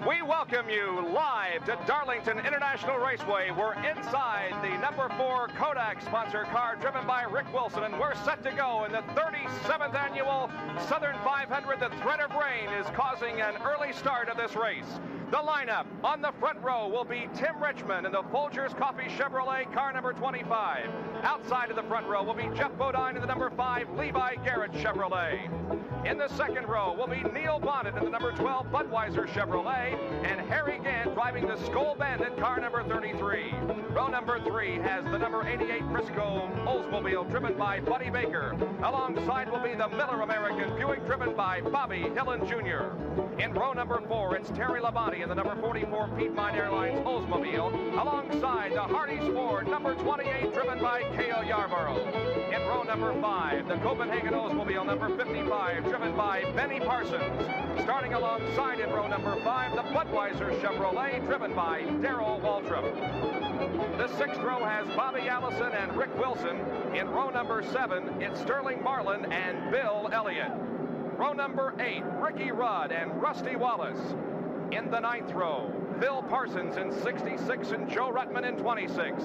We welcome you live to Darlington International Raceway. We're inside the number 4 Kodak sponsor car driven by Rick Wilson, and we're set to go in the 37th annual Southern 500. The threat of rain is causing an early start of this race. The lineup on the front row will be Tim Richmond in the Folgers Coffee Chevrolet car number 25. Outside of the front row will be Jeff Bodine in the number 5 Levi Garrett Chevrolet. In the second row will be Neil Bonnet in the number 12 Budweiser Chevrolet, and Harry Gant driving the Skoal Bandit car number 33. Row number 3 has the number 88 Frisco Oldsmobile driven by Buddy Baker. Alongside will be the Miller American Buick driven by Bobby Hillin Jr. In row number 4, it's Terry Labonte in the number 44 Piedmont Airlines Oldsmobile, alongside the Hardee's Ford number 28 driven by Cale Yarborough. In row number 5, the Copenhagen Oldsmobile number 55 driven by Benny Parsons. Starting alongside in row number 5, the Budweiser Chevrolet driven by Darrell Waltrip. The 6th row has Bobby Allison and Rick Wilson. In row number 7, it's Sterling Marlin and Bill Elliott. Row number 8, Ricky Rudd and Rusty Wallace. In the 9th row, Bill Parsons in 66 and Joe Ruttman in 26.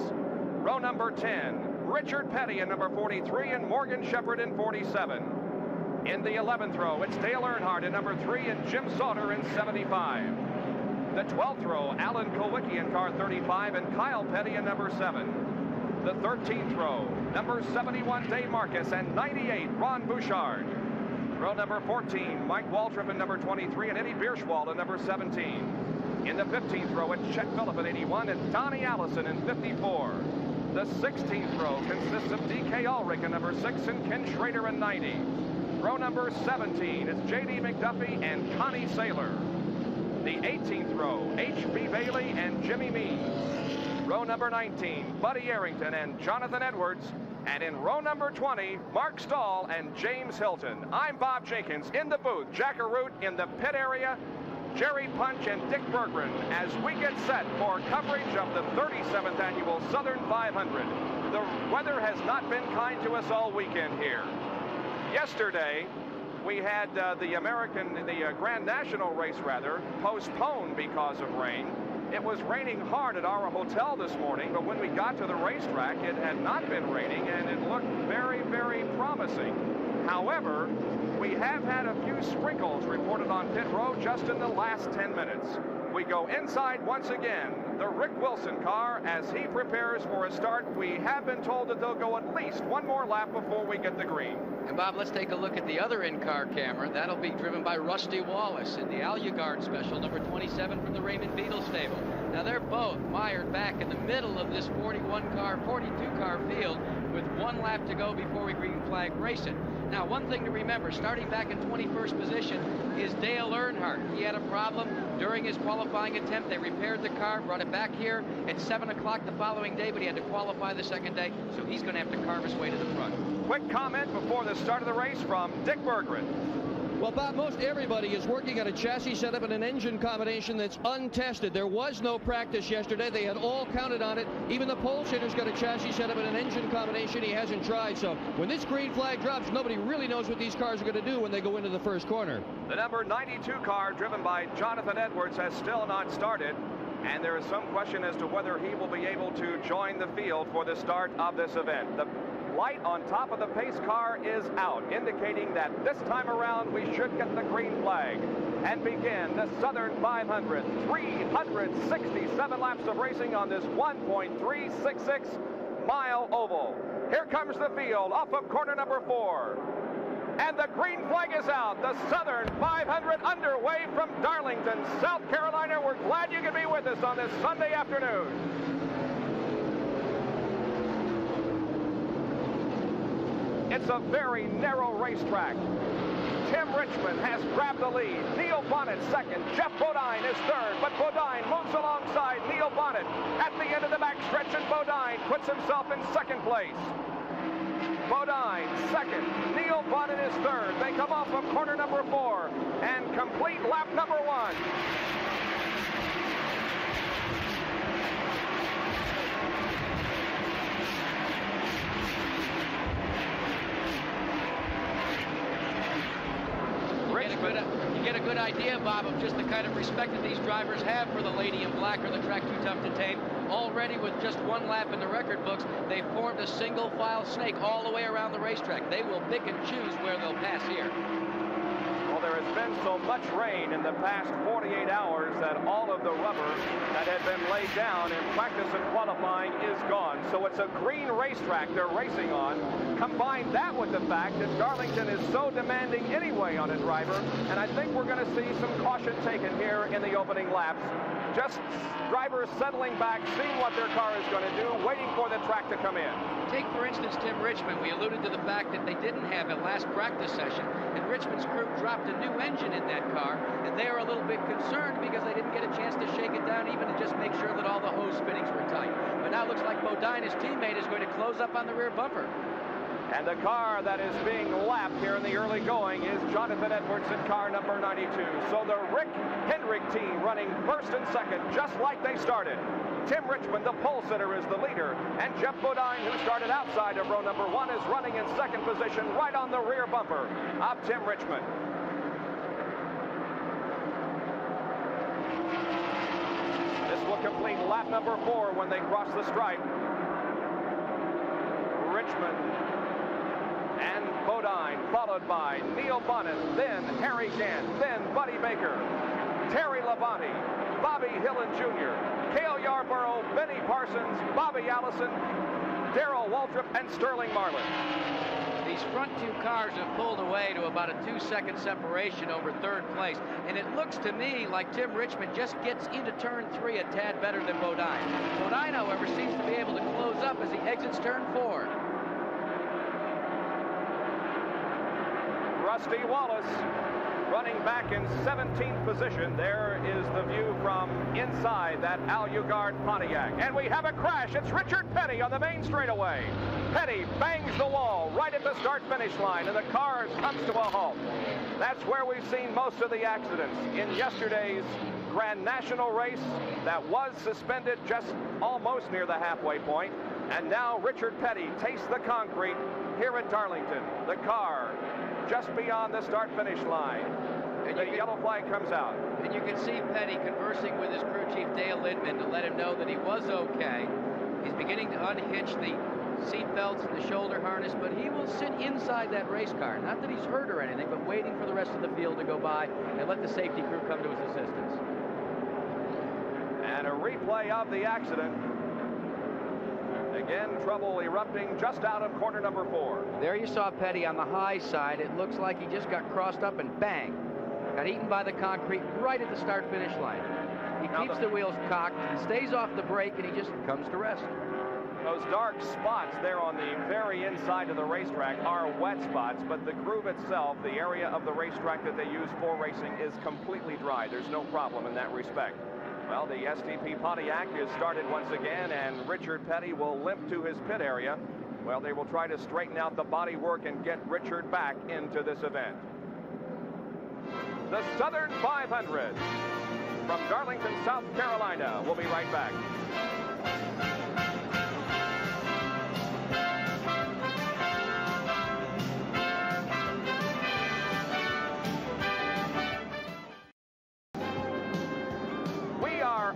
Row number 10, Richard Petty in number 43 and Morgan Shepherd in 47. In the 11th row, it's Dale Earnhardt in number 3 and Jim Sauter in 75. The 12th row, Alan Kulwicki in car 35 and Kyle Petty in number 7. The 13th row, number 71 Dave Marcus and 98 Ron Bouchard. Row number 14, Mike Waltrip in number 23 and Eddie Bierschwald in number 17. In the 15th row, it's Chet Phillip in 81 and Donnie Allison in 54. The 16th row consists of D.K. Ulrich in number 6 and Ken Schrader in 90. Row number 17, it's J.D. McDuffie and Connie Saylor. The 18th row, H.B. Bailey and Jimmy Means. Row number 19, Buddy Arrington and Jonathan Edwards. And in row number 20, Mark Stahl and James Hilton. I'm Bob Jenkins in the booth, Jack Arute in the pit area, Jerry Punch and Dick Berggren as we get set for coverage of the 37th annual Southern 500. The weather has not been kind to us all weekend here. Yesterday, we had the Grand National race, postponed because of rain. It was raining hard at our hotel this morning, but when we got to the racetrack, it had not been raining, and it looked very, very promising. However, we have had a few sprinkles reported on pit road just in the last 10 minutes. We go inside once again, the Rick Wilson car, as he prepares for a start. We have been told that they'll go at least one more lap before we get the green. And Bob, let's take a look at the other in-car camera. That'll be driven by Rusty Wallace in the Alucard special, number 27 from the Raymond Beetle stable. Now they're both mired back in the middle of this 42-car field with one lap to go before we green flag race it. Now, one thing to remember, starting back in 21st position is Dale Earnhardt. He had a problem during his qualifying attempt. They repaired the car, brought it back here at 7 o'clock the following day, but he had to qualify the second day, so he's going to have to carve his way to the front. Quick comment before the start of the race from Dick Berggren. Well, Bob, most everybody is working on a chassis setup and an engine combination that's untested. There was no practice yesterday. They had all counted on it. Even the pole sitter's got a chassis setup and an engine combination he hasn't tried. So when this green flag drops, nobody really knows what these cars are going to do when they go into the first corner. The number 92 car, driven by Jonathan Edwards, has still not started. And there is some question as to whether he will be able to join the field for the start of this event. The light on top of the pace car is out, indicating that this time around we should get the green flag and begin the Southern 500. 367 laps of racing on this 1.366-mile oval. Here comes the field off of corner number 4. And the green flag is out. The Southern 500 underway from Darlington, South Carolina. We're glad you could be with us on this Sunday afternoon. It's a very narrow racetrack. Tim Richmond has grabbed the lead. Neil Bonnet second. Jeff Bodine is third, but Bodine moves alongside Neil Bonnet at the end of the backstretch, and Bodine puts himself in second place. Bodine second. Neil Bonnet is third. They come off of corner number 4 and complete lap number 1. You get a good idea, Bob, of just the kind of respect that these drivers have for the Lady in Black or the Track Too Tough to Tame. Already with just one lap in the record books, they've formed a single file snake all the way around the racetrack. They will pick and choose where they'll pass here. Well, there has been so much rain in the past 48 hours that all of the rubber that had been laid down in practice and qualifying is gone. So it's a green racetrack they're racing on. Combine that with the fact that Darlington is so demanding anyway on a driver, and I think we're going to see some caution taken here in the opening laps. Just drivers settling back, seeing what their car is going to do, waiting for the track to come in. Take, for instance, Tim Richmond. We alluded to the fact that they didn't have a last practice session, and Richmond's crew dropped a new engine in that car, and they are a little bit concerned because they didn't get a chance to shake it down even to just make sure that all the hose fittings were tight. But now it looks like Bodine, his teammate, is going to close up on the rear bumper. And the car that is being lapped here in the early going is Jonathan Edwards in car number 92. So the Rick Hendrick team running first and second, just like they started. Tim Richmond, the pole sitter, is the leader. And Jeff Bodine, who started outside of row number 1, is running in second position right on the rear bumper of Tim Richmond. This will complete lap number 4 when they cross the stripe. Richmond and Bodine, followed by Neil Bonnet, then Harry Gant, then Buddy Baker, Terry Labonte, Bobby Hillen Jr., Cale Yarborough, Benny Parsons, Bobby Allison, Darrell Waltrip, and Sterling Marlin. These front two cars have pulled away to about a 2-second separation over third place. And it looks to me like Tim Richmond just gets into turn 3 a tad better than Bodine. Bodine, however, seems to be able to close up as he exits turn 4. Rusty Wallace running back in 17th position. There is the view from inside that Alucard Pontiac. And we have a crash. It's Richard Petty on the main straightaway. Petty bangs the wall right at the start-finish line, and the car comes to a halt. That's where we've seen most of the accidents in yesterday's Grand National race that was suspended just almost near the halfway point. And now Richard Petty tastes the concrete here at Darlington. The car just beyond the start-finish line. And the yellow flag comes out. And you can see Petty conversing with his crew chief, Dale Lindman, to let him know that he was okay. He's beginning to unhitch the seat belts and the shoulder harness, but he will sit inside that race car. Not that he's hurt or anything, but waiting for the rest of the field to go by and let the safety crew come to his assistance. And a replay of the accident. Again, trouble erupting just out of corner number 4. There you saw Petty on the high side. It looks like he just got crossed up and bang. Got eaten by the concrete right at the start-finish line. He keeps the wheels cocked, stays off the brake, and he just comes to rest. Those dark spots there on the very inside of the racetrack are wet spots, but the groove itself, the area of the racetrack that they use for racing, is completely dry. There's no problem in that respect. Well, the STP Pontiac is started once again, and Richard Petty will limp to his pit area. Well, they will try to straighten out the body work and get Richard back into this event. The Southern 500 from Darlington, South Carolina. We'll be right back.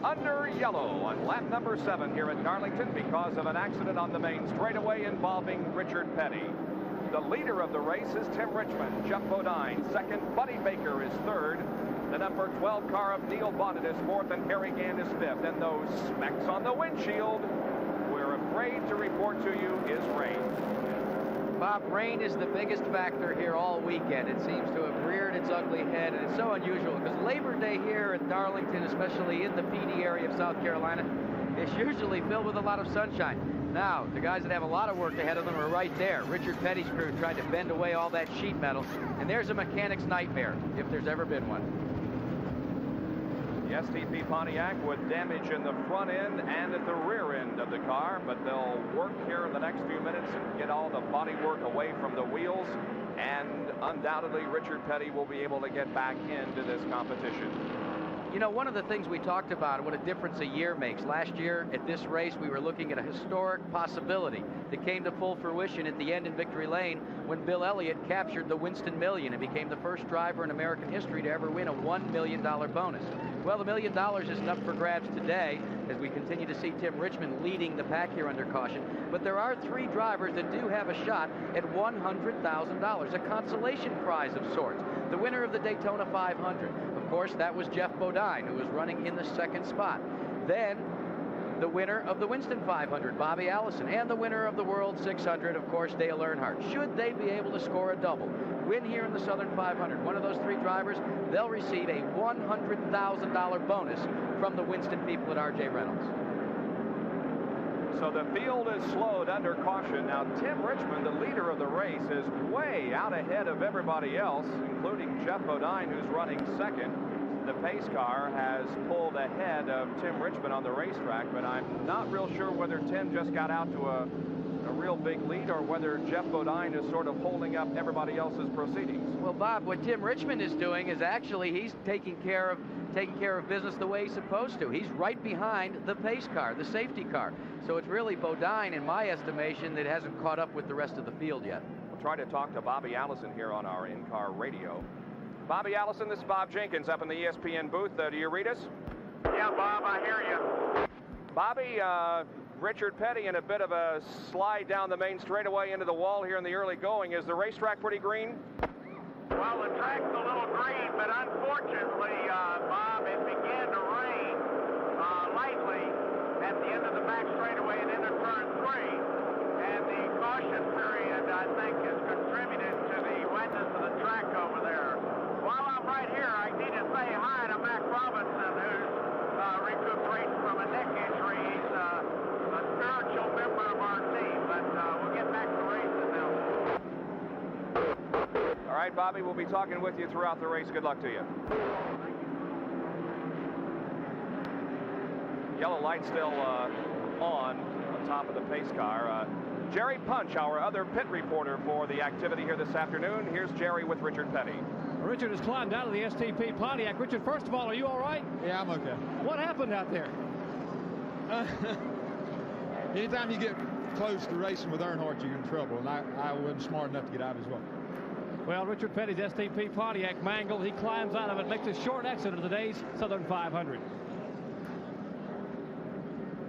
Under yellow on lap number 7 here at Darlington because of an accident on the main straightaway involving Richard Petty. The leader of the race is Tim Richmond. Jeff Bodine second. Buddy Baker is third. The number 12 car of Neil Bonnet is fourth, and Harry Gant is fifth. And those specks on the windshield, we're afraid to report to you, is rain. Bob, rain is the biggest factor here all weekend. It seems to have reared its ugly head, and it's so unusual because Labor Day here at Darlington, especially in the PD area of South Carolina, is usually filled with a lot of sunshine. Now, the guys that have a lot of work ahead of them are right there. Richard Petty's crew tried to bend away all that sheet metal, and there's a mechanic's nightmare, if there's ever been one. The STP Pontiac with damage in the front end and at the rear end of the car, but they'll work here in the next few minutes and get all the body work away from the wheels, and undoubtedly Richard Petty will be able to get back into this competition. You know, one of the things we talked about, what a difference a year makes. Last year at this race, we were looking at a historic possibility that came to full fruition at the end in Victory Lane when Bill Elliott captured the Winston Million and became the first driver in American history to ever win a $1 million bonus. Well, the $1 million isn't up for grabs today as we continue to see Tim Richmond leading the pack here under caution. But there are 3 drivers that do have a shot at $100,000, a consolation prize of sorts. The winner of the Daytona 500. Of course, that was Jeff Bodine, who was running in the 2nd spot. Then the winner of the Winston 500, Bobby Allison, and the winner of the World 600, of course, Dale Earnhardt. Should they be able to score a double, win here in the Southern 500, one of those 3 drivers, they'll receive a $100,000 bonus from the Winston people at R.J. Reynolds. So the field is slowed under caution. Now, Tim Richmond, the leader of the race, is way out ahead of everybody else, including Jeff Bodine, who's running 2nd. The pace car has pulled ahead of Tim Richmond on the racetrack, but I'm not real sure whether Tim just got out to a real big lead or whether Jeff Bodine is sort of holding up everybody else's proceedings. Well, Bob, what Tim Richmond is doing is actually he's taking care of business the way he's supposed to. He's right behind the pace car, the safety car. So it's really Bodine, in my estimation, that hasn't caught up with the rest of the field yet. We'll try to talk to Bobby Allison here on our in-car radio. Bobby Allison, this is Bob Jenkins up in the ESPN booth. Do you read us? Yeah, Bob, I hear you. Bobby, Richard Petty in a bit of a slide down the main straightaway into the wall here in the early going. Is the racetrack pretty green? Well, the track's a little green, but unfortunately, Bob, it began to rain lightly at the end of the back straightaway and into turn 3. And the caution period, I think, has contributed to the wetness of the track over there. While I'm right here, I need to say hi to Mac Robinson, who's recuperating from a neck injury. He's a spiritual member of our team, but we'll get back to racing now. All right, Bobby, we'll be talking with you throughout the race. Good luck to you. Yellow light still on top of the pace car. Jerry Punch, our other pit reporter for the activity here this afternoon. Here's Jerry with Richard Petty. Richard has climbed out of the STP Pontiac. Richard, first of all, are you all right? Yeah, I'm okay. What happened out there? Anytime you get close to racing with Earnhardt, you're in trouble, and I wasn't smart enough to get out of his way. Well, Richard Petty's STP Pontiac mangled. He climbs out of it, makes a short exit of today's Southern 500.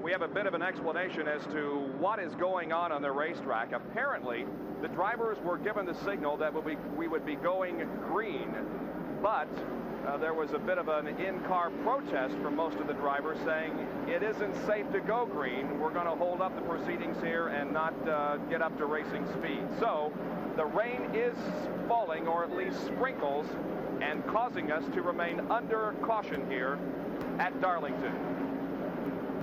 We have a bit of an explanation as to what is going on the racetrack. Apparently, the drivers were given the signal that we would be going green, but there was a bit of an in-car protest from most of the drivers saying it isn't safe to go green. We're going to hold up the proceedings here and not get up to racing speed. So the rain is falling, or at least sprinkles, and causing us to remain under caution here at Darlington.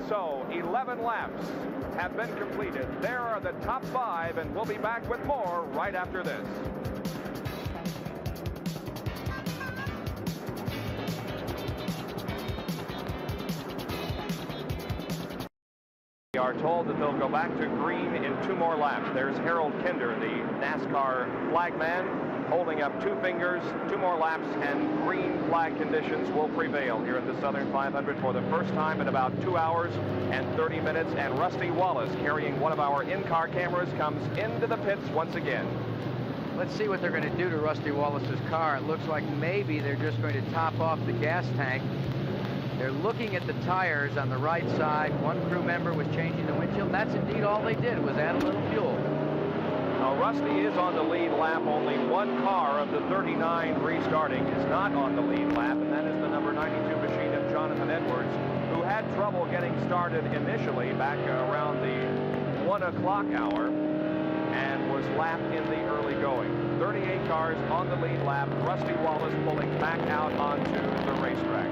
So 11 laps have been completed. There are the top 5, and we'll be back with more right after this. We are told that they'll go back to green in 2 more laps. There's Harold Kinder, the NASCAR flagman, holding up 2 fingers. 2 more laps, and green flag conditions will prevail here at the Southern 500 for the first time in about 2 hours and 30 minutes. And Rusty Wallace, carrying one of our in-car cameras, comes into the pits once again. Let's see what they're going to do to Rusty Wallace's car. It looks like maybe they're just going to top off the gas tank. They're looking at the tires on the right side. One crew member was changing the windshield, and that's indeed all they did, was add a little fuel. Now, Rusty is on the lead lap. Only 1 car of the 39 restarting is not on the lead lap, and that is the number 92 machine of Jonathan Edwards, who had trouble getting started initially back around the 1 o'clock hour and was lapped in the early going. 38 cars on the lead lap. Rusty Wallace pulling back out onto the racetrack.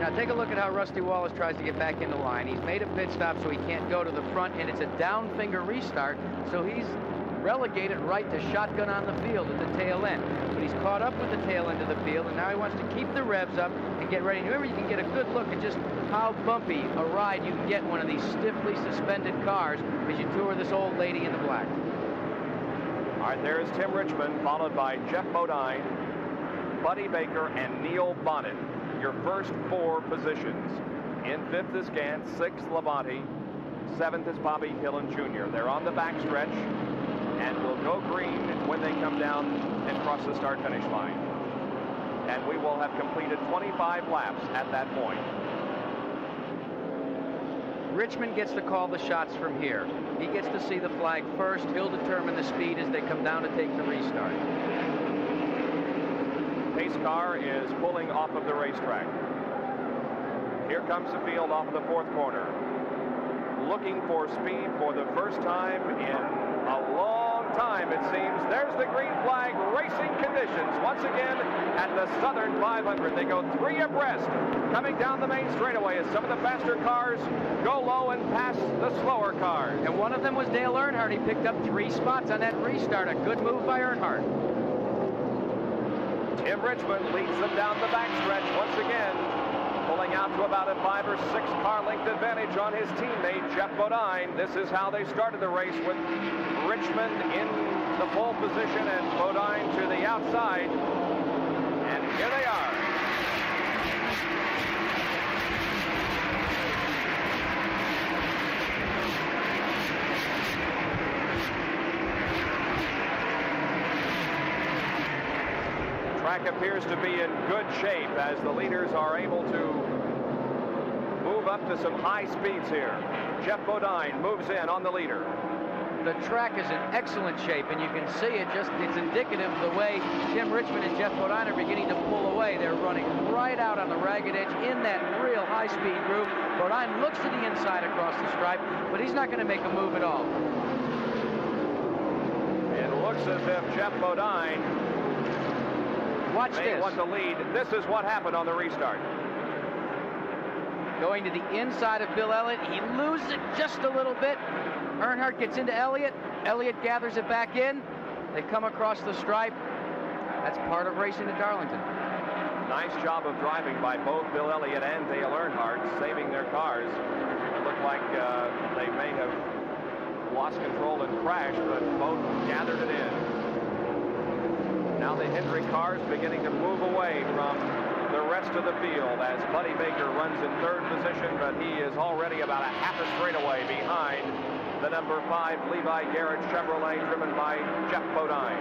Now take a look at how Rusty Wallace tries to get back in the line. He's made a pit stop so he can't go to the front, and it's a down finger restart, so he's relegated right to shotgun on the field at the tail end. But he's caught up with the tail end of the field, and now he wants to keep the revs up and get ready. Remember, you can get a good look at just how bumpy a ride you can get in one of these stiffly suspended cars as you tour this old lady in the black. All right, there's Tim Richmond, followed by Jeff Bodine, Buddy Baker, and Neil Bonnet. your first 4 positions. In 5th is Gant, 6th Labonte, 7th is Bobby Hillen Jr. They're on the backstretch and will go green when they come down and cross the start-finish line. And we will have completed 25 laps at that point. Richmond gets to call the shots from here. He gets to see the flag first. He'll determine the speed as they come down to take the restart. Pace car is pulling off of the racetrack. Here comes the field off of the 4th corner. Looking for speed for the first time in a long time, it seems. There's the green flag. Racing conditions once again at the Southern 500. They go 3 abreast coming down the main straightaway as some of the faster cars go low and pass the slower cars. And one of them was Dale Earnhardt. He picked up 3 spots on that restart. A good move by Earnhardt. Tim Richmond leads them down the backstretch once again, pulling out to about a 5 or 6 car length advantage on his teammate Jeff Bodine. This is how they started the race, with Richmond in the pole position and Bodine to the outside. And here they are. Track appears to be in good shape as the leaders are able to move up to some high speeds here. Jeff Bodine moves in on the leader. The track is in excellent shape, and you can see it. It's indicative of the way Tim Richmond and Jeff Bodine are beginning to pull away. They're running right out on the ragged edge in that real high-speed groove. Bodine looks to the inside across the stripe, but he's not going to make a move at all. It looks as if Jeff Bodine may want the lead. This is what happened on the restart. Going to the inside of Bill Elliott. He loses it just a little bit. Earnhardt gets into Elliott. Elliott gathers it back in. They come across the stripe. That's part of racing at Darlington. Nice job of driving by both Bill Elliott and Dale Earnhardt, saving their cars. It looked like they may have lost control and crashed, but both gathered it in. Now the Hendrick cars beginning to move away from the rest of the field as Buddy Baker runs in 3rd position, but he is already about a half a straightaway behind the number 5 Levi Garrett Chevrolet, driven by Jeff Bodine.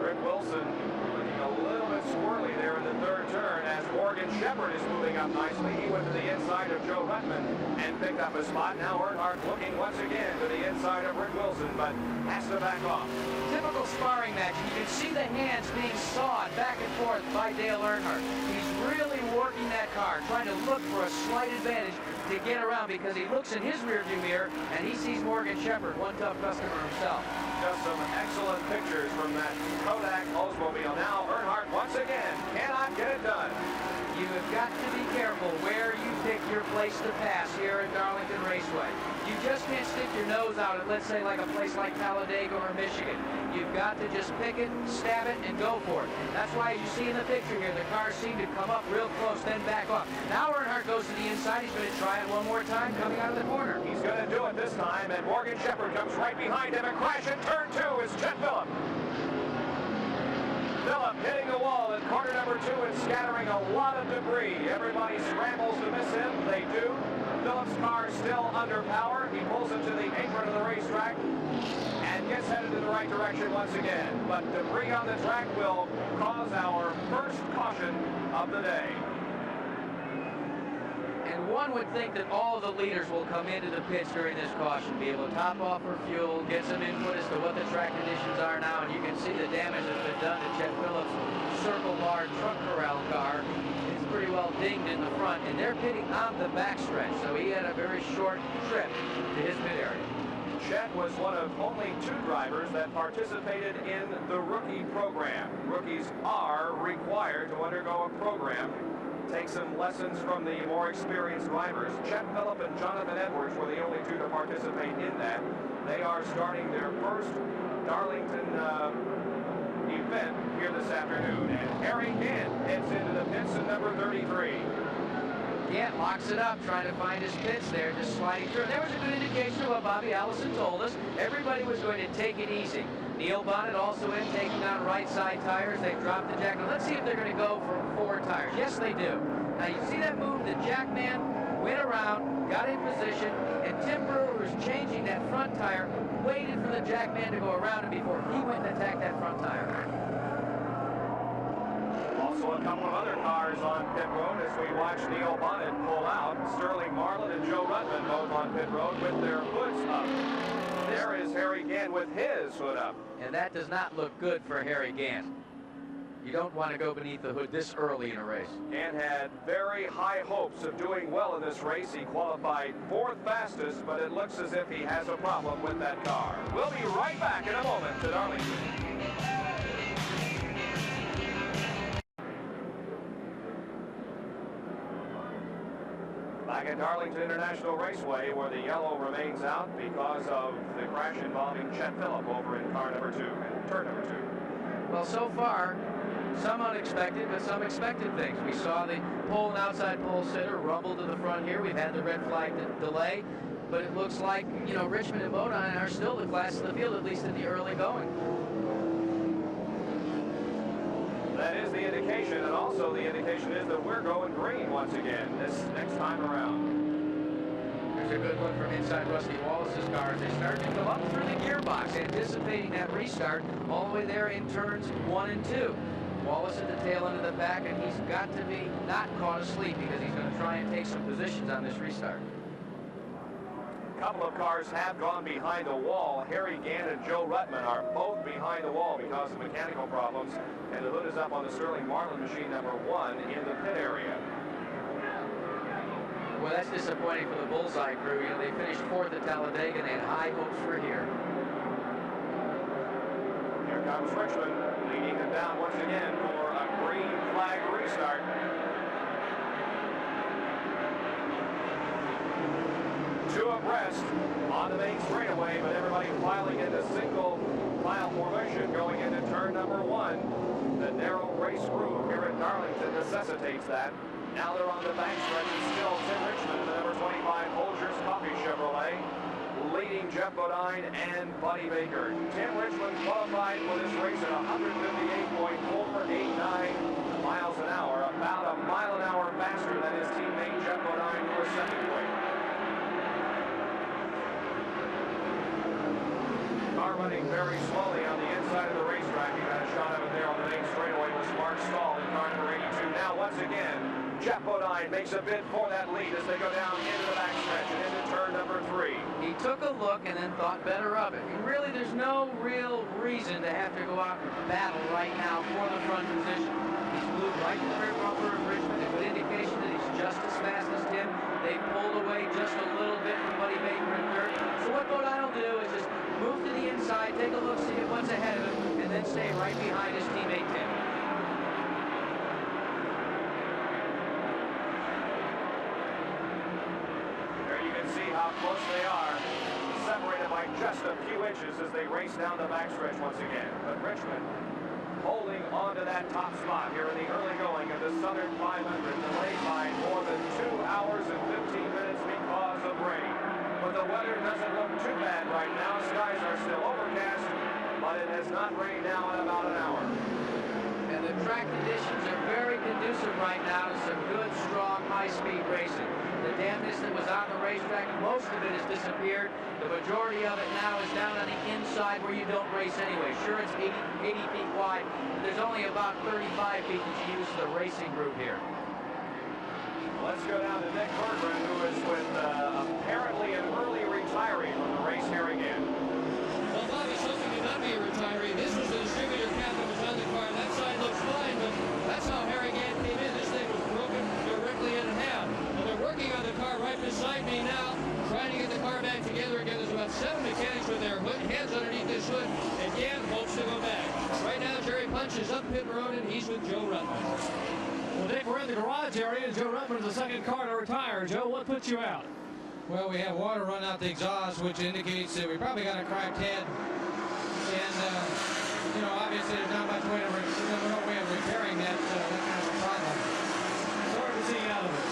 Rick Wilson looking a little bit squirrely there in the 3rd turn as Morgan Shepherd is moving up nicely. He went to the inside of Joe Hutman and picked up a spot. Now Earnhardt looking once again to the inside of Rick Wilson, but has to back off. Typical sparring match. You can see the hands being sawed back and forth by Dale Earnhardt. He's really working that car, trying to look for a slight advantage to get around, because he looks in his rearview mirror and he sees Morgan Shepherd, one tough customer himself. Just some excellent pictures from that Kodak Oldsmobile. Now Earnhardt once again cannot get it done. You have got to be careful where you pick your place to pass here at Darlington Raceway. You just can't stick your nose out at, let's say, like a place like Talladega or Michigan. You've got to just pick it, stab it, and go for it. That's why, as you see in the picture here, the cars seem to come up real close, then back off. Now Earnhardt goes to the inside. He's going to try it one more time coming out of the corner. He's going to do it this time, and Morgan Shepherd comes right behind him and crash in turn 2 is Chet Phillip. Phillip hitting the wall at corner number 2 and scattering a lot of debris. Everybody scrambles to miss him. They do. Phillip's car still under power. He pulls it to the apron of the racetrack and gets headed in the right direction once again. But debris on the track will cause our first caution of the day. And one would think that all of the leaders will come into the pits during this caution, be able to top off for fuel, get some input as to what the track conditions are now, and you can see the damage that's been done to Chet Phillips' Circle Bar truck corral car. It's pretty well dinged in the front, and they're pitting on the backstretch, so he had a very short trip to his pit area. Chet was one of only 2 drivers that participated in the rookie program. Rookies are required to undergo a program, take some lessons from the more experienced drivers. Chet Phillip and Jonathan Edwards were the only 2 to participate in that. They are starting their first Darlington event here this afternoon. And Harry Gant heads into the pits at number 33. Gant locks it up, trying to find his pits there, just sliding through. There was a good indication of what Bobby Allison told us. Everybody was going to take it easy. Neil Bonnet also in, taking on right side tires. They dropped the jack. Now let's see if they're going to go for 4 tires. Yes, they do. Now you see that move? The Jackman went around, got in position, and Tim Brewer was changing that front tire, waited for the Jackman to go around him before he went and attacked that front tire. Also a couple of other cars on pit road as we watch Neil Bonnet pull out. Sterling Marlin and Joe Ruttman both on pit road with their hoods up. There is Harry Gant with his hood up. And that does not look good for Harry Gant. You don't want to go beneath the hood this early in a race. Gant had very high hopes of doing well in this race. He qualified 4th fastest, but it looks as if he has a problem with that car. We'll be right back in a moment to Darlington. Back at Darlington International Raceway, where the yellow remains out because of the crash involving Chet Phillip over in car number 2, and turn number 2. Well, so far, some unexpected, but some expected things. We saw the pole and outside pole sitter rumble to the front here. We've had the red flag delay, but it looks like, you know, Richmond and Bodine are still the class of the field, at least in the early going. That is the indication, and also the indication is that we're going green once again this next time around. There's a good look from inside Rusty Wallace's car as they start to come up through the gearbox, anticipating that restart all the way there in turns 1 and 2. Wallace at the tail end of the pack, and he's got to be not caught asleep because he's going to try and take some positions on this restart. A couple of cars have gone behind the wall. Harry Gant and Joe Ruttman are both behind the wall because of mechanical problems, and the hood is up on the Sterling Marlin machine number 1 in the pit area. Well, that's disappointing for the Bullseye crew. You know, they finished 4th at Talladega and they had high hopes for here. Here comes Richmond, leading them down once again for a green flag restart. Two abreast on the main straightaway, but everybody filing into single file formation going into turn number 1. The narrow race groove here at Darlington necessitates that. Now they're on the backstretch, and still Tim Richmond in the number 25 Folgers Coffee Chevrolet, leading Jeff Bodine and Buddy Baker. Tim Richmond qualified for this race at 158.489 miles an hour, about a mile an hour faster than his teammate Jeff Bodine, who was second place. Car running very slowly on the inside of the racetrack. You got a shot of it there on the main straightaway with Mark Stahl in car number 82. Now once again, Jeff Bodine makes a bid for that lead as they go down into the backstretch and into turn number 3. He took a look and then thought better of it. And really, there's no real reason to have to go out and battle right now for the front position. He's moved right to the rear bumper of Richmond. A good indication that he's just as fast as Tim. They pulled away just a little bit from Buddy Baker in third. So what Bodine will do is just move to the inside, take a look, see what's ahead of him, and then stay right behind his teammate Tim. How close they are, separated by just a few inches as they race down the backstretch once again. But Richmond holding on to that top spot here in the early going of the Southern 500, delayed by more than 2 hours and 15 minutes because of rain. But the weather doesn't look too bad right now. Skies are still overcast, but it has not rained now in about an hour. And the track conditions are very conducive right now to some good, strong, high-speed racing. The dampness that was on the racetrack, most of it has disappeared. The majority of it now is down on the inside where you don't race anyway. Sure, it's 80 feet wide, but there's only about 35 feet that's used for the racing group here. Let's go down to Nick Berggren, who is with apparently an early retiree from the race here again. Well, Bobby Schultz could not be a retiree. This was the distributor cap that was on the car. That side looks fine, but that's how Harry Gant came in. This thing was broken directly in half. Well, they're working on the car right beside me now, trying to get the car back together again. There's about 7 mechanics with their hands underneath this hood, and Gant hopes to go back. Right now, Jerry Punch is up pit road, and he's with Joe Ruttman. Well, Dave, we're in the garage area, and Joe Ruttman is the second car to retire. Joe, what puts you out? Well, we have water run out the exhaust, which indicates that we probably got a cracked head. And, you know, obviously there's not much way of repairing that kind of a problem. Sorry to see you out of it.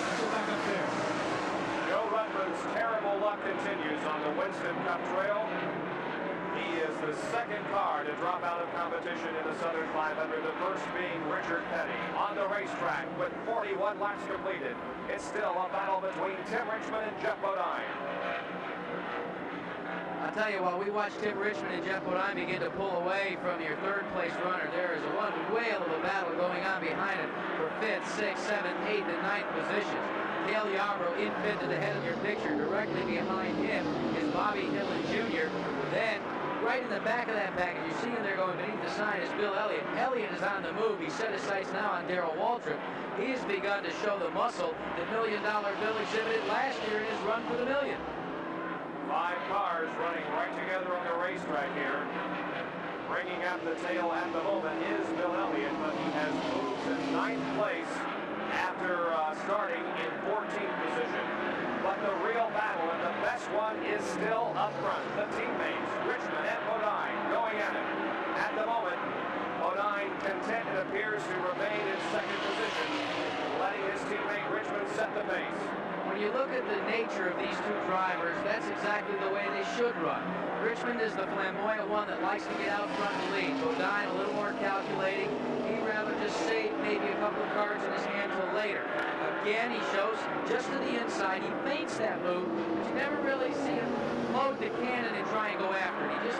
Let's go back up there. Joe Ruttman's terrible luck continues on the Winston Cup Trail. He was the second car to drop out of competition in the Southern 500, the first being Richard Petty. On the racetrack with 41 laps completed, it's still a battle between Tim Richmond and Jeff Bodine. I'll tell you, while we watch Tim Richmond and Jeff Bodine begin to pull away from your third-place runner, there is one whale of a battle going on behind it for 5th, 6th, 7th, 8th, and 9th positions. Dale Yarbrough in 5th at the head of your picture. Directly behind him is Bobby Hillin Jr. Then, right in the back of that package, you see him there going beneath the sign, is Bill Elliott. Elliott is on the move. He set his sights now on Darrell Waltrip. He has begun to show the muscle that $1 Million Bill exhibited last year in his run for the million. 5 cars running right together on the racetrack here. Bringing up the tail at the moment is Bill Elliott, but he has moved to 9th place after starting in 14th position. But the real battle and the best one is still up front. The teammates, Richmond and Bodine, going at it. At the moment, Bodine content, it appears, to remain in 2nd position, letting his teammate Richmond set the pace. When you look at the nature of these two drivers, that's exactly the way they should run. Richmond is the flamboyant one that likes to get out front and lead. Bodine a little more calculating. He'd rather just save maybe a couple of cards in his hand till later. Again, he shows just to the inside. He feints that move, but you never really see him load the cannon and try and go after it. He just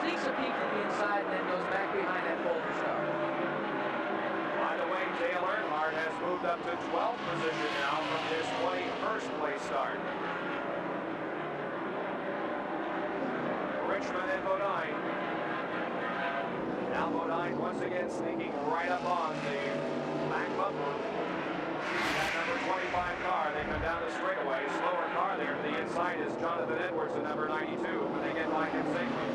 sneaks a peek to the inside and then goes back behind that pole to start. By the way, Dale Earnhardt has moved up to 12th position now from his 21st place start. Richmond and Bodine. Now Bodine once again sneaking right up on the back bumper. That number 25 car, they come down the straightaway. Slower car there to the inside is Jonathan Edwards, the number 92, but they get by him safely.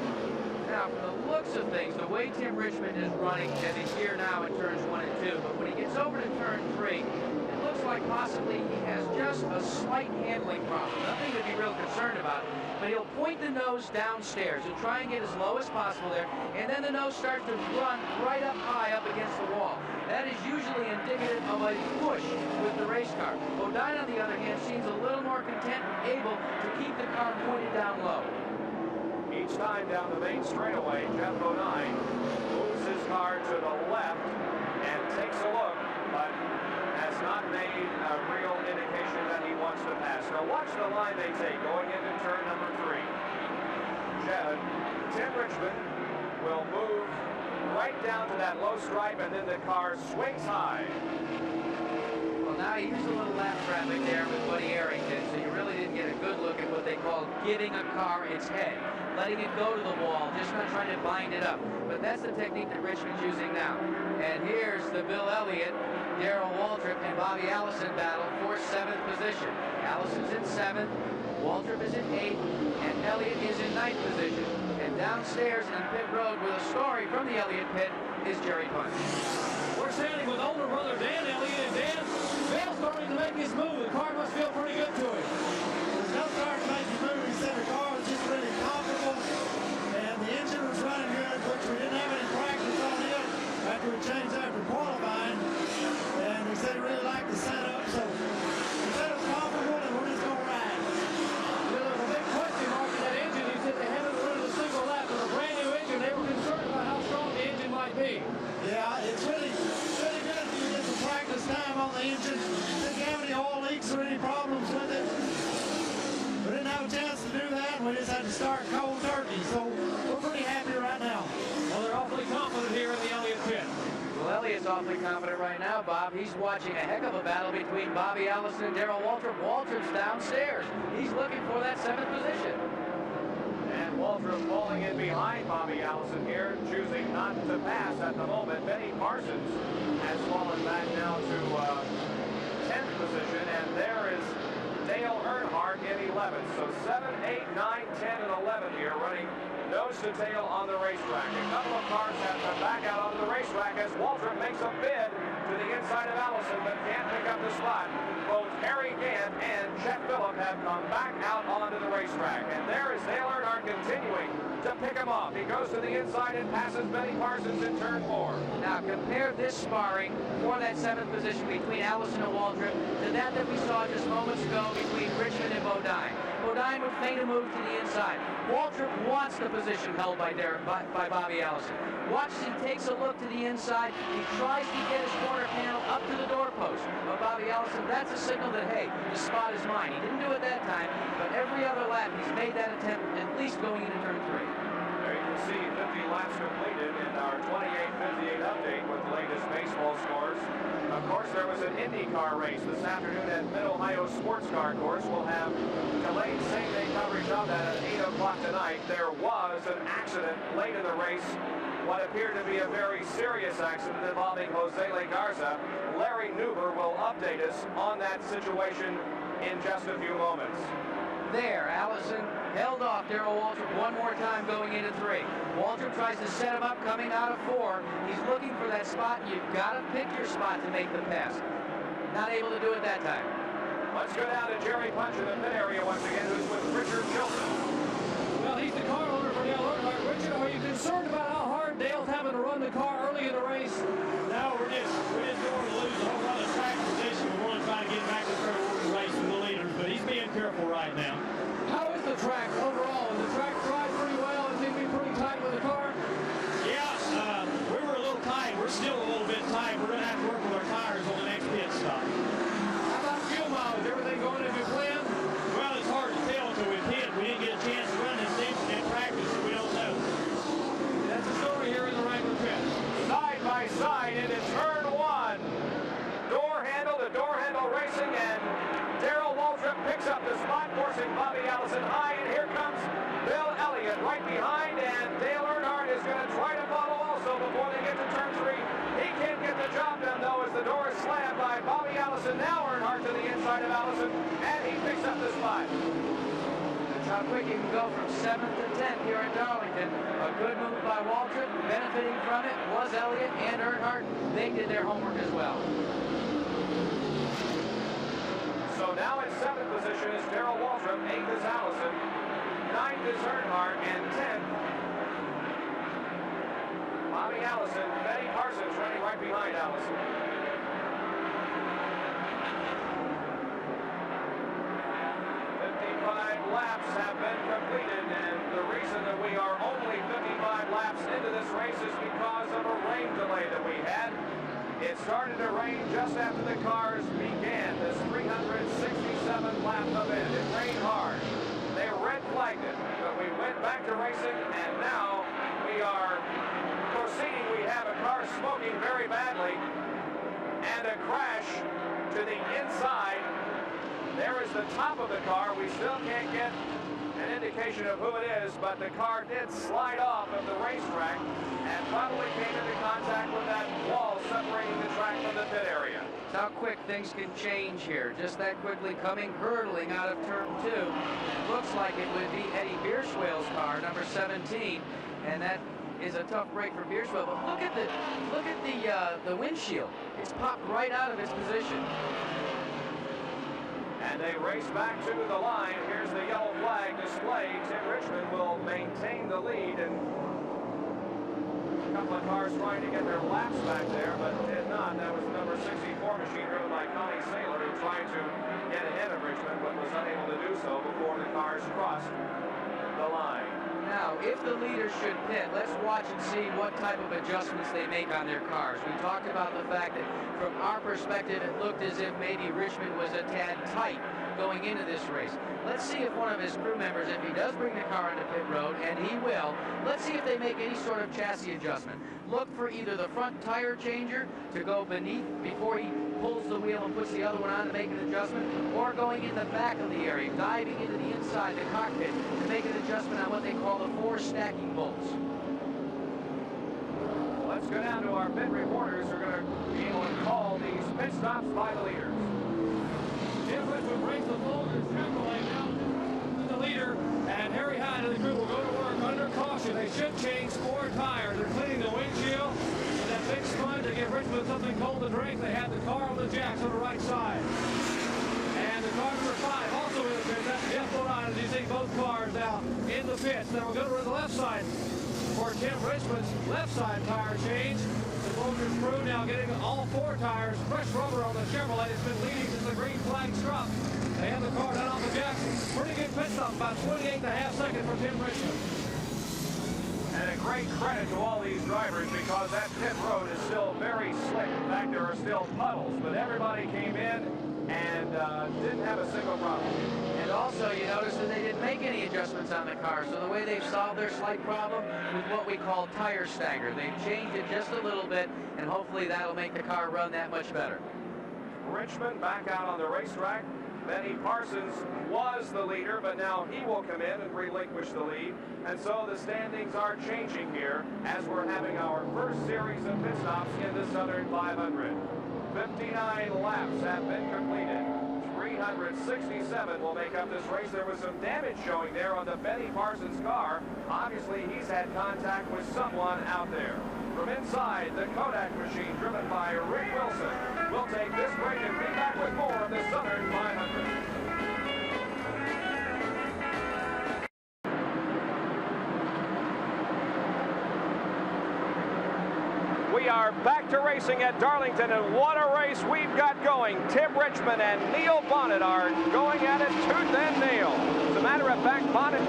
Now, from the looks of things, the way Tim Richmond is running as he's here now in turns 1 and 2, but when he gets over to turn 3, it looks like possibly he has just a slight handling problem. Nothing to be real concerned about, but he'll point the nose downstairs. He'll try and get as low as possible there, and then the nose starts to run right up high up against the wall. That is usually indicative of a push with the race car. Bodine, on the other hand, seems a little more content and able to keep the car pointed down low. Each time down the main straightaway, Jeff Bodine moves his car to the left and takes a look, but has not made a real indication that he wants to pass. Now watch the line they take going into turn number 3. Tim Richmond will move right down to that low stripe, and then the car swings high. Well, now he used a little lap traffic there with Buddy Arrington, so you really didn't get a good look at what they call giving a car its head. Letting it go to the wall, just not trying to bind it up. But that's the technique that Richmond's using now. And here's the Bill Elliott, Darrell Waltrip, and Bobby Allison battle for 7th position. Allison's in 7th, Waltrip is in 8th, and Elliott is in 9th position. And downstairs in pit road with a story from the Elliott pit is Jerry Punch. We're standing with older brother Dan Elliott, and Dan, Bill's starting to make his move. The car must feel pretty good to him. There's no car to make his move. He said the car was just really comfortable, and the engine was running good, which we didn't have any practice on it after we changed after qualifying. And he said he really liked the setup, so he said it was comfortable, and we're just going to ride. There was a big question mark in that engine. He said they haven't run a single lap with a brand new engine. They were concerned about how strong the engine might be. Yeah, it's really good if you get some practice time on the engine. Didn't have any oil leaks or any problems with it. We didn't have a chance to do that, and we just had to start cold turkey. So we're pretty happy right now. Well, they're awfully confident here in the Elliott pit. Well, Elliott's awfully confident right now, Bob. He's watching a heck of a battle between Bobby Allison and Darrell Waltrip. Waltrip's downstairs. He's looking for that 7th position. And Waltrip falling in behind Bobby Allison here, choosing not to pass at the moment. Benny Parsons has fallen back now to 10th position, and there is Dale Earnhardt in 11th. So 7, 8, 9, 10, and 11 here running nose to tail on the racetrack. A couple of cars have come back out onto the racetrack as Waltrip makes a bid to the inside of Allison, but can't pick up the spot. Both Harry Gant and Chet Phillip have come back out onto the racetrack. And there is Dale Earnhardt continuing to pick him off. He goes to the inside and passes Benny Parsons in turn 4. Now compare this sparring for that 7th position between Allison and Waltrip to that we saw just moments ago between Richmond and Bodine. Bodine would feign a move to the inside. Waltrip wants the position held by Bobby Allison. Watch as he takes a look to the inside. He tries to get his corner panel up to the doorpost of Bobby Allison. That's a signal that, hey, the spot is mine. He didn't do it that time, but every other lap he's made that attempt, at least going into turn 3. There you can see 50 laps completed in our 28-58 update with the latest baseball scores. Of course, there was an IndyCar race this afternoon at Mid-Ohio Sports Car Course. We'll have delayed same-day coverage of that at 8 o'clock tonight. There was an accident late in the race, what appeared to be a very serious accident involving Jose Legarza. Larry Newber will update us on that situation in just a few moments. There, Allison held off Darrell Waltrip one more time going into 3. Waltrip tries to set him up coming out of 4. He's looking for that spot. You've got to pick your spot to make the pass. Not able to do it that time. Let's go down to Jerry Punch in the pit area once again, who's with Richard Gilson. Well, he's the car owner for Dale Earnhardt. Richard, are you concerned about how hard Dale's having to run the car early in the race? No, we're just going to lose a whole lot of track position. We want to try to get back to third order race with the leaders, but he's being careful right now. How is the track overall? Is the track drive pretty well? It seems to be pretty tight with the car? Yeah, we were a little tight. We're still a little bit tight. We're going to have to work with our tires on the next pit stop. How about fuel mileage? Everything going as you planned? Well, it's hard to tell until we pit. We didn't get a chance to run this thing in practice, so we don't know. That's the story here in the Wrangler pit. Side by side into turn 1. Door handle to door handle racing, and Darrell Waltrip picks up the spot, forcing Bobby Allison high, and here comes Bill Elliott right behind, and Dale Earnhardt is going to try to follow also before they get to turn 3. He can't get the job done, though, as the door is slammed by Bobby Allison. Now Earnhardt to the inside of Allison, and he picks up the spot. That's how quick you can go from 7th to 10th here in Darlington. A good move by Waltrip. Benefiting from it was Elliott and Earnhardt. They did their homework as well. So now in 7th position is Darrell Waltrip, 8th is Allison, 9th is Earnhardt, and 10th, Bobby Allison. Benny Parsons running right behind Allison. 55 laps have been completed, and the reason that we are only 55 laps into this race is because of a rain delay that we had. It started to rain just after the cars began this 367th lap event. It rained hard. They red flagged it, but we went back to racing, and now we are proceeding. We have a car smoking very badly and a crash to the inside. There is the top of the car. We still can't get an indication of who it is, but the car did slide off of the racetrack and probably came into contact with that wall separating the track from the pit area. That's how quick things can change here. Just that quickly coming hurtling out of turn 2. It looks like it would be Eddie Bierschwale's car, number 17, and that is a tough break for Bierschwale. But look at the windshield. It's popped right out of its position. And they race back to the line. Here's the yellow flag displayed. Tim Richmond will maintain the lead, and a couple of cars trying to get their laps back there, but did not. That was the number 64 machine driven by Connie Saylor, who tried to get ahead of Richmond, but was unable to do so before the cars crossed the line. Now, if the leaders should pit, let's watch and see what type of adjustments they make on their cars. We talked about the fact that from our perspective, it looked as if maybe Richmond was a tad tight going into this race. Let's see if one of his crew members, if he does bring the car into pit road, and he will, let's see if they make any sort of chassis adjustment. Look for either the front tire changer to go beneath before he pulls the wheel and puts the other one on to make an adjustment, or going in the back of the area, diving into the inside, the cockpit, to make an adjustment on what they call the 4 stacking bolts. Let's go down to our pit reporters who are going to be able to call these pit stops by the leaders. Jim Richmond brings the folders Chevrolet down to the leader, and Harry Hyde and the crew will go to work under caution. They should change 4 tires. They're cleaning the windshield with that big sponge to give Richmond something cold to drink. They have the car on the jacks on the right side. the pits. Then we'll go to the left side for Tim Richmond's left side tire change. The Folgers crew now getting all 4 tires, fresh rubber on the Chevrolet. It's been leading since the green flag struck. They have the car down off the Jackson. Pretty good pit stop, about 28.5 seconds for Tim Richmond. And a great credit to all these drivers because that pit road is still very slick. In fact, there are still puddles, but everybody came in and didn't have a single problem. And also, you notice that they didn't make any adjustments on the car. So the way they've solved their slight problem with what we call tire stagger. They've changed it just a little bit, and hopefully that'll make the car run that much better. Richmond back out on the racetrack. Benny Parsons was the leader, but now he will come in and relinquish the lead. And so the standings are changing here as we're having our first series of pit stops in the Southern 500. 59 laps have been completed. 367 will make up this race. There was some damage showing there on the Benny Parsons car. Obviously, he's had contact with someone out there. From inside the Kodak machine, driven by Rick Wilson, we'll take this break and be back with more of the Southern 500. We are back to racing at Darlington, and what a race we've got going. Tim Richmond and Neil Bonnet are going at it tooth and nail. As a matter of fact, Bonnet...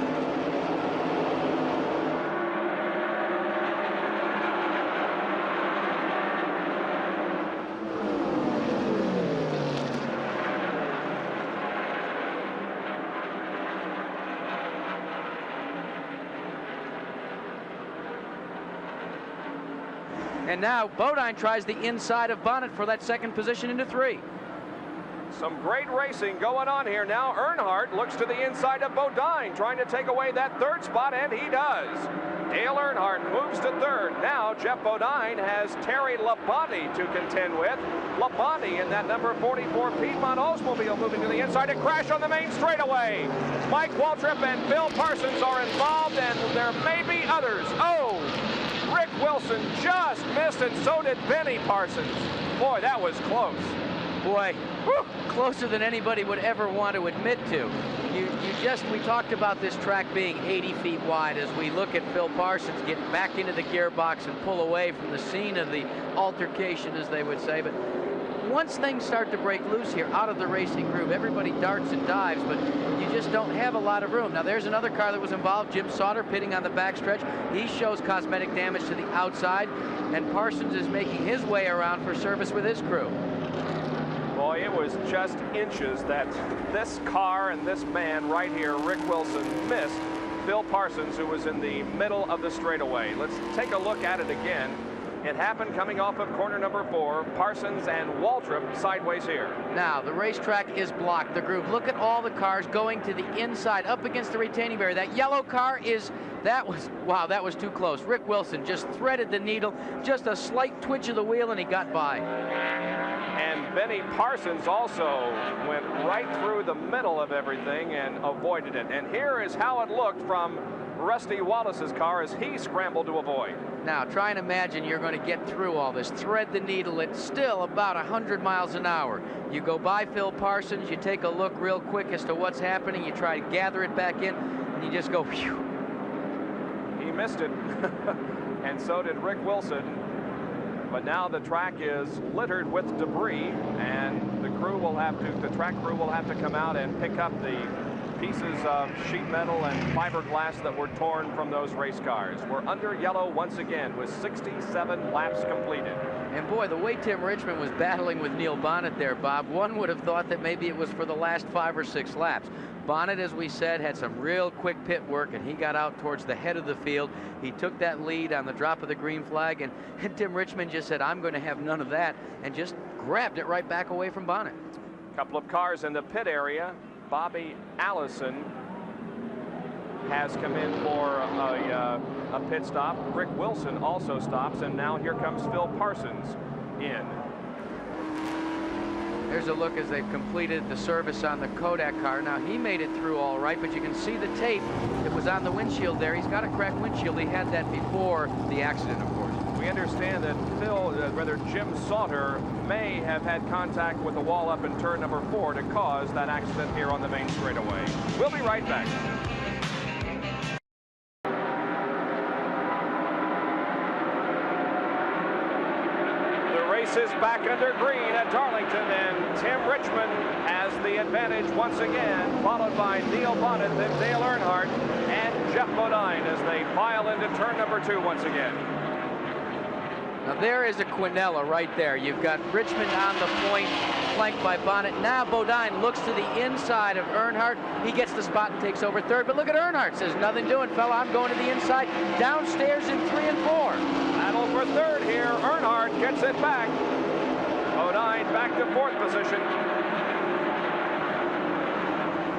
And now Bodine tries the inside of Bonnet for that second position into 3. Some great racing going on here now. Earnhardt looks to the inside of Bodine, trying to take away that 3rd spot, and he does. Dale Earnhardt moves to 3rd. Now Jeff Bodine has Terry Labonte to contend with. Labonte in that number 44 Piedmont Oldsmobile moving to the inside to crash on the main straightaway. Mike Waltrip and Phil Parsons are involved, and there may be others. Oh! Rick Wilson just missed, and so did Benny Parsons. Boy, that was close. Boy, closer than anybody would ever want to admit to. We talked about this track being 80 feet wide as we look at Phil Parsons get back into the gearbox and pull away from the scene of the altercation, as they would say. But once things start to break loose here out of the racing groove, everybody darts and dives, but you just don't have a lot of room. Now there's another car that was involved, Jim Sauter, pitting on the backstretch. He shows cosmetic damage to the outside, and Parsons is making his way around for service with his crew. Boy, it was just inches that this car and this man right here, Rick Wilson, missed Phil Parsons, who was in the middle of the straightaway. Let's take a look at it again. It happened coming off of corner number 4, Parsons and Waltrip sideways here. Now, the racetrack is blocked, the groove. Look at all the cars going to the inside, up against the retaining barrier. That yellow car that was too close. Rick Wilson just threaded the needle, just a slight twitch of the wheel, and he got by. And Benny Parsons also went right through the middle of everything and avoided it. And here is how it looked from Rusty Wallace's car as he scrambled to avoid. Now, try and imagine you're going to get through all this. Thread the needle at still about 100 miles an hour. You go by Phil Parsons, you take a look real quick as to what's happening, you try to gather it back in, and you just go, phew. He missed it, and so did Rick Wilson. But now the track is littered with debris, and the track crew will have to come out and pick up the pieces of sheet metal and fiberglass that were torn from those race cars. We're under yellow once again with 67 laps completed. And boy, the way Tim Richmond was battling with Neil Bonnet there, Bob, one would have thought that maybe it was for the last 5 or 6 laps. Bonnet, as we said, had some real quick pit work, and he got out towards the head of the field. He took that lead on the drop of the green flag, and Tim Richmond just said, I'm going to have none of that, and just grabbed it right back away from Bonnet. A couple of cars in the pit area. Bobby Allison has come in for a pit stop. Rick Wilson also stops, and now here comes Phil Parsons in. There's a look as they've completed the service on the Kodak car. Now, he made it through all right, but you can see the tape that was on the windshield there. He's got a cracked windshield. He had that before the accident, of course. We understand that Jim Sauter may have had contact with the wall up in turn number 4 to cause that accident here on the main straightaway. We'll be right back. race is back under green at Darlington, and Tim Richmond has the advantage once again, followed by Neil Bonnet, then Dale Earnhardt, and Jeff Bodine as they file into turn number 2 once again. Now there is a Quinella right there. You've got Richmond on the point, flanked by Bonnet. Now Bodine looks to the inside of Earnhardt. He gets the spot and takes over third. But look at Earnhardt, says, nothing doing, fella. I'm going to the inside. Downstairs in 3 and 4. Battle for third here. Earnhardt gets it back. Bodine back to 4th position.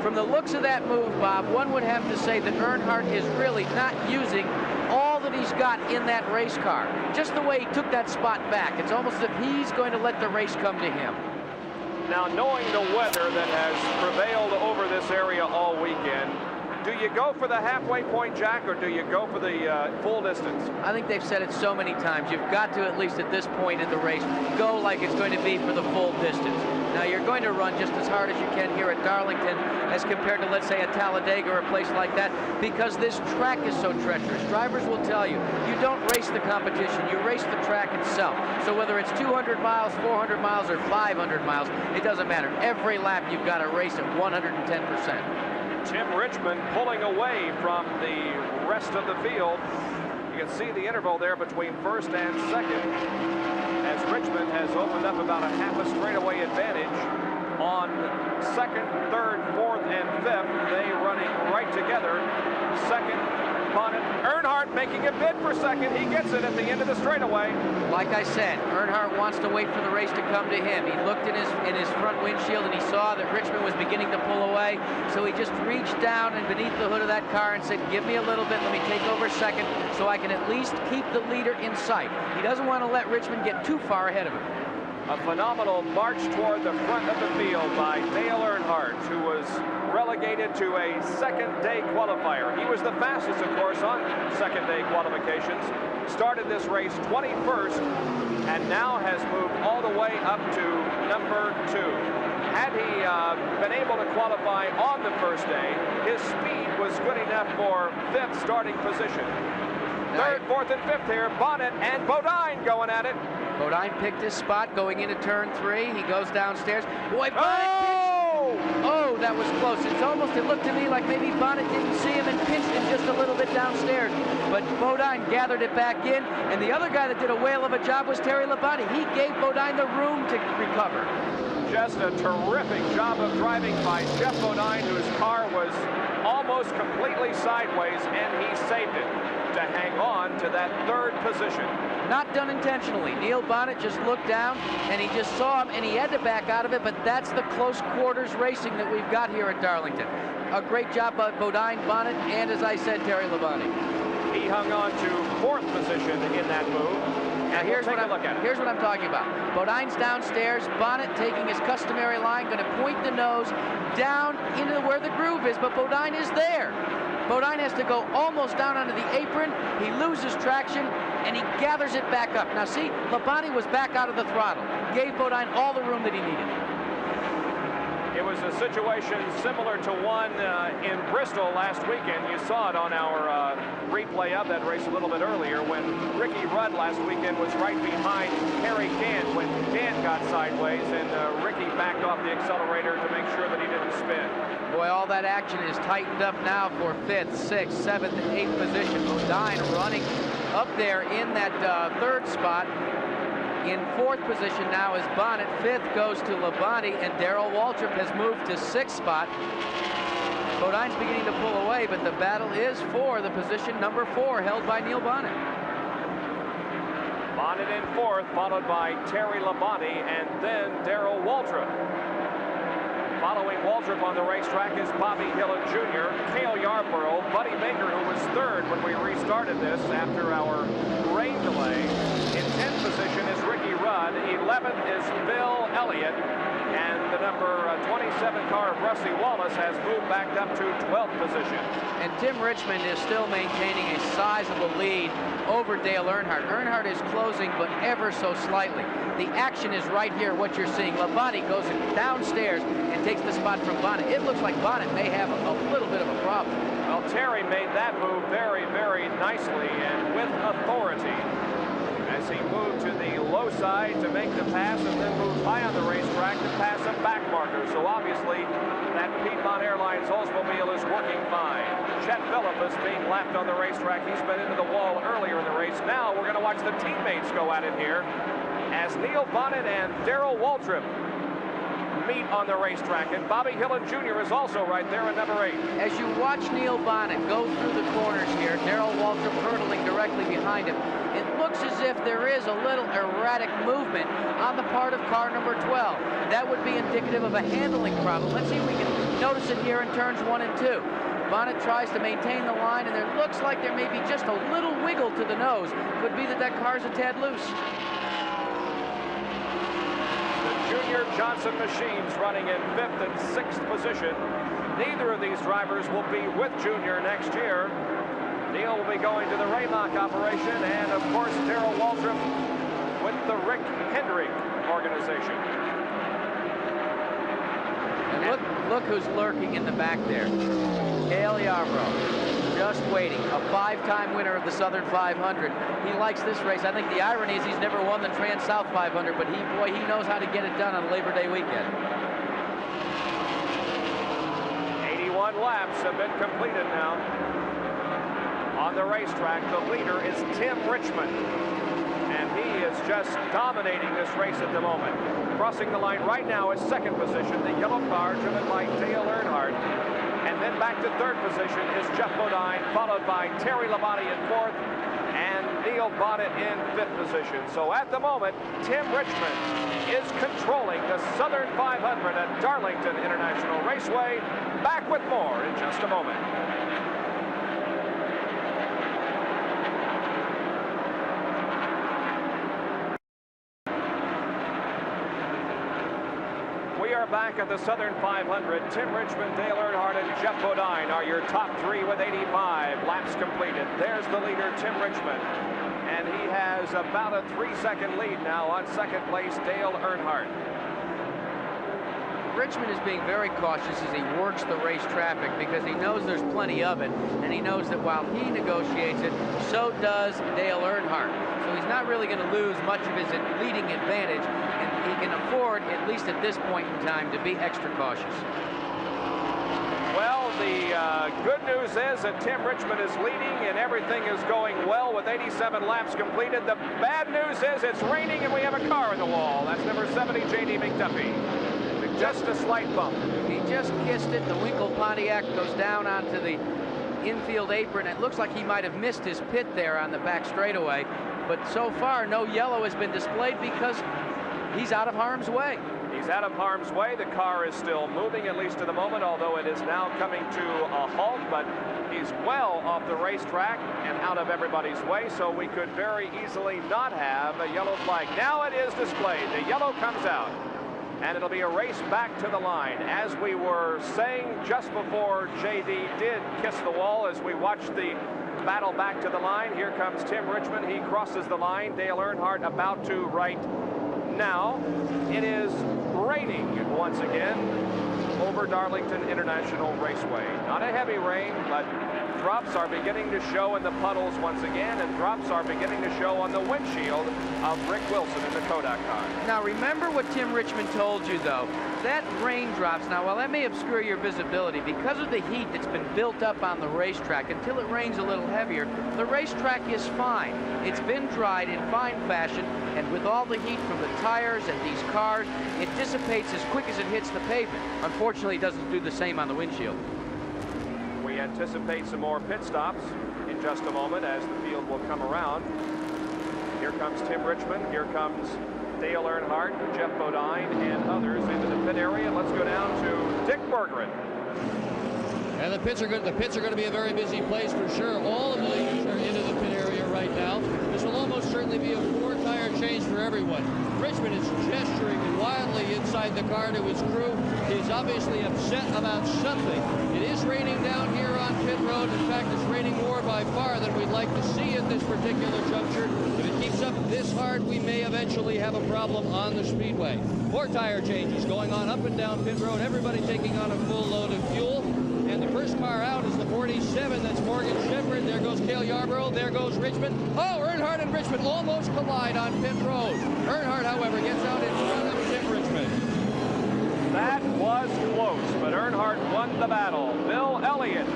From the looks of that move, Bob, one would have to say that Earnhardt is really not using all that he's got in that race car. Just the way he took that spot back, it's almost as if he's going to let the race come to him. Now, knowing the weather that has prevailed over this area all weekend, do you go for the halfway point, Jack, or do you go for the full distance? I think they've said it so many times. You've got to, at least at this point in the race, go like it's going to be for the full distance. Now, you're going to run just as hard as you can here at Darlington as compared to, let's say, a Talladega or a place like that, because this track is so treacherous. Drivers will tell you, you don't race the competition, you race the track itself. So whether it's 200 miles, 400 miles, or 500 miles, it doesn't matter. Every lap you've got to race at 110%. Tim Richmond pulling away from the rest of the field. You can see the interval there between first and second, as Richmond has opened up about a half a straightaway advantage on second, third, fourth, and fifth. They running right together. Second, Bonnet. Earnhardt making a bid for second. He gets it at the end of the straightaway. Like I said, Earnhardt wants to wait for the race to come to him. He looked in his front windshield and he saw that Richmond was beginning to pull away. So he just reached down and beneath the hood of that car and said, give me a little bit, let me take over second so I can at least keep the leader in sight. He doesn't want to let Richmond get too far ahead of him. A phenomenal march toward the front of the field by Dale Earnhardt, who was relegated to a second-day qualifier. He was the fastest, of course, on second-day qualifications. Started this race 21st, and now has moved all the way up to number 2. Had he been able to qualify on the first day, his speed was good enough for 5th starting position. Third, fourth, and fifth here. Bonnet and Bodine going at it. Bodine picked his spot going into turn 3. He goes downstairs. Boy, Bonnet pinched. Oh, that was close. It looked to me like maybe Bonnet didn't see him and pinched him just a little bit downstairs. But Bodine gathered it back in, and the other guy that did a whale of a job was Terry Labonte. He gave Bodine the room to recover. Just a terrific job of driving by Jeff Bodine, whose car was almost completely sideways, and he saved it to hang on to that 3rd position. Not done intentionally. Neil Bonnet just looked down and he just saw him and he had to back out of it, but that's the close quarters racing that we've got here at Darlington. A great job by Bodine, Bonnet, and as I said, Terry Labonte. He hung on to 4th position in that move. Now here's what I'm talking about. Bodine's downstairs, Bonnet taking his customary line, going to point the nose down into where the groove is, but Bodine is there. Bodine has to go almost down onto the apron. He loses traction, and he gathers it back up. Now see, Labonte was back out of the throttle. Gave Bodine all the room that he needed. It was a situation similar to one in Bristol last weekend. You saw it on our replay of that race a little bit earlier when Ricky Rudd last weekend was right behind Harry Gant when Gant got sideways and Ricky backed off the accelerator to make sure that he didn't spin. Boy, all that action is tightened up now for 5th, 6th, 7th, and 8th position. Bodine running up there in that 3rd spot. In 4th position now is Bonnet. 5th goes to Labonte, and Darrell Waltrip has moved to 6th spot. Bodine's beginning to pull away, but the battle is for the position number 4, held by Neil Bonnet. Bonnet in 4th, followed by Terry Labonte, and then Darrell Waltrip. Following Waltrip on the racetrack is Bobby Hillin Jr., Cale Yarborough, Buddy Baker, who was 3rd when we restarted this after our rain delay. In 10th position is Ricky Rudd. 11th is Bill Elliott. And the number 27 car of Rusty Wallace has moved back up to 12th position. And Tim Richmond is still maintaining a sizable lead over Dale Earnhardt. Earnhardt is closing, but ever so slightly. The action is right here, what you're seeing. Labonte goes downstairs and takes the spot from Bonnet. It looks like Bonnet may have a little bit of a problem. Well, Terry made that move very, very nicely and with authority. As as he moved to the low side to make the pass and then moved high on the racetrack to pass a back marker. So obviously that Piedmont Airlines Oldsmobile is working fine. Chet Phillip is being lapped on the racetrack. He's been into the wall earlier in the race. Now we're going to watch the teammates go at it here as Neil Bonnet and Darrell Waltrip meet on the racetrack, and Bobby Hillin Jr. is also right there in number 8. As you watch Neil Bonnet go through the corners here, Darrell Waltrip hurtling directly behind him, it looks as if there is a little erratic movement on the part of car number 12. That would be indicative of a handling problem. Let's see if we can notice it here in turns 1 and 2. Bonnet tries to maintain the line, and it looks like there may be just a little wiggle to the nose. Could be that that car's a tad loose. Junior Johnson Machines running in 5th and 6th position. Neither of these drivers will be with Junior next year. Neil will be going to the Raymock operation, and of course Darrell Waltrip with the Rick Hendrick organization. And look who's lurking in the back there. Cale Yarborough, just waiting. A 5-time winner of the Southern 500. He likes this race. I think the irony is he's never won the Trans-South 500, but he knows how to get it done on Labor Day weekend. 81 laps have been completed now. On the racetrack, the leader is Tim Richmond, and he is just dominating this race at the moment. Crossing the line right now is 2nd position, the yellow car driven by Dale Earnhardt. And then back to 3rd position is Jeff Bodine, followed by Terry Labonte in 4th, and Neil Bonnet in 5th position. So at the moment, Tim Richmond is controlling the Southern 500 at Darlington International Raceway. Back with more in just a moment. We are back at the Southern 500. Tim Richmond, Dale Earnhardt, and Jeff Bodine are your top 3 with 85 laps completed. There's the leader, Tim Richmond, and he has about a 3-second lead now on 2nd place, Dale Earnhardt. Richmond is being very cautious as he works the race traffic because he knows there's plenty of it, and he knows that while he negotiates it, so does Dale Earnhardt. So he's not really going to lose much of his leading advantage, and he can afford, at least at this point in time, to be extra cautious. Well, the good news is that Tim Richmond is leading and everything is going well with 87 laps completed. The bad news is it's raining and we have a car in the wall. That's number 70, J.D. McDuffie. Just a slight bump. He just kissed it. The Winkle Pontiac goes down onto the infield apron. It looks like he might have missed his pit there on the back straightaway. But so far, no yellow has been displayed because he's out of harm's way. He's out of harm's way. The car is still moving, at least at the moment, although it is now coming to a halt. But he's well off the racetrack and out of everybody's way, so we could very easily not have a yellow flag. Now it is displayed. The yellow comes out, and it'll be a race back to the line. As we were saying just before JD did kiss the wall, as we watched the battle back to the line, here comes Tim Richmond. He crosses the line. Dale Earnhardt about to right now. It is raining once again over Darlington International Raceway. Not a heavy rain, but drops are beginning to show in the puddles once again, and drops are beginning to show on the windshield of Rick Wilson in the Kodak car. Now remember what Tim Richmond told you, though. That raindrops, now while that may obscure your visibility, because of the heat that's been built up on the racetrack, until it rains a little heavier, the racetrack is fine. It's been dried in fine fashion, and with all the heat from the tires and these cars, it dissipates as quick as it hits the pavement. Unfortunately, it doesn't do the same on the windshield. We anticipate some more pit stops in just a moment as the field will come around. Here comes Tim Richmond. Here comes Dale Earnhardt, Jeff Bodine, and others into the pit area. Let's go down to Dick Berggren. And the pits are going to be a very busy place for sure. All of the leaders are into the pit area right now. This will almost certainly be a 4-tire change for everyone. Richmond is gesturing wildly inside the car to his crew. He's obviously upset about something. It is raining down here on pit road. In fact, it's raining more by far than we'd like to see at this particular juncture. If it keeps up this hard, we may eventually have a problem on the speedway. 4 tire changes going on up and down pit road. Everybody taking on a full load of fuel. And the first car out is the 47. That's Morgan Shepherd. There goes Cale Yarborough. There goes Richmond. Oh, Earnhardt and Richmond almost collide on pit road. Earnhardt, however, gets out in front of Tim Richmond. That was close, but Earnhardt won the battle. Bill Elliott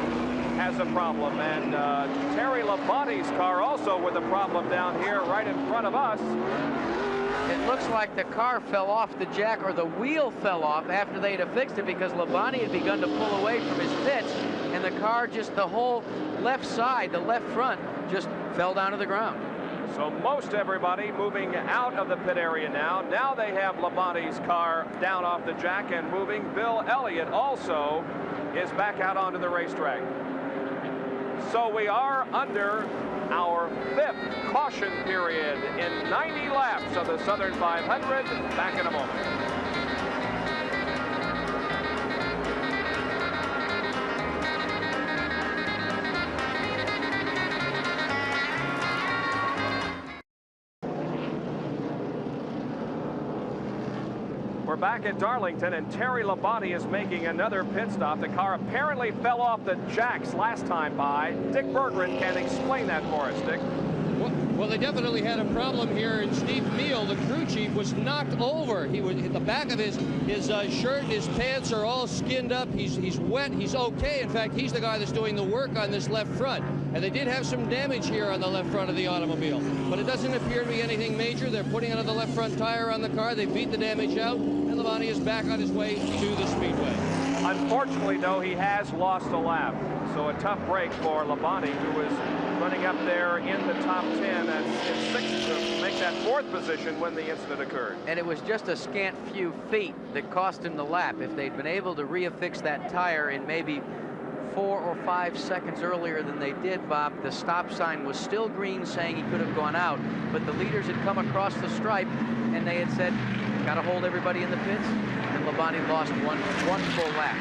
has a problem, and Terry Labonte's car also with a problem down here right in front of us. It looks like the car fell off the jack, or the wheel fell off after they had fixed it, because Labonte had begun to pull away from his pitch, and the car, just the whole left side, the left front, just fell down to the ground. So most everybody moving out of the pit area now. Now they have Labonte's car down off the jack and moving. Bill Elliott also is back out onto the racetrack. So we are under our 5th caution period in 90 laps of the Southern 500. Back in a moment. We're back at Darlington, and Terry Labonte is making another pit stop. The car apparently fell off the jacks last time by. Dick Berggren can explain that for us, Dick. Well, they definitely had a problem here, and Steve Meal, the crew chief, was knocked over. He was, the back of his shirt, his pants are all skinned up. He's wet. He's okay. In fact, he's the guy that's doing the work on this left front. And they did have some damage here on the left front of the automobile, but it doesn't appear to be anything major. They're putting another left front tire on the car. They beat the damage out, and Labonte is back on his way to the speedway. Unfortunately, though, he has lost a lap. So a tough break for Labonte, who was running up there in the top 10 and 6th to make that 4th position when the incident occurred. And it was just a scant few feet that cost him the lap. If they'd been able to reaffix that tire in maybe 4 or 5 seconds earlier than they did, Bob, the stop sign was still green, saying he could have gone out, but the leaders had come across the stripe and they had said, got to hold everybody in the pits, and Labonte lost one full lap.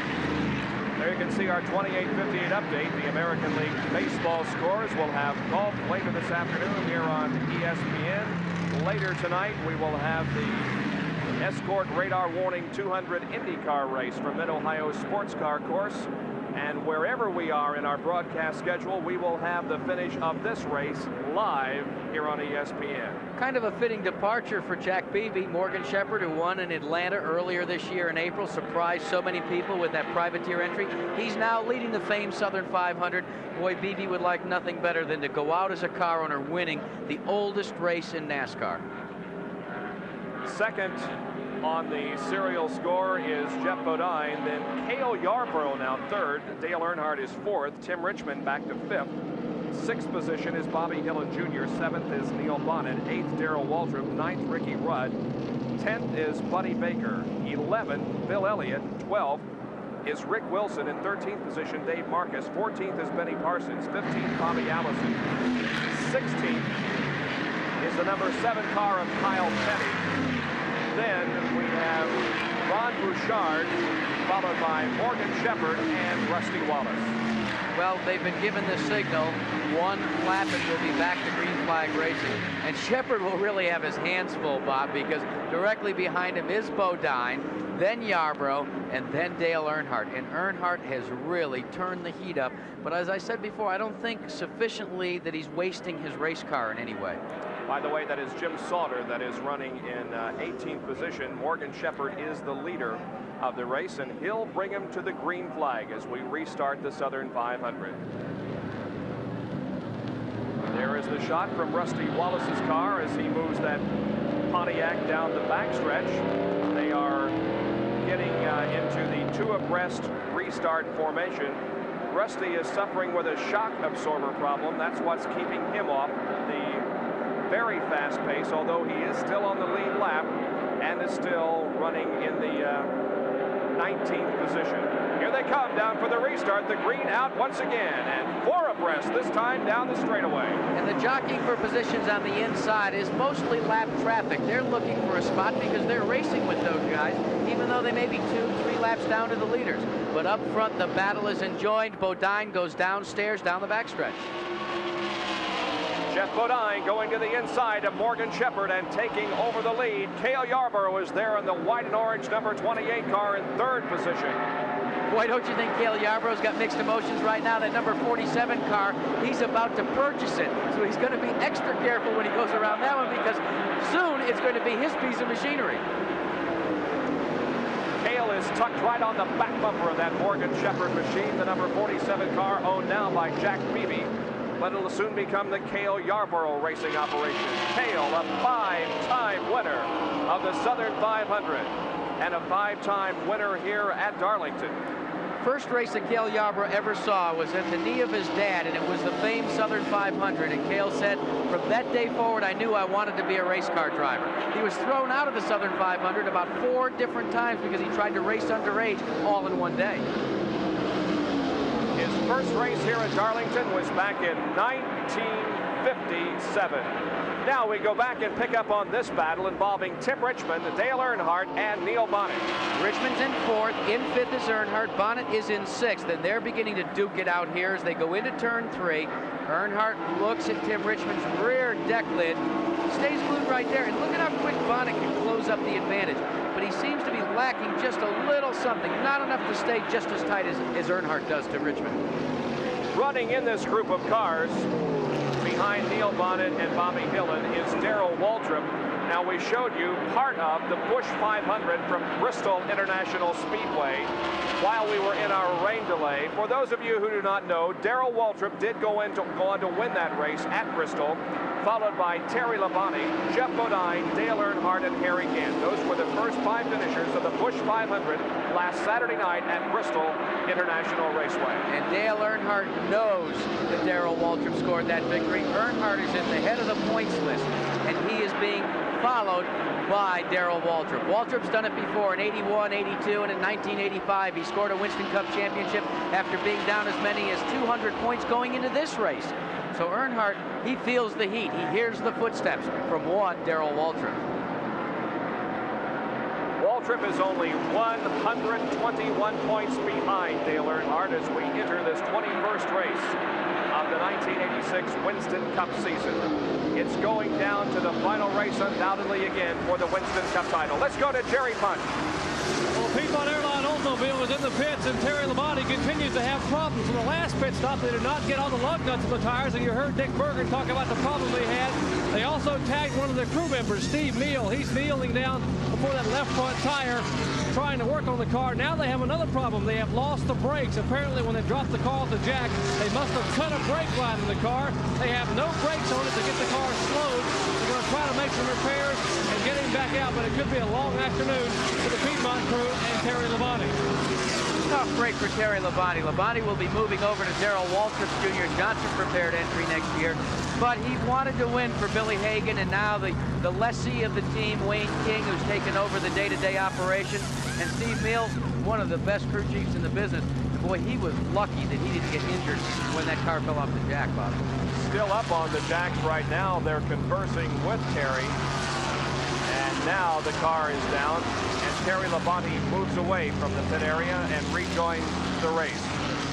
There you can see our 28-58 update. The American League Baseball scores. We'll have golf later this afternoon here on ESPN. Later tonight, we will have the Escort Radar Warning 200 IndyCar race from Mid-Ohio Sports Car Course. And wherever we are in our broadcast schedule, we will have the finish of this race live here on ESPN. Kind of a fitting departure for Jack Beebe. Morgan Shepherd, who won in Atlanta earlier this year in April, surprised so many people with that privateer entry. He's now leading the famed Southern 500. Boy, Beebe would like nothing better than to go out as a car owner winning the oldest race in NASCAR. Second on the serial score is Jeff Bodine, then Cale Yarborough now 3rd, Dale Earnhardt is 4th, Tim Richmond back to 5th. 6th position is Bobby Hillin Jr., 7th is Neil Bonnet, 8th Darrell Waltrip, 9th Ricky Rudd, 10th is Buddy Baker, 11th Bill Elliott, 12th is Rick Wilson, in 13th position Dave Marcus, 14th is Benny Parsons, 15th Bobby Allison, 16th is the number 7 car of Kyle Petty. Then we have Ron Bouchard, followed by Morgan Shepherd and Rusty Wallace. Well, they've been given the signal. One lap and we'll be back to green flag racing. And Shepherd will really have his hands full, Bob, because directly behind him is Bodine, then Yarborough, and then Dale Earnhardt. And Earnhardt has really turned the heat up. But as I said before, I don't think sufficiently that he's wasting his race car in any way. By the way, that is Jim Sauter that is running in 18th position. Morgan Shepherd is the leader of the race, and he'll bring him to the green flag as we restart the Southern 500. There is the shot from Rusty Wallace's car as he moves that Pontiac down the backstretch. They are getting into the 2 abreast restart formation. Rusty is suffering with a shock absorber problem. That's what's keeping him off the very fast pace, although he is still on the lead lap and is still running in the 19th position. Here they come down for the restart. The green out once again, and 4 abreast this time down the straightaway. And the jockeying for positions on the inside is mostly lap traffic. They're looking for a spot because they're racing with those guys, even though they may be 2-3 laps down to the leaders. But up front, the battle is enjoined. Bodine goes downstairs down the backstretch. Jeff Bodine going to the inside of Morgan Shepherd and taking over the lead. Cale Yarborough is there in the white and orange number 28 car in third position. Boy, don't you think Cale Yarborough's got mixed emotions right now? That number 47 car, he's about to purchase it. So he's going to be extra careful when he goes around that one, because soon it's going to be his piece of machinery. Cale is tucked right on the back bumper of that Morgan Shepherd machine, the number 47 car owned now by Jack Beebe. But it'll soon become the Cale Yarborough racing operation. Cale, a 5-time winner of the Southern 500 and a 5-time winner here at Darlington. First race that Cale Yarborough ever saw was at the knee of his dad, and it was the famed Southern 500. And Cale said, from that day forward, I knew I wanted to be a race car driver. He was thrown out of the Southern 500 about 4 different times because he tried to race underage all in one day. His first race here at Darlington was back in 1957. Now we go back and pick up on this battle involving Tim Richmond, Dale Earnhardt, and Neil Bonnet. Richmond's in 4th, in 5th is Earnhardt, Bonnet is in 6th, and they're beginning to duke it out here as they go into turn 3. Earnhardt looks at Tim Richmond's rear deck lid, stays glued right there, and look at how quick Bonnet can close up the advantage. But he seems to be lacking just a little something, not enough to stay just as tight as Earnhardt does to Richmond. Running in this group of cars behind Neil Bonnet and Bobby Hillin is Darrell Waltrip. Now, we showed you part of the Busch 500 from Bristol International Speedway while we were in our rain delay. For those of you who do not know, Darrell Waltrip did go on to win that race at Bristol, followed by Terry Labonte, Jeff Bodine, Dale Earnhardt, and Harry Gant. Those were the first 5 finishers of the Busch 500 last Saturday night at Bristol International Raceway. And Dale Earnhardt knows that Darrell Waltrip scored that victory. Earnhardt is in the head of the points list, and he is being followed by Darrell Waltrip. Waltrip's done it before in 81, 82, and in 1985. He scored a Winston Cup championship after being down as many as 200 points going into this race. So Earnhardt, he feels the heat. He hears the footsteps from one Darrell Waltrip. Waltrip is only 121 points behind Dale Earnhardt as we enter this 21st race of the 1986 Winston Cup season. It's going down to the final race undoubtedly again for the Winston Cup title. Let's go to Jerry Punch. Well, Piedmont Airline Oldsmobile was in the pits, and Terry Labonte continues to have problems. In the last pit stop, they did not get all the lug nuts on the tires, and you heard Dick Bergen talk about the problem they had. They also tagged one of their crew members, Steve Neal. He's kneeling down before that left front tire, trying to work on the car. Now they have another problem. They have lost the brakes. Apparently, when they dropped the car off the jack, they must have cut a brake line in the car. They have no brakes on it to get the car slowed. They're going to try to make some repairs and get him back out, but it could be a long afternoon for the Piedmont crew and Terry Labonte. Tough break for Terry Labonte. Labonte will be moving over to Darrell Waltrip Jr. Johnson prepared entry next year, but he wanted to win for Billy Hagan, and now the lessee of the team, Wayne King, who's taken over the day-to-day operation, and Steve Neal, one of the best crew chiefs in the business. Boy, he was lucky that he didn't get injured when that car fell off the jack, Bob. Still up on the jacks right now. They're conversing with Terry. And now the car is down, and Terry Labonte moves away from the pit area and rejoins the race.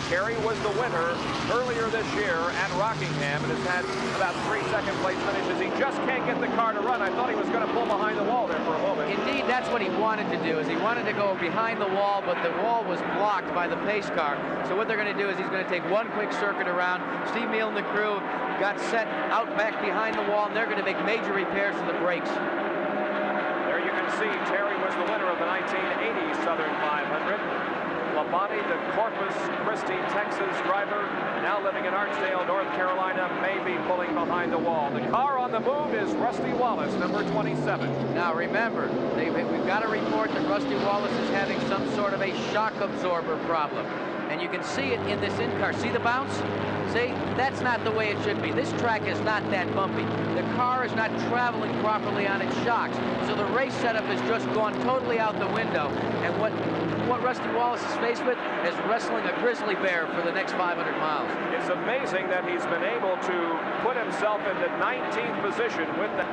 Terry was the winner earlier this year at Rockingham and has had about 3 second-place finishes. He just can't get the car to run. I thought he was going to pull behind the wall there for a moment. Indeed, that's what he wanted to do, is he wanted to go behind the wall, but the wall was blocked by the pace car. So what they're going to do is he's going to take one quick circuit around. Steve Neal and the crew got set out back behind the wall, and they're going to make major repairs to the brakes. There you can see Terry was the winner of the 1980 Southern 500. Labonte, the Corpus Christi, Texas driver, now living in Archdale, North Carolina, may be pulling behind the wall. The car on the move is Rusty Wallace, number 27. Now remember, we've got a report that Rusty Wallace is having some sort of a shock absorber problem. And you can see it in this in-car. See the bounce? See, that's not the way it should be. This track is not that bumpy. The car is not traveling properly on its shocks. So the race setup has just gone totally out the window. And what Rusty Wallace is faced with is wrestling a grizzly bear for the next 500 miles. It's amazing that he's been able to put himself in the 19th position with the...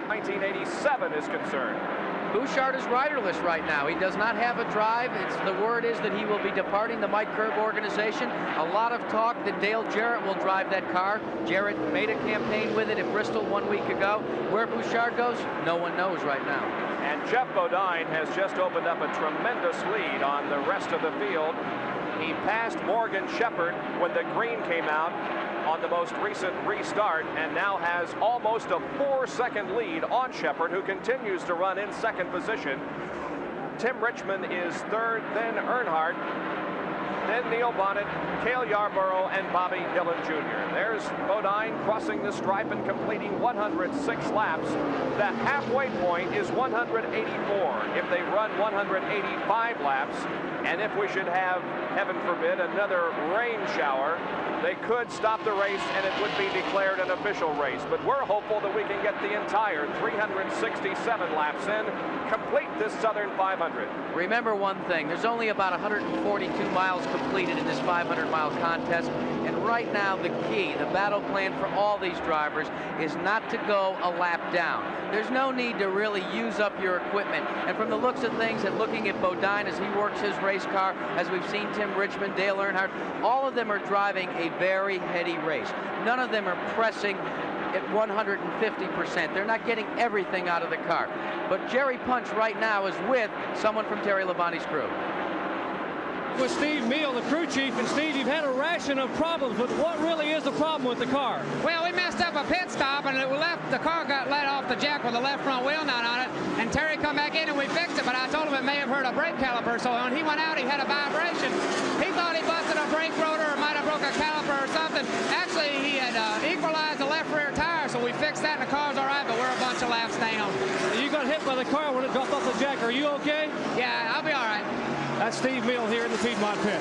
...1987 is concerned. Bouchard is riderless right now. He does not have a drive. The word is that he will be departing the Mike Curb organization. A lot of talk that Dale Jarrett will drive that car. Jarrett made a campaign with it at Bristol 1 week ago. Where Bouchard goes, no one knows right now. And Jeff Bodine has just opened up a tremendous lead on the rest of the field. He passed Morgan Shepherd when the green came out on the most recent restart, and now has almost a 4-second lead on Shepherd, who continues to run in second position. Tim Richmond is third, then Earnhardt, then Neil Bonnet, Cale Yarborough, and Bobby Dillon Jr. There's Bodine crossing the stripe and completing 106 laps. The halfway point is 184. If they run 185 laps, and if we should have, heaven forbid, another rain shower, they could stop the race and it would be declared an official race. But we're hopeful that we can get the entire 367 laps in, complete this Southern 500. Remember one thing, there's only about 142 miles completed in this 500-mile contest, and right now the key, the battle plan for all these drivers is not to go a lap down. There's no need to really use up your equipment, and from the looks of things and looking at Bodine as he works his race car, as we've seen Tim Richmond, Dale Earnhardt, all of them are driving a very heady race. None of them are pressing at 150%. They're not getting everything out of the car. But Jerry Punch right now is with someone from Terry Labonte's crew. With Steve Meal, the crew chief, and Steve, you've had a ration of problems, but what really is the problem with the car? Well, we messed up a pit stop, and the car got let off the jack with the left front wheel nut on it, and Terry come back in and we fixed it, but I told him it may have hurt a brake caliper, so when he went out, he had a vibration. He thought he busted a brake rotor or might have broke a caliper or something. Actually, he had equalized the left rear tire, so we fixed that, and the car's all right, but we're a bunch of laps down. You got hit by the car when it dropped off the jack. Are you okay? Yeah, I'll be all right. That's Steve Meal here in the Piedmont pit.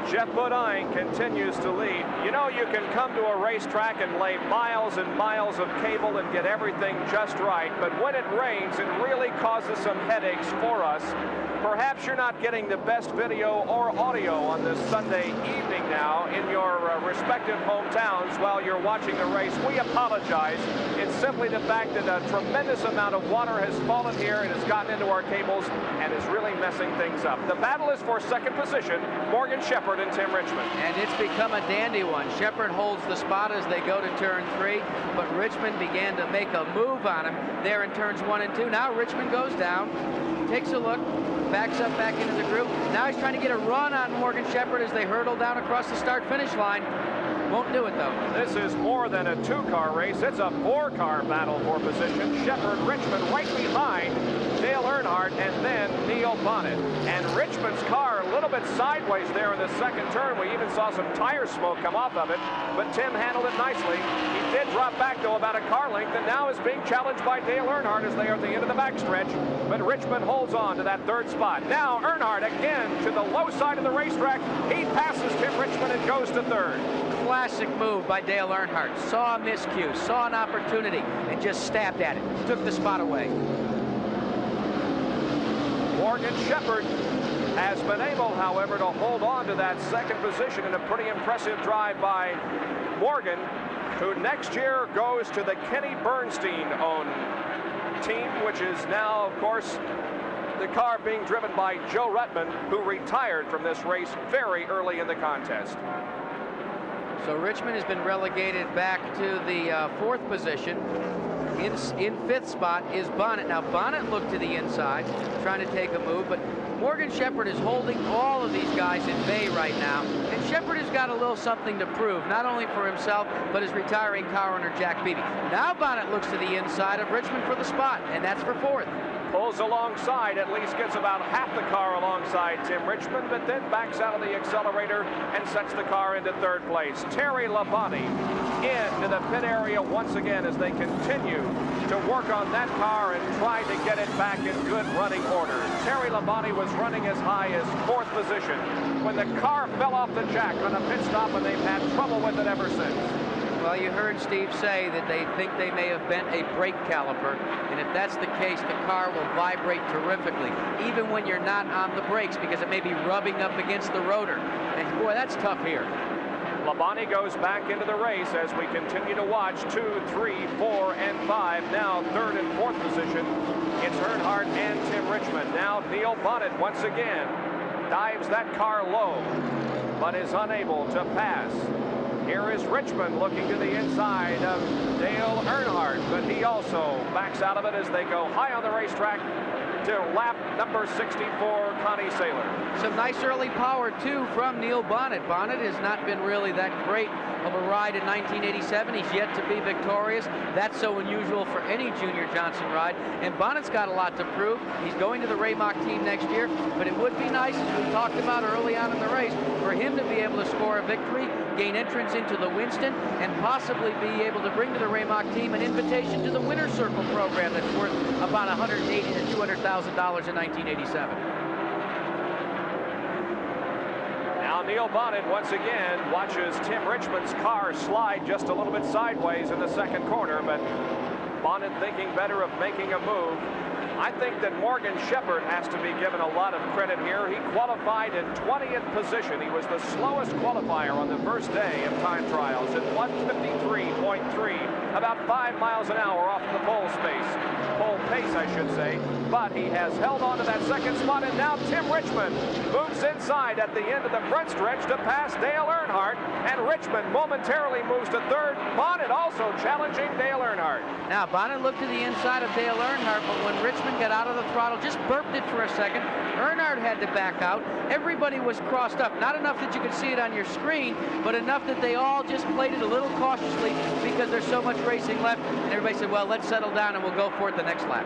Jeff Bodine continues to lead. You know, you can come to a racetrack and lay miles and miles of cable and get everything just right, but when it rains, it really causes some headaches for us. Perhaps you're not getting the best video or audio on this Sunday evening now in your respective hometowns while you're watching the race. We apologize. It's simply the fact that a tremendous amount of water has fallen here and has gotten into our cables and is really messing things up. The battle is for second position, Morgan Shepherd and Tim Richmond. And it's become a dandy one. Shepherd holds the spot as they go to turn 3, but Richmond began to make a move on him there in turns 1 and 2. Now Richmond goes down, takes a look, backs up back into the group. Now he's trying to get a run on Morgan Shepherd as they hurtle down across the start-finish line. Won't do it, though. This is more than a 2-car race. It's a 4-car battle for position. Shepherd, Richmond right behind Dale Earnhardt, and then Neil Bonnet. And Richmond's car a little bit sideways there in the second turn. We even saw some tire smoke come off of it, but Tim handled it nicely. He did drop back, though, about a car length, and now is being challenged by Dale Earnhardt as they are at the end of the backstretch. But Richmond holds on to that 3rd spot. Now Earnhardt again to the low side of the racetrack. He passes Tim Richmond and goes to 3rd. Classic move by Dale Earnhardt. Saw a miscue, saw an opportunity, and just stabbed at it. Took the spot away. Morgan Shepherd has been able, however, to hold on to that second position in a pretty impressive drive by Morgan, who next year goes to the Kenny Bernstein-owned team, which is now, of course, the car being driven by Joe Ruttman, who retired from this race very early in the contest. So Richmond has been relegated back to the 4th position. In 5th spot is Bonnet. Now Bonnet looked to the inside, trying to take a move, but Morgan Shepherd is holding all of these guys in bay right now. And Shepherd has got a little something to prove, not only for himself, but his retiring car owner, Jack Beebe. Now Bonnet looks to the inside of Richmond for the spot, and that's for 4th. Pulls alongside, at least gets about half the car alongside Tim Richmond, but then backs out of the accelerator and sets the car into 3rd place. Terry Labonte into the pit area once again as they continue to work on that car and try to get it back in good running order. Terry Labonte was running as high as 4th position when the car fell off the jack on a pit stop, and they've had trouble with it ever since. Well, you heard Steve say that they think they may have bent a brake caliper, and if that's the case, the car will vibrate terrifically, even when you're not on the brakes, because it may be rubbing up against the rotor. And boy, that's tough here. Labonte goes back into the race as we continue to watch 2, 3, 4, and 5. Now third and fourth position. It's Earnhardt and Tim Richmond. Now Neil Bonnet once again dives that car low, but is unable to pass. Here is Richmond looking to the inside of Dale Earnhardt, but he also backs out of it as they go high on the racetrack to lap number 64, Connie Saylor. Some nice early power, too, from Neil Bonnet. Bonnet has not been really that great of a ride in 1987. He's yet to be victorious. That's so unusual for any Junior Johnson ride. And Bonnet's got a lot to prove. He's going to the Raymock team next year, but it would be nice, as we talked about early on in the race, for him to be able to score a victory, gain entrance into the Winston, and possibly be able to bring to the Raymock team an invitation to the Winner's Circle program that's worth about $180,000 to $200,000 in 1987. Now Neil Bonnet once again watches Tim Richmond's car slide just a little bit sideways in the second corner, but Bonnet thinking better of making a move. I think that Morgan Shepherd has to be given a lot of credit here. He qualified in 20th position. He was the slowest qualifier on the first day of time trials at 1:53.3, about 5 miles an hour off the pole pace, I should say. But he has held on to that second spot, and now Tim Richmond moves inside at the end of the front stretch to pass Dale Earnhardt, and Richmond momentarily moves to third. Bonnet also challenging Dale Earnhardt. Now, Bonnet looked to the inside of Dale Earnhardt, but when Richmond got out of the throttle, just burped it for a second, Earnhardt had to back out. Everybody was crossed up. Not enough that you could see it on your screen, but enough that they all just played it a little cautiously because there's so much racing left. And everybody said, well, let's settle down and we'll go for it the next lap.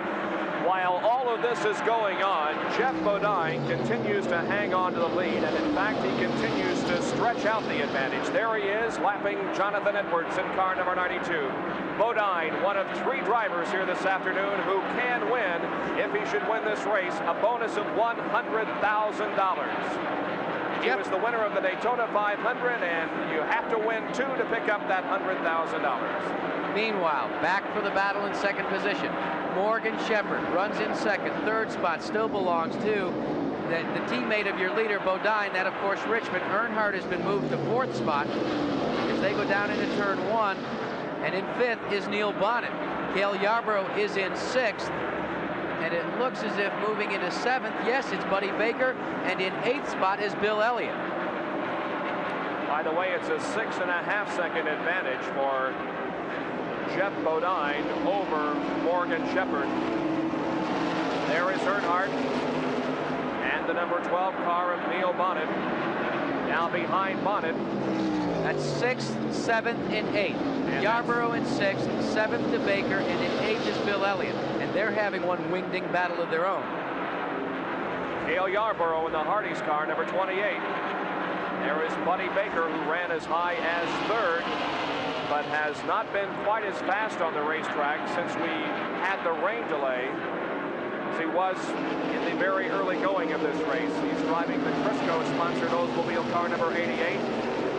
While all of this is going on, Jeff Bodine continues to hang on to the lead, and in fact, he continues to stretch out the advantage. There he is, lapping Jonathan Edwards in car number 92. Bodine, one of 3 drivers here this afternoon who can win, if he should win this race, a bonus of $100,000. He was the winner of the Daytona 500, and you have to win 2 to pick up that $100,000. Meanwhile, back for the battle in second position. Morgan Shepherd runs in second. Third spot still belongs to the teammate of your leader, Bodine. That, of course, Richmond. Earnhardt has been moved to fourth spot as they go down into turn 1. And in fifth is Neil Bonnet. Cale Yarborough is in sixth. And it looks as if moving into seventh, yes, it's Buddy Baker. And in eighth spot is Bill Elliott. By the way, it's a 6.5 second advantage for Jeff Bodine over Morgan Shepherd. There is Earnhardt and the number 12 car of Neil Bonnet. Now behind Bonnet. That's 6th, 7th, and 8th. And Yarborough in 6th, 7th to Baker, and in 8th is Bill Elliott. And they're having one wingding battle of their own. Cale Yarborough in the Hardee's car, number 28. There is Buddy Baker, who ran as high as third, but has not been quite as fast on the racetrack since we had the rain delay as he was in the very early going of this race. He's driving the Crisco-sponsored Oldsmobile car number 88.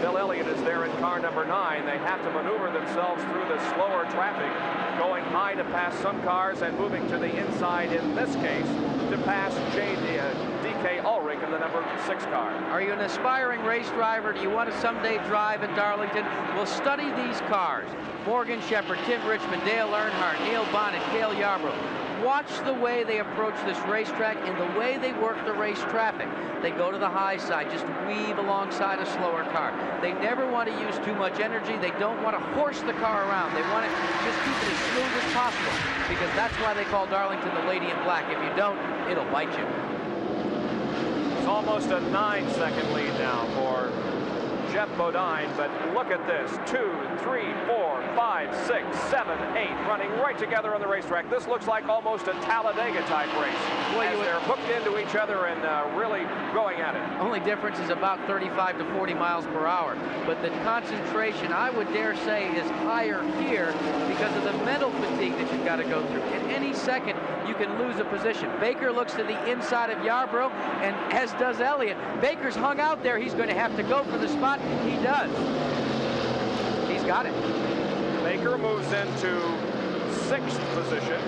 Bill Elliott is there in car number 9. They have to maneuver themselves through the slower traffic, going high to pass some cars and moving to the inside, in this case, to pass DK Ulrich in the number 6 car. Are you an aspiring race driver? Do you want to someday drive at Darlington? Well, study these cars. Morgan Shepherd, Tim Richmond, Dale Earnhardt, Neil Bonnet, Cale Yarborough. Watch the way they approach this racetrack and the way they work the race traffic. They go to the high side, just weave alongside a slower car. They never want to use too much energy. They don't want to horse the car around. They want to just keep it as smooth as possible, because that's why they call Darlington the Lady in Black. If you don't, it'll bite you. It's almost a 9-second lead now for Jeff Bodine, but look at this. 2, 3, 4, 5, 6, 7, 8 running right together on the racetrack. This looks like almost a Talladega type race. Boy, they're hooked into each other and really going at it. Only difference is about 35 to 40 miles per hour. But the concentration, I would dare say, is higher here because of the mental fatigue that you've got to go through. At any second, you can lose a position. Baker looks to the inside of Yarborough, and as does Elliott. Baker's hung out there. He's going to have to go for the spot. He does. He's got it. Baker moves into 6th position.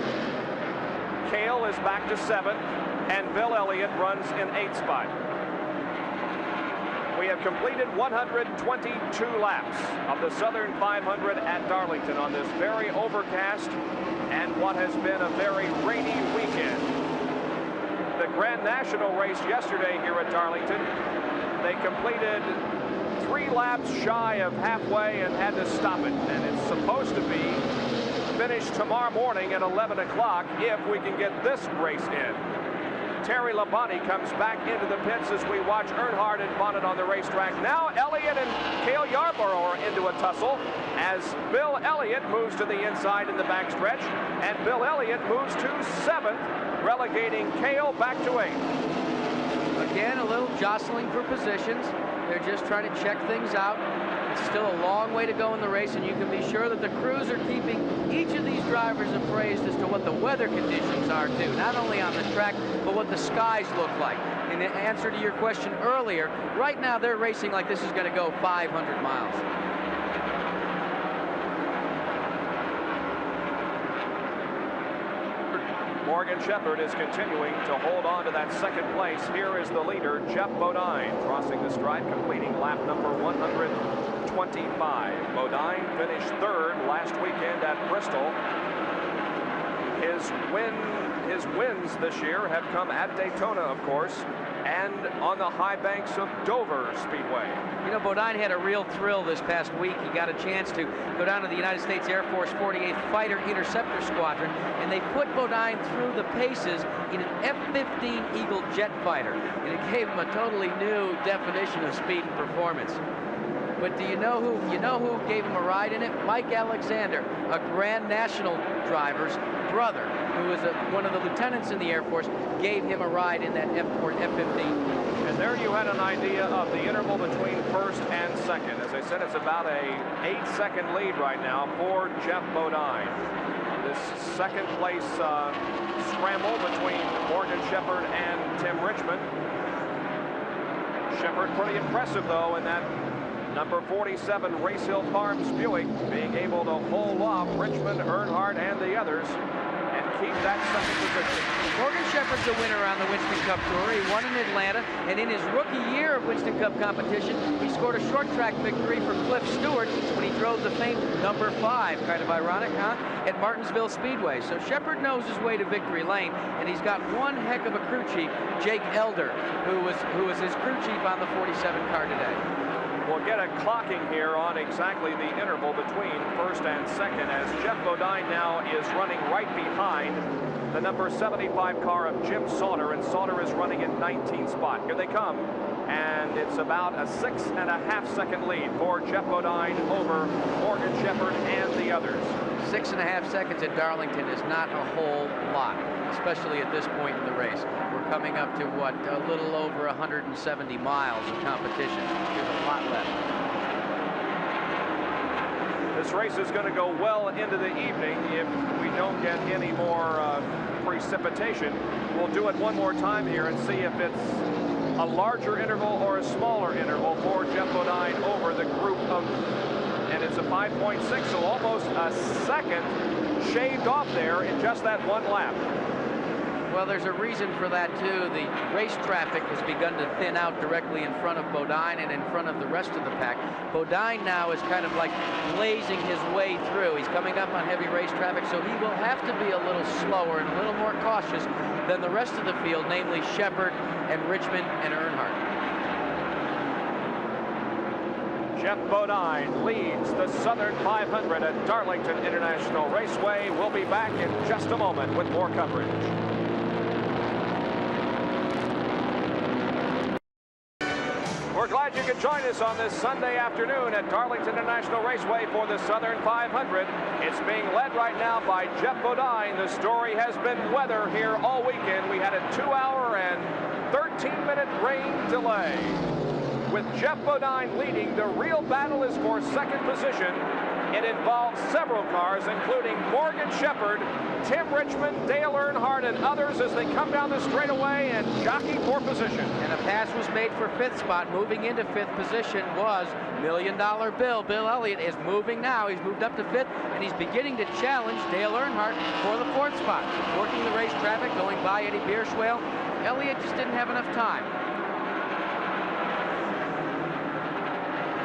Cale is back to 7th, and Bill Elliott runs in 8th spot. We have completed 122 laps of the Southern 500 at Darlington on this very overcast and what has been a very rainy weekend. The Grand National race yesterday here at Darlington, they completed 3 laps shy of halfway and had to stop it. And it's supposed to be finished tomorrow morning at 11 o'clock if we can get this race in. Terry Labonte comes back into the pits as we watch Earnhardt and Bonnet on the racetrack. Now Elliott and Cale Yarborough are into a tussle as Bill Elliott moves to the inside in the backstretch, and Bill Elliott moves to 7th, relegating Cale back to 8th. Again, a little jostling for positions. They're just trying to check things out. It's still a long way to go in the race, and you can be sure that the crews are keeping each of these drivers appraised as to what the weather conditions are, too. Not only on the track, but what the skies look like. In answer to your question earlier, right now they're racing like this is going to go 500 miles. Morgan Shepherd is continuing to hold on to that second place. Here is the leader, Jeff Bodine, crossing the stripe, completing lap number 125. Bodine finished 3rd last weekend at Bristol. His wins this year have come at Daytona, of course, and on the high banks of Dover Speedway. You know, Bodine had a real thrill this past week. He got a chance to go down to the United States Air Force 48th Fighter Interceptor Squadron, and they put Bodine through the paces in an F-15 Eagle jet fighter, and it gave him a totally new definition of speed and performance. But do you know who gave him a ride in it? Mike Alexander, a Grand National driver's brother, who was one of the lieutenants in the Air Force, gave him a ride in that F-15. And there you had an idea of the interval between 1st and 2nd. As I said, it's about a 8-second lead right now for Jeff Bodine. This second place scramble between Morgan Shepherd and Tim Richmond. Shepherd pretty impressive, though, in that number 47 Race Hill Farms Buick, being able to hold off Richmond, Earnhardt, and the others and keep that second position. Morgan Shepherd's a winner on the Winston Cup Tour. He won in Atlanta, and in his rookie year of Winston Cup competition, he scored a short track victory for Cliff Stewart when he drove the famed number 5, kind of ironic, huh, at Martinsville Speedway. So Shepherd knows his way to victory lane, and he's got one heck of a crew chief, Jake Elder, who was his crew chief on the 47 car today. We'll get a clocking here on exactly the interval between 1st and 2nd, as Jeff Bodine now is running right behind the number 75 car of Jim Sauter, and Sauter is running in 19th spot. Here they come, and it's about a 6.5-second lead for Jeff Bodine over Morgan Shepherd and the others. 6.5 seconds at Darlington is not a whole lot, especially at this point in the race. We're coming up to, what, a little over 170 miles of competition. There's a lot left. This race is going to go well into the evening if we don't get any more precipitation. We'll do it one more time here and see if it's a larger interval or a smaller interval for Jeff Bodine over the group of, and it's a 5.6, so almost a second shaved off there in just that one lap. Well, there's a reason for that, too. The race traffic has begun to thin out directly in front of Bodine and in front of the rest of the pack. Bodine now is kind of like blazing his way through. He's coming up on heavy race traffic, so he will have to be a little slower and a little more cautious than the rest of the field, namely Shepherd and Richmond and Earnhardt. Jeff Bodine leads the Southern 500 at Darlington International Raceway. We'll be back in just a moment with more coverage. We're glad you could join us on this Sunday afternoon at Darlington International Raceway for the Southern 500. It's being led right now by Jeff Bodine. The story has been weather here all weekend. We had a 2-hour and 13-minute rain delay. With Jeff Bodine leading, the real battle is for second position. It involves several cars, including Morgan Shepherd, Tim Richmond, Dale Earnhardt, and others as they come down the straightaway and jockey for position. And a pass was made for 5th spot. Moving into 5th position was $1 Million Bill. Bill Elliott is moving now. He's moved up to 5th, and he's beginning to challenge Dale Earnhardt for the 4th spot. Working the race traffic, going by Eddie Bierschwale. Elliott just didn't have enough time.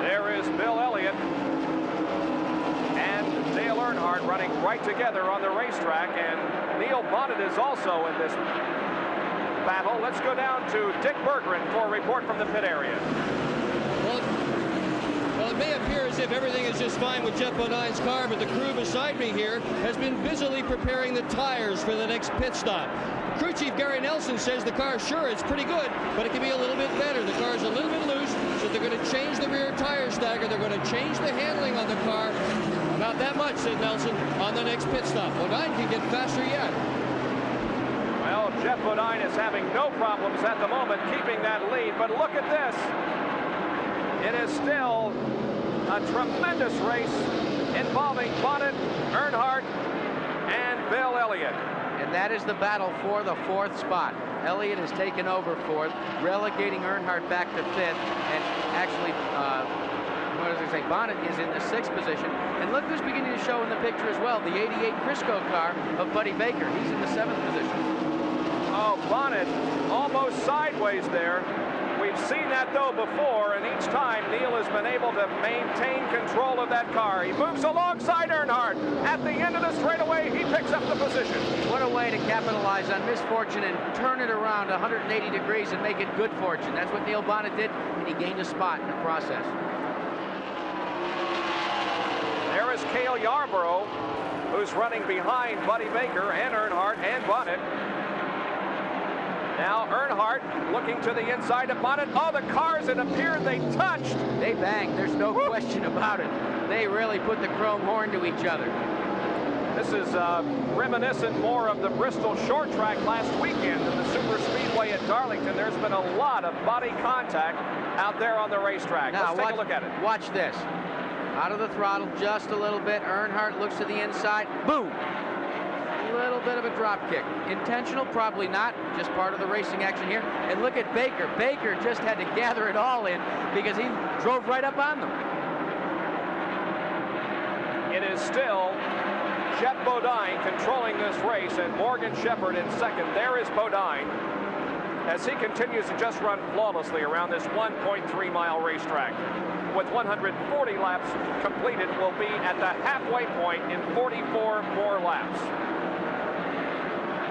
There is Bill Elliott and Dale Earnhardt running right together on the racetrack, and Neil Bonnet is also in this battle. Let's go down to Dick Berggren for a report from the pit area. Well, it may appear as if everything is just fine with Jeff Bodine's car, but the crew beside me here has been busily preparing the tires for the next pit stop. Crew chief Gary Nelson says the car, sure, it's pretty good, but it can be a little bit better. The car's a little bit loose, so they're going to change the rear tire stagger. They're going to change the handling on the car. About that much, said Nelson, on the next pit stop. Bodine can get faster yet. Well, Jeff Bodine is having no problems at the moment keeping that lead, but look at this. It is still a tremendous race involving Bonnet, Earnhardt, and Bill Elliott. And that is the battle for the 4th spot. Elliott has taken over 4th, relegating Earnhardt back to 5th, and actually, Bonnet is in the 6th position. And look who's beginning to show in the picture as well, the 88 Crisco car of Buddy Baker. He's in the 7th position. Oh, Bonnet almost sideways there. We've seen that, though, before, and each time Neil has been able to maintain control of that car. He moves alongside Earnhardt. At the end of the straightaway, he picks up the position. What a way to capitalize on misfortune and turn it around 180 degrees and make it good fortune. That's what Neil Bonnet did, and he gained a spot in the process. There is Cale Yarborough, who's running behind Buddy Baker and Earnhardt and Bonnet. Now Earnhardt looking to the inside of Bonnet. Oh, the cars, it appeared they touched. They banged. There's no question about it. They really put the chrome horn to each other. This is reminiscent more of the Bristol short track last weekend than the super speedway at Darlington. There's been a lot of body contact out there on the racetrack. Now, let's take a look at it. Watch this. Out of the throttle just a little bit. Earnhardt looks to the inside. Boom. A little bit of a drop kick. Intentional? Probably not. Just part of the racing action here. And look at Baker. Baker just had to gather it all in because he drove right up on them. It is still Jeff Bodine controlling this race and Morgan Shepherd in second. There is Bodine as he continues to just run flawlessly around this 1.3-mile racetrack. With 140 laps completed, will be at the halfway point in 44 more laps.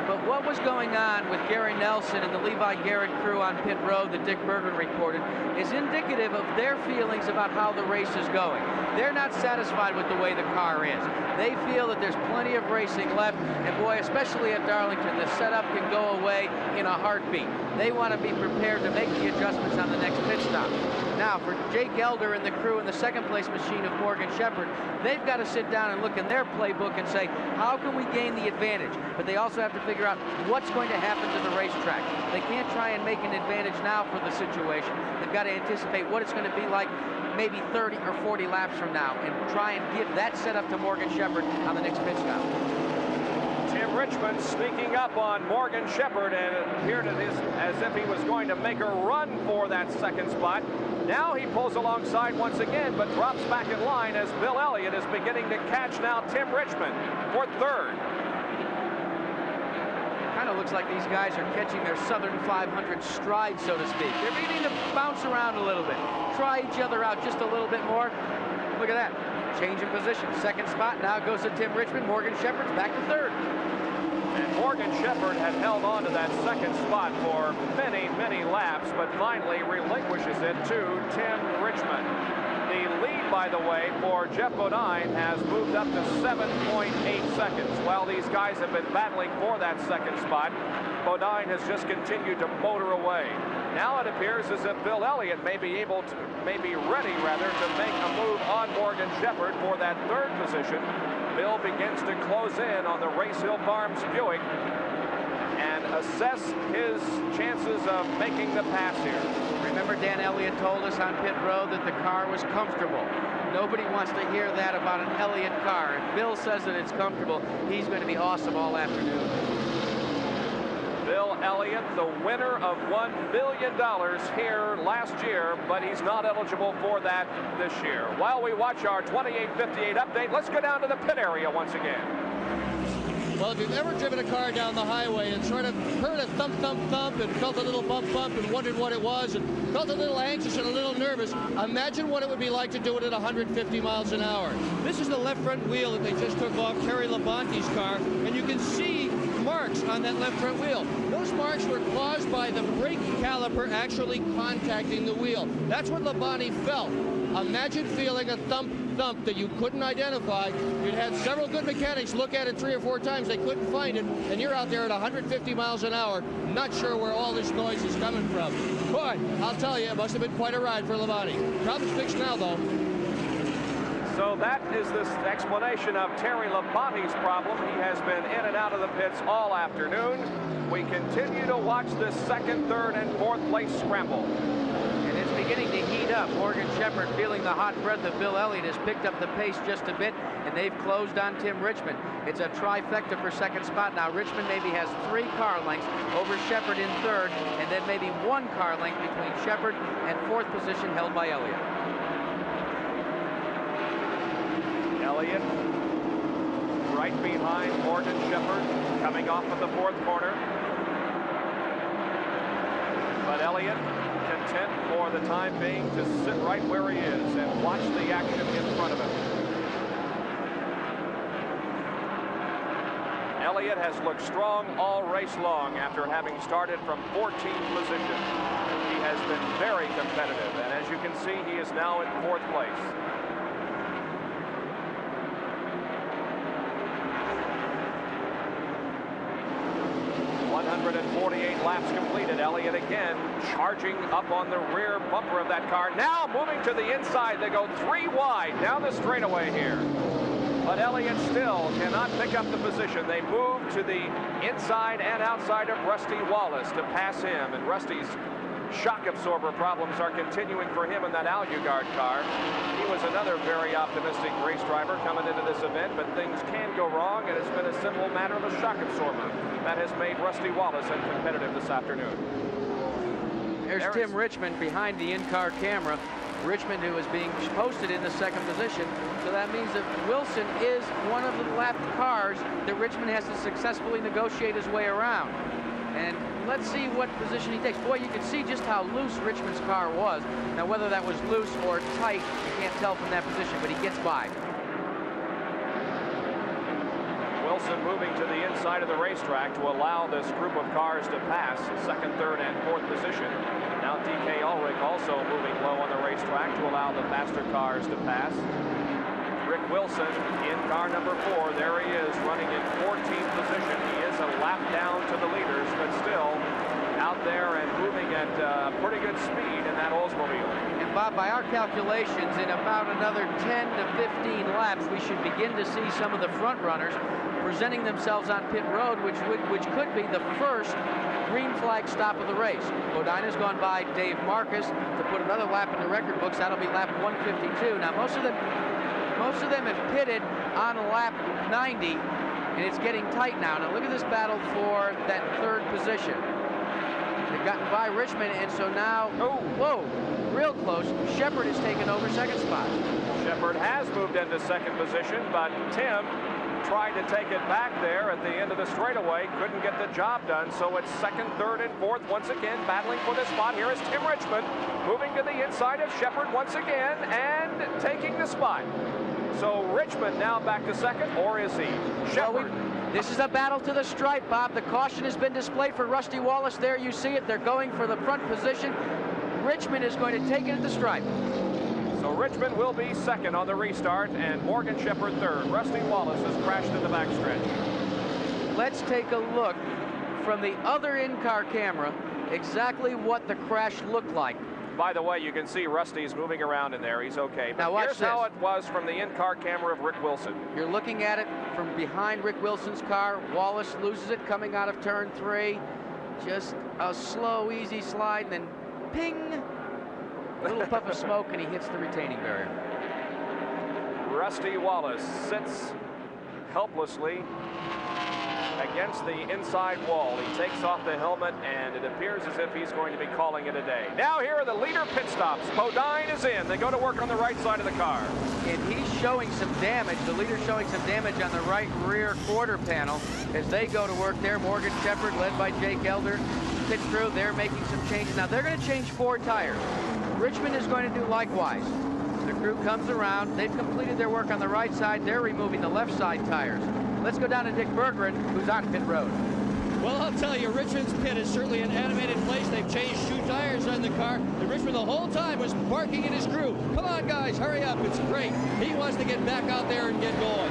But what was going on with Gary Nelson and the Levi Garrett crew on pit road that Dick Berggren reported is indicative of their feelings about how the race is going. They're not satisfied with the way the car is. They feel that there's plenty of racing left, and boy, especially at Darlington, the setup can go away in a heartbeat. They want to be prepared to make the adjustments on the next pit stop. Now, for Jake Elder and the crew in the second place machine of Morgan Shepherd, they've got to sit down and look in their playbook and say, how can we gain the advantage? But they also have to figure out what's going to happen to the racetrack. They can't try and make an advantage now for the situation. They've got to anticipate what it's going to be like maybe 30 or 40 laps from now and try and give that setup to Morgan Shepherd on the next pit stop. Tim Richmond sneaking up on Morgan Shepherd, and it appeared as if he was going to make a run for that second spot. Now he pulls alongside once again, but drops back in line as Bill Elliott is beginning to catch now Tim Richmond for third. Kind of looks like these guys are catching their Southern 500 stride, so to speak. They're beginning to bounce around a little bit, try each other out just a little bit more. Look at that. Change in position. Second spot now goes to Tim Richmond. Morgan Shepherd's back to third. And Morgan Shepherd had held on to that second spot for many, many laps, but finally relinquishes it to Tim Richmond. The lead, by the way, for Jeff Bodine has moved up to 7.8 seconds. While these guys have been battling for that second spot, Bodine has just continued to motor away. Now it appears as if Bill Elliott may be ready to make a move on Morgan Shepherd for that third position. Bill begins to close in on the Race Hill Farms Buick and assess his chances of making the pass here. Remember, Dan Elliott told us on pit road that the car was comfortable. Nobody wants to hear that about an Elliott car. If Bill says that it's comfortable, he's going to be awesome all afternoon. Bill Elliott, the winner of $1 million here last year, but he's not eligible for that this year. While we watch our 28:58 update, let's go down to the pit area once again. Well, if you've ever driven a car down the highway and sort of heard a thump, thump, thump and felt a little bump, bump and wondered what it was and felt a little anxious and a little nervous, imagine what it would be like to do it at 150 miles an hour. This is the left front wheel that they just took off Terry Labonte's car, and you can see marks on that left front wheel. Those marks were caused by the brake caliper actually contacting the wheel. That's what Labonte felt. Imagine feeling a thump that you couldn't identify. You'd had several good mechanics look at it 3 or 4 times. They couldn't find it, and you're out there at 150 miles an hour, not sure where all this noise is coming from. Boy, I'll tell you, it must have been quite a ride for Labonte. Problem's fixed now, though. So that is this explanation of Terry Labonte's problem. He has been in and out of the pits all afternoon. We continue to watch this second, third, and fourth place scramble. And it's beginning to heat up. Morgan Shepherd, feeling the hot breath of Bill Elliott, has picked up the pace just a bit, and they've closed on Tim Richmond. It's a trifecta for second spot. Now Richmond maybe has 3 car lengths over Shepherd in third, and then maybe 1 car length between Shepherd and fourth position held by Elliott. Elliott right behind Morgan Shepherd, coming off of the fourth corner. But Elliott content for the time being to sit right where he is and watch the action in front of him. Elliott has looked strong all race long after having started from 14th position. He has been very competitive, and as you can see, he is now in fourth place. 148 laps completed. Elliott again charging up on the rear bumper of that car. Now moving to the inside. They go 3 wide down the straightaway here. But Elliott still cannot pick up the position. They move to the inside and outside of Rusty Wallace to pass him. And Rusty's shock absorber problems are continuing for him in that Aluguard car. He was another very optimistic race driver coming into this event, but things can go wrong, and it's been a simple matter of a shock absorber that has made Rusty Wallace uncompetitive this afternoon. There's Tim Richmond behind the in-car camera. Richmond, who is being posted in the second position. So that means that Wilson is one of the lapped cars that Richmond has to successfully negotiate his way around. And let's see what position he takes. Boy, you can see just how loose Richmond's car was. Now, whether that was loose or tight, you can't tell from that position, but he gets by. Wilson moving to the inside of the racetrack to allow this group of cars to pass second, third, and fourth position. Now D.K. Ulrich also moving low on the racetrack to allow the faster cars to pass. Rick Wilson in car number 4. There he is, running in 14th position. He is a lap down to the leaders, but still out there and moving at pretty good speed in that Oldsmobile. And Bob, by our calculations, in about another 10 to 15 laps, we should begin to see some of the front runners presenting themselves on pit road, which could be the first green flag stop of the race. Bodina's gone by Dave Marcus to put another lap in the record books. That'll be lap 152. Now, most of them have pitted on lap 90, and it's getting tight now. Now, look at this battle for that third position. They've gotten by Richmond, and so now, whoa, real close. Shepherd has taken over second spot. Shepherd has moved into second position, but Tim tried to take it back there at the end of the straightaway, couldn't get the job done, so it's second, third, and fourth once again, battling for this spot. Here is Tim Richmond moving to the inside of Shepherd once again and taking the spot. So Richmond now back to second, or is he? Shepherd. This is a battle to the stripe, Bob. The caution has been displayed for Rusty Wallace. There you see it. They're going for the front position. Richmond is going to take it at the stripe. So Richmond will be second on the restart, and Morgan Shepherd third. Rusty Wallace has crashed in the backstretch. Let's take a look from the other in-car camera exactly what the crash looked like. By the way, you can see Rusty's moving around in there. He's okay. But now watch here's this. how it was from the in-car camera of Rick Wilson. You're looking at it from behind Rick Wilson's car. Wallace loses it coming out of turn 3. Just a slow, easy slide, and then ping! A little puff of smoke, and he hits the retaining barrier. Rusty Wallace sits helplessly against the inside wall. He takes off the helmet, and it appears as if he's going to be calling it a day. Now here are the leader pit stops. Bodine is in. They go to work on the right side of the car. And he's showing some damage. The leader's showing some damage on the right rear quarter panel as they go to work there. Morgan Shepherd, led by Jake Elder, pit crew. They're making some changes. Now they're going to change 4 tires. Richmond is going to do likewise. The crew comes around. They've completed their work on the right side. They're removing the left side tires. Let's go down to Dick Bergeron, who's on pit road. Well, I'll tell you, Richmond's pit is certainly an animated place. They've changed 2 tires on the car. And Richmond the whole time was barking at his crew. Come on, guys, hurry up. It's great. He wants to get back out there and get going.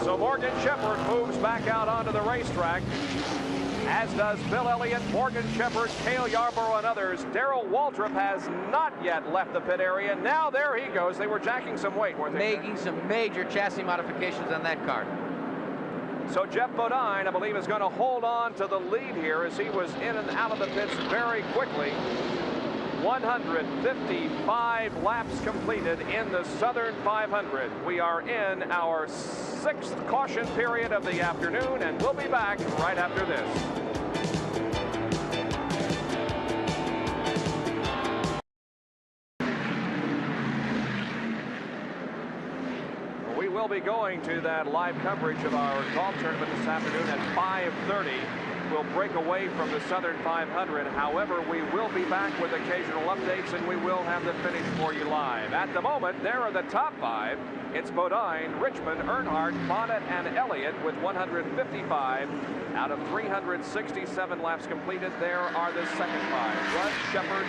So Morgan Shepherd moves back out onto the racetrack, as does Bill Elliott, Morgan Shepherd, Cale Yarborough, and others. Darrell Waltrip has not yet left the pit area. Now there he goes. They were jacking some weight, weren't they? Making some major chassis modifications on that car. So Jeff Bodine, I believe, is going to hold on to the lead here as he was in and out of the pits very quickly. 155 laps completed in the Southern 500. We are in our 6th caution period of the afternoon, and we'll be back right after this. We will be going to that live coverage of our golf tournament this afternoon at 5:30. We'll break away from the Southern 500. However, we will be back with occasional updates, and we will have the finish for you live. At the moment, there are the top 5. It's Bodine, Richmond, Earnhardt, Bonnet, and Elliott with 155 out of 367 laps completed. There are the second 5. Rudd, Shepherd,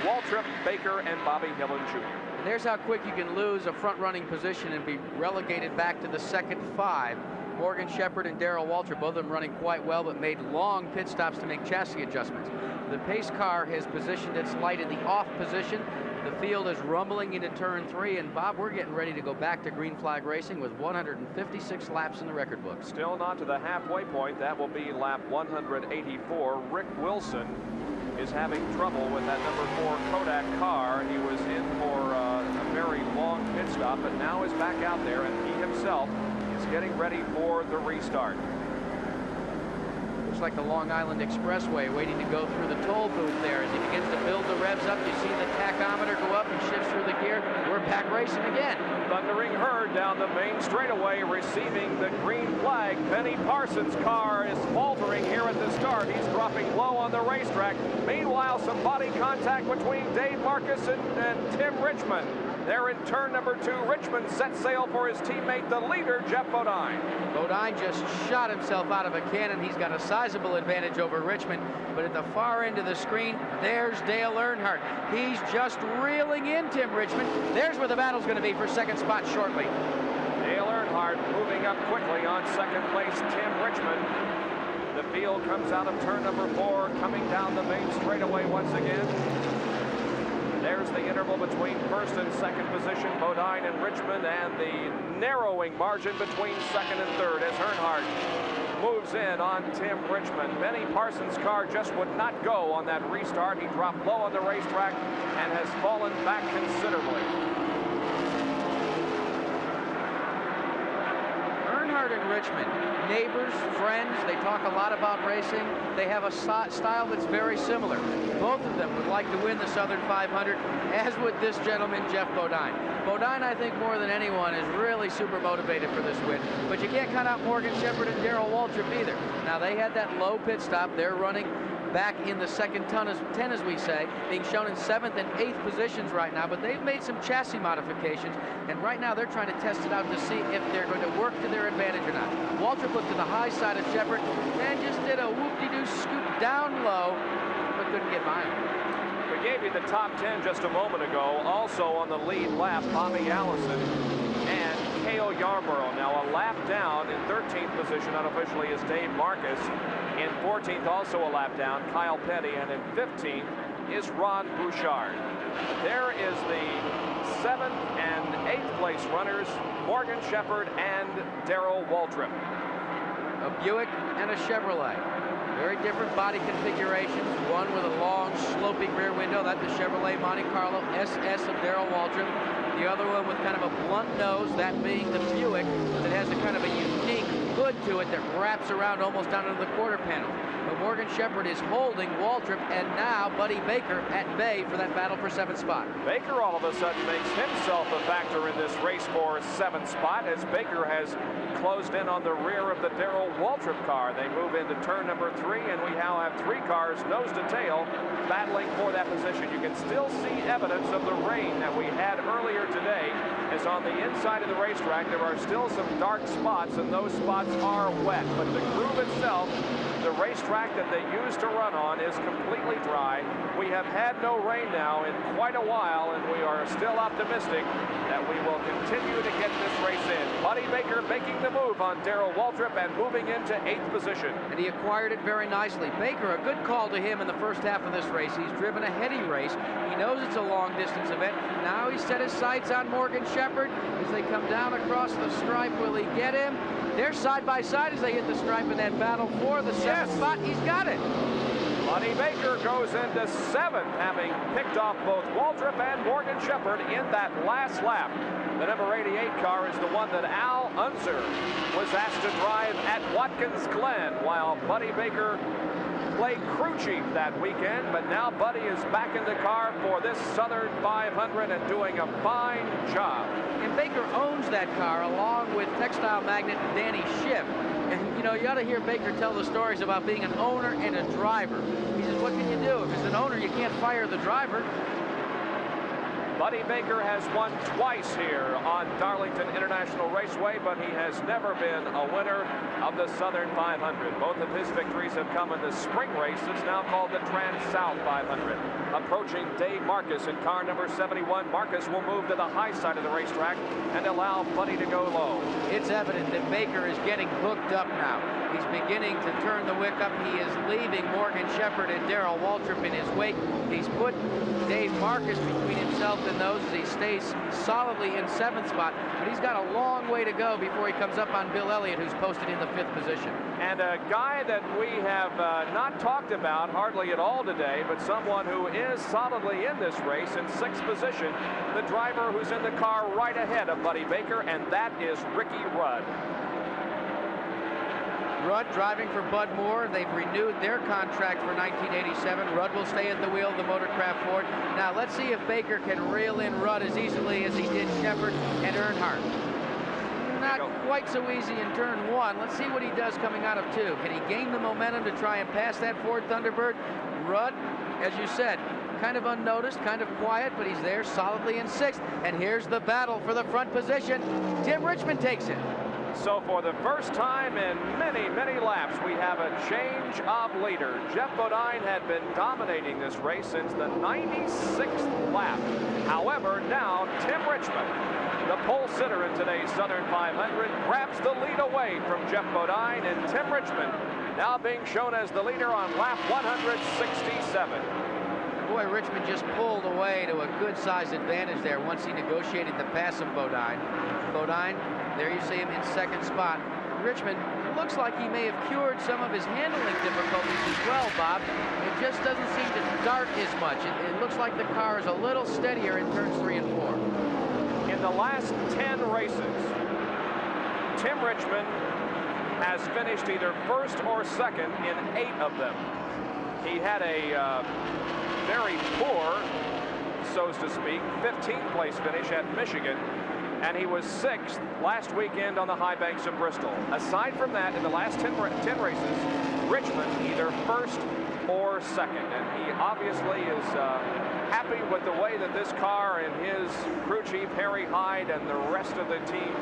Waltrip, Baker, and Bobby Hillin Jr. And there's how quick you can lose a front-running position and be relegated back to the second 5. Morgan Shepherd and Darrell Waltrip, both of them running quite well, but made long pit stops to make chassis adjustments. The pace car has positioned its light in the off position. The field is rumbling into turn 3, and Bob, we're getting ready to go back to green flag racing with 156 laps in the record book. Still not to the halfway point. That will be lap 184. Rick Wilson is having trouble with that number 4 Kodak car. He was in for a very long pit stop, but now is back out there, and he himself is getting ready for the restart. Looks like the Long Island Expressway waiting to go through the toll booth there. As he begins to build the revs up, you see the tachometer go up and shifts through the gear. We're back racing again. Thundering herd down the main straightaway, receiving the green flag. Benny Parsons' car is faltering here at the start. He's dropping low on the racetrack. Meanwhile, some body contact between Dave Marcus and Tim Richmond. There in turn number 2, Richmond set sail for his teammate, the leader, Jeff Bodine. Bodine just shot himself out of a cannon. He's got a sizable advantage over Richmond, but at the far end of the screen, there's Dale Earnhardt. He's just reeling in Tim Richmond. There's where the battle's going to be for second spot shortly. Dale Earnhardt moving up quickly on second place, Tim Richmond. The field comes out of turn number 4, coming down the main straightaway once again. There's the interval between first and second position, Bodine and Richmond, and the narrowing margin between second and third as Earnhardt moves in on Tim Richmond. Benny Parsons' car just would not go on that restart. He dropped low on the racetrack and has fallen back considerably. Earnhardt and Richmond, neighbors, friends, they talk a lot about racing. They have a style that's very similar. Both of them would like to win the Southern 500, as would this gentleman, Jeff Bodine. Bodine, I think, more than anyone, is really super motivated for this win. But you can't count out Morgan Shepherd and Darrell Waltrip either. Now, they had that low pit stop. They're running back in the second 10, as we say, being shown in 7th and 8th positions right now, but they've made some chassis modifications, and right now they're trying to test it out to see if they're going to work to their advantage or not. Waltrip looked to the high side of Shepherd and just did a whoop-de-doo scoop down low, but couldn't get by him. We gave you the top 10 just a moment ago. Also on the lead lap, Bobby Allison and Cale Yarborough. Now a lap down in 13th position unofficially is Dave Marcus. In 14th, also a lap down, Kyle Petty, and in 15th is Ron Bouchard. There is the 7th and 8th place runners, Morgan Shepherd and Darrell Waltrip. A Buick and a Chevrolet. Very different body configurations. One with a long, sloping rear window. That's the Chevrolet Monte Carlo SS of Darrell Waltrip. The other one with kind of a blunt nose, that being the Buick, that has a kind of a unique hood to it that wraps around almost down into the quarter panel. But Morgan Shepherd is holding Waltrip, and now Buddy Baker at bay for that battle for 7th spot. Baker all of a sudden makes himself a factor in this race for 7th spot, as Baker has closed in on the rear of the Darrell Waltrip car. They move into turn number 3, and we now have 3 cars nose to tail battling for that position. You can still see evidence of the rain that we had earlier today, as on the inside of the racetrack there are still some dark spots, and those spots are wet. But the groove itself, the racetrack that they used to run on, is completely dry. We have had no rain now in quite a while, and we are still optimistic that we will continue to get this race in. Buddy Baker making the move on Darrell Waltrip and moving into 8th position. And he acquired it very nicely. Baker, a good call to him in the first half of this race. He's driven a heady race. He knows it's a long distance event. Now he's set his sights on Morgan Shepherd. As they come down across the stripe, will he get him? They're side by side as they hit the stripe in that battle for the 7th spot. He's got it. Buddy Baker goes into 7th, having picked off both Waltrip and Morgan Shepherd in that last lap. The number 88 car is the one that Al Unser was asked to drive at Watkins Glen, while Buddy Baker played crew chief that weekend. But now Buddy is back in the car for this Southern 500 and doing a fine job. And Baker owns that car along with textile magnate Danny Schiff. And you know, you ought to hear Baker tell the stories about being an owner and a driver. He says, what can you do? If it's an owner, you can't fire the driver. Buddy Baker has won twice here on Darlington International Raceway, but he has never been a winner of the Southern 500. Both of his victories have come in the spring race. It's now called the Trans-South 500. Approaching Dave Marcus in car number 71. Marcus will move to the high side of the racetrack and allow Buddy to go low. It's evident that Baker is getting hooked up now. He's beginning to turn the wick up. He is leaving Morgan Shepherd and Darrell Waltrip in his wake. He's put Dave Marcus between himself and those as he stays solidly in 7th spot. But he's got a long way to go before he comes up on Bill Elliott, who's posted in the 5th position. And a guy that we have not talked about hardly at all today, but someone who is solidly in this race in 6th position, the driver who's in the car right ahead of Buddy Baker, and that is Ricky Rudd. Rudd driving for Bud Moore. They've renewed their contract for 1987. Rudd will stay at the wheel of the Motorcraft Ford. Now let's see if Baker can reel in Rudd as easily as he did Shepherd and Earnhardt. Not quite so easy in turn 1. Let's see what he does coming out of 2. Can he gain the momentum to try and pass that Ford Thunderbird? Rudd, as you said, kind of unnoticed, kind of quiet, but he's there solidly in 6th. And here's the battle for the front position. Tim Richmond takes it. So for the first time in many, many laps, we have a change of leader. Jeff Bodine had been dominating this race since the 96th lap. However, now Tim Richmond, the pole sitter in today's Southern 500, grabs the lead away from Jeff Bodine, and Tim Richmond now being shown as the leader on lap 167. Boy, Richmond just pulled away to a good-sized advantage there once he negotiated the pass of Bodine. Bodine, there you see him in 2nd spot. Richmond looks like he may have cured some of his handling difficulties as well, Bob. It just doesn't seem to dart as much. It looks like the car is a little steadier in turns 3 and 4. In the last 10 races, Tim Richmond has finished either 1st or 2nd in 8 of them. He had a very poor, so to speak, 15th place finish at Michigan, and he was 6th last weekend on the high banks of Bristol. Aside from that, in the last 10 races, Richmond either 1st or 2nd, and he obviously is happy with the way that this car and his crew chief Harry Hyde and the rest of the team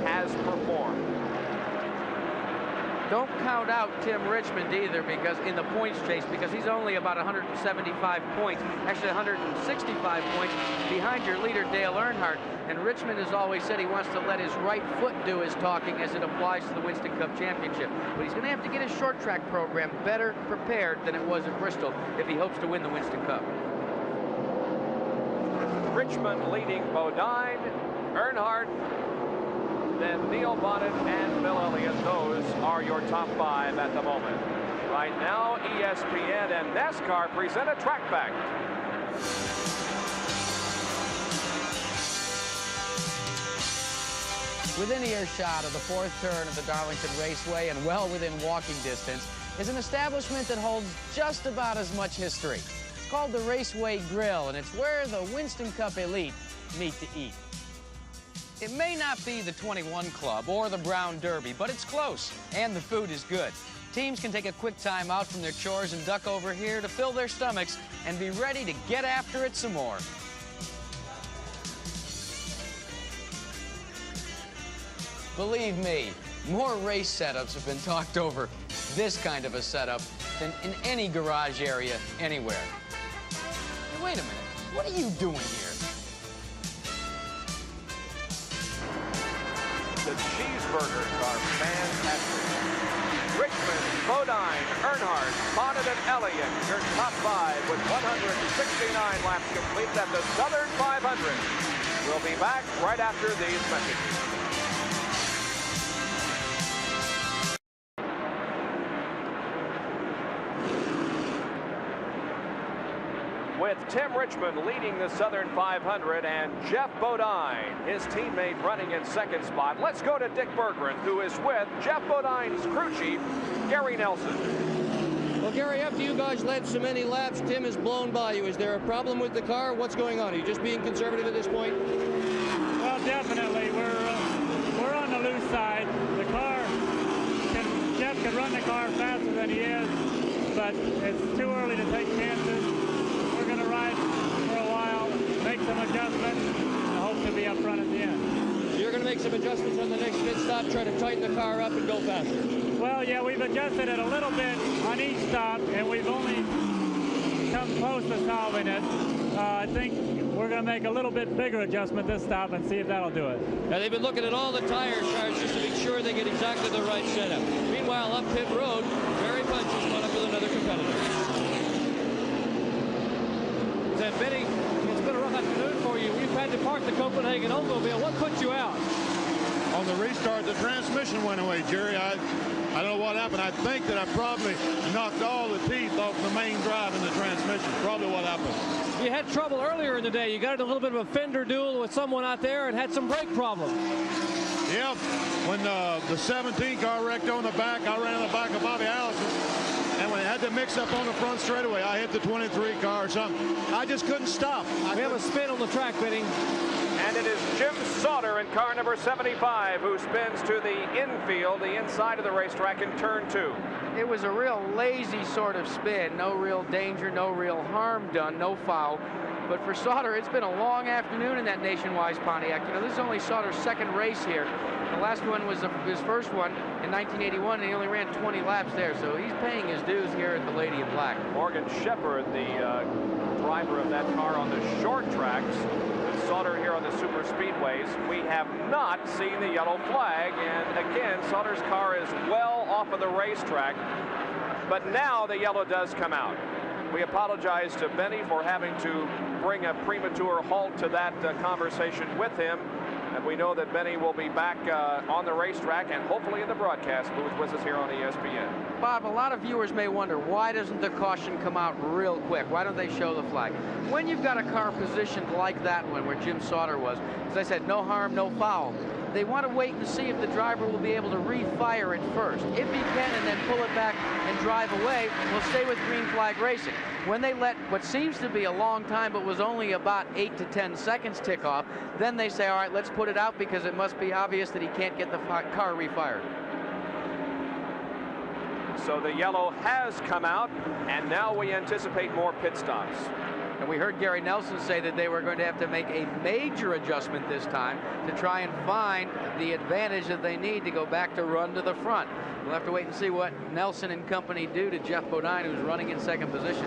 has performed. Don't count out Tim Richmond either, because in the points chase, because he's only about 175 points, actually 165 points behind your leader Dale Earnhardt. And Richmond has always said he wants to let his right foot do his talking as it applies to the Winston Cup Championship. But he's going to have to get his short track program better prepared than it was at Bristol if he hopes to win the Winston Cup. Richmond leading Bodine, Earnhardt, then Neil Bonnet and Bill Elliott. Those are your top 5 at the moment. Right now, ESPN and NASCAR present a track fact. Within earshot of the fourth turn of the Darlington Raceway and well within walking distance is an establishment that holds just about as much history. It's called the Raceway Grill, and it's where the Winston Cup elite meet to eat. It may not be the 21 Club or the Brown Derby, but it's close, and the food is good. Teams can take a quick time out from their chores and duck over here to fill their stomachs and be ready to get after it some more. Believe me, more race setups have been talked over this kind of a setup than in any garage area anywhere. Hey, wait a minute, what are you doing here? The cheeseburgers are fantastic. Richmond, Bodine, Earnhardt, Bonnet, and Elliott, your top five with 169 laps complete at the Southern 500. We'll be back right after these messages. With Tim Richmond leading the Southern 500 and Jeff Bodine, his teammate, running in second spot. Let's go to Dick Berggren, who is with Jeff Bodine's crew chief, Gary Nelson. Well, Gary, after you guys led so many laps, Tim has blown by you. Is there a problem with the car? What's going on? Are you just being conservative at this point? Well, definitely. We're on the loose side. The car, Jeff could run the car faster than he is, but it's too early to take chances. We're going to ride for a while, make some adjustments, and hope to be up front at the end. So you're going to make some adjustments on the next pit stop, try to tighten the car up and go faster? Well, yeah, we've adjusted it a little bit on each stop, and we've only come close to solving it. I think we're going to make a little bit bigger adjustment this stop and see if that'll do it. Now, they've been looking at all the tire charts just to make sure they get exactly the right setup. Meanwhile, up pit road, Barry Bunch has caught up with another competitor. And Benny, it's been a rough afternoon for you. We've had to park the Copenhagen Oldsmobile. What put you out? On the restart, the transmission went away, Jerry. I don't know what happened. I think that I probably knocked all the teeth off the main drive in the transmission. Probably what happened. You had trouble earlier in the day. You got in a little bit of a fender duel with someone out there and had some brake problems. Yep. When the 17 car wrecked on the back, I ran on the back of Bobby Allison. And when I had to mix up on the front straightaway, I hit the 23 car or something. I just couldn't stop. We have a spin on the track, Benny. And it is Jim Sauter in car number 75 who spins to the infield, the inside of the racetrack in turn 2. It was a real lazy sort of spin. No real danger, no real harm done, no foul. But for Sauter, it's been a long afternoon in that Nationwide Pontiac. You know, this is only Sauter's second race here. The last one was his first one in 1981, and he only ran 20 laps there. So he's paying his dues here at the Lady in Black. Morgan Shepherd, the driver of that car on the short tracks. Sauter here on the super speedways. We have not seen the yellow flag, and again, Sauter's car is well off of the racetrack, but now the yellow does come out. We apologize to Benny for having to bring a premature halt to that conversation with him, and we know that Benny will be back on the racetrack and hopefully in the broadcast booth with us here on ESPN. Bob, a lot of viewers may wonder, why doesn't the caution come out real quick? Why don't they show the flag? When you've got a car positioned like that one where Jim Sauter was, as I said, no harm, no foul, they want to wait and see if the driver will be able to refire it first. If he can and then pull it back and drive away, we'll stay with green flag racing. When they let what seems to be a long time but was only about 8 to 10 seconds tick off, then they say, all right, let's put it out because it must be obvious that he can't get the car refired. So the yellow has come out, and now we anticipate more pit stops. And we heard Gary Nelson say that they were going to have to make a major adjustment this time to try and find the advantage that they need to go back to run to the front. We'll have to wait and see what Nelson and company do to Jeff Bodine, who's running in second position.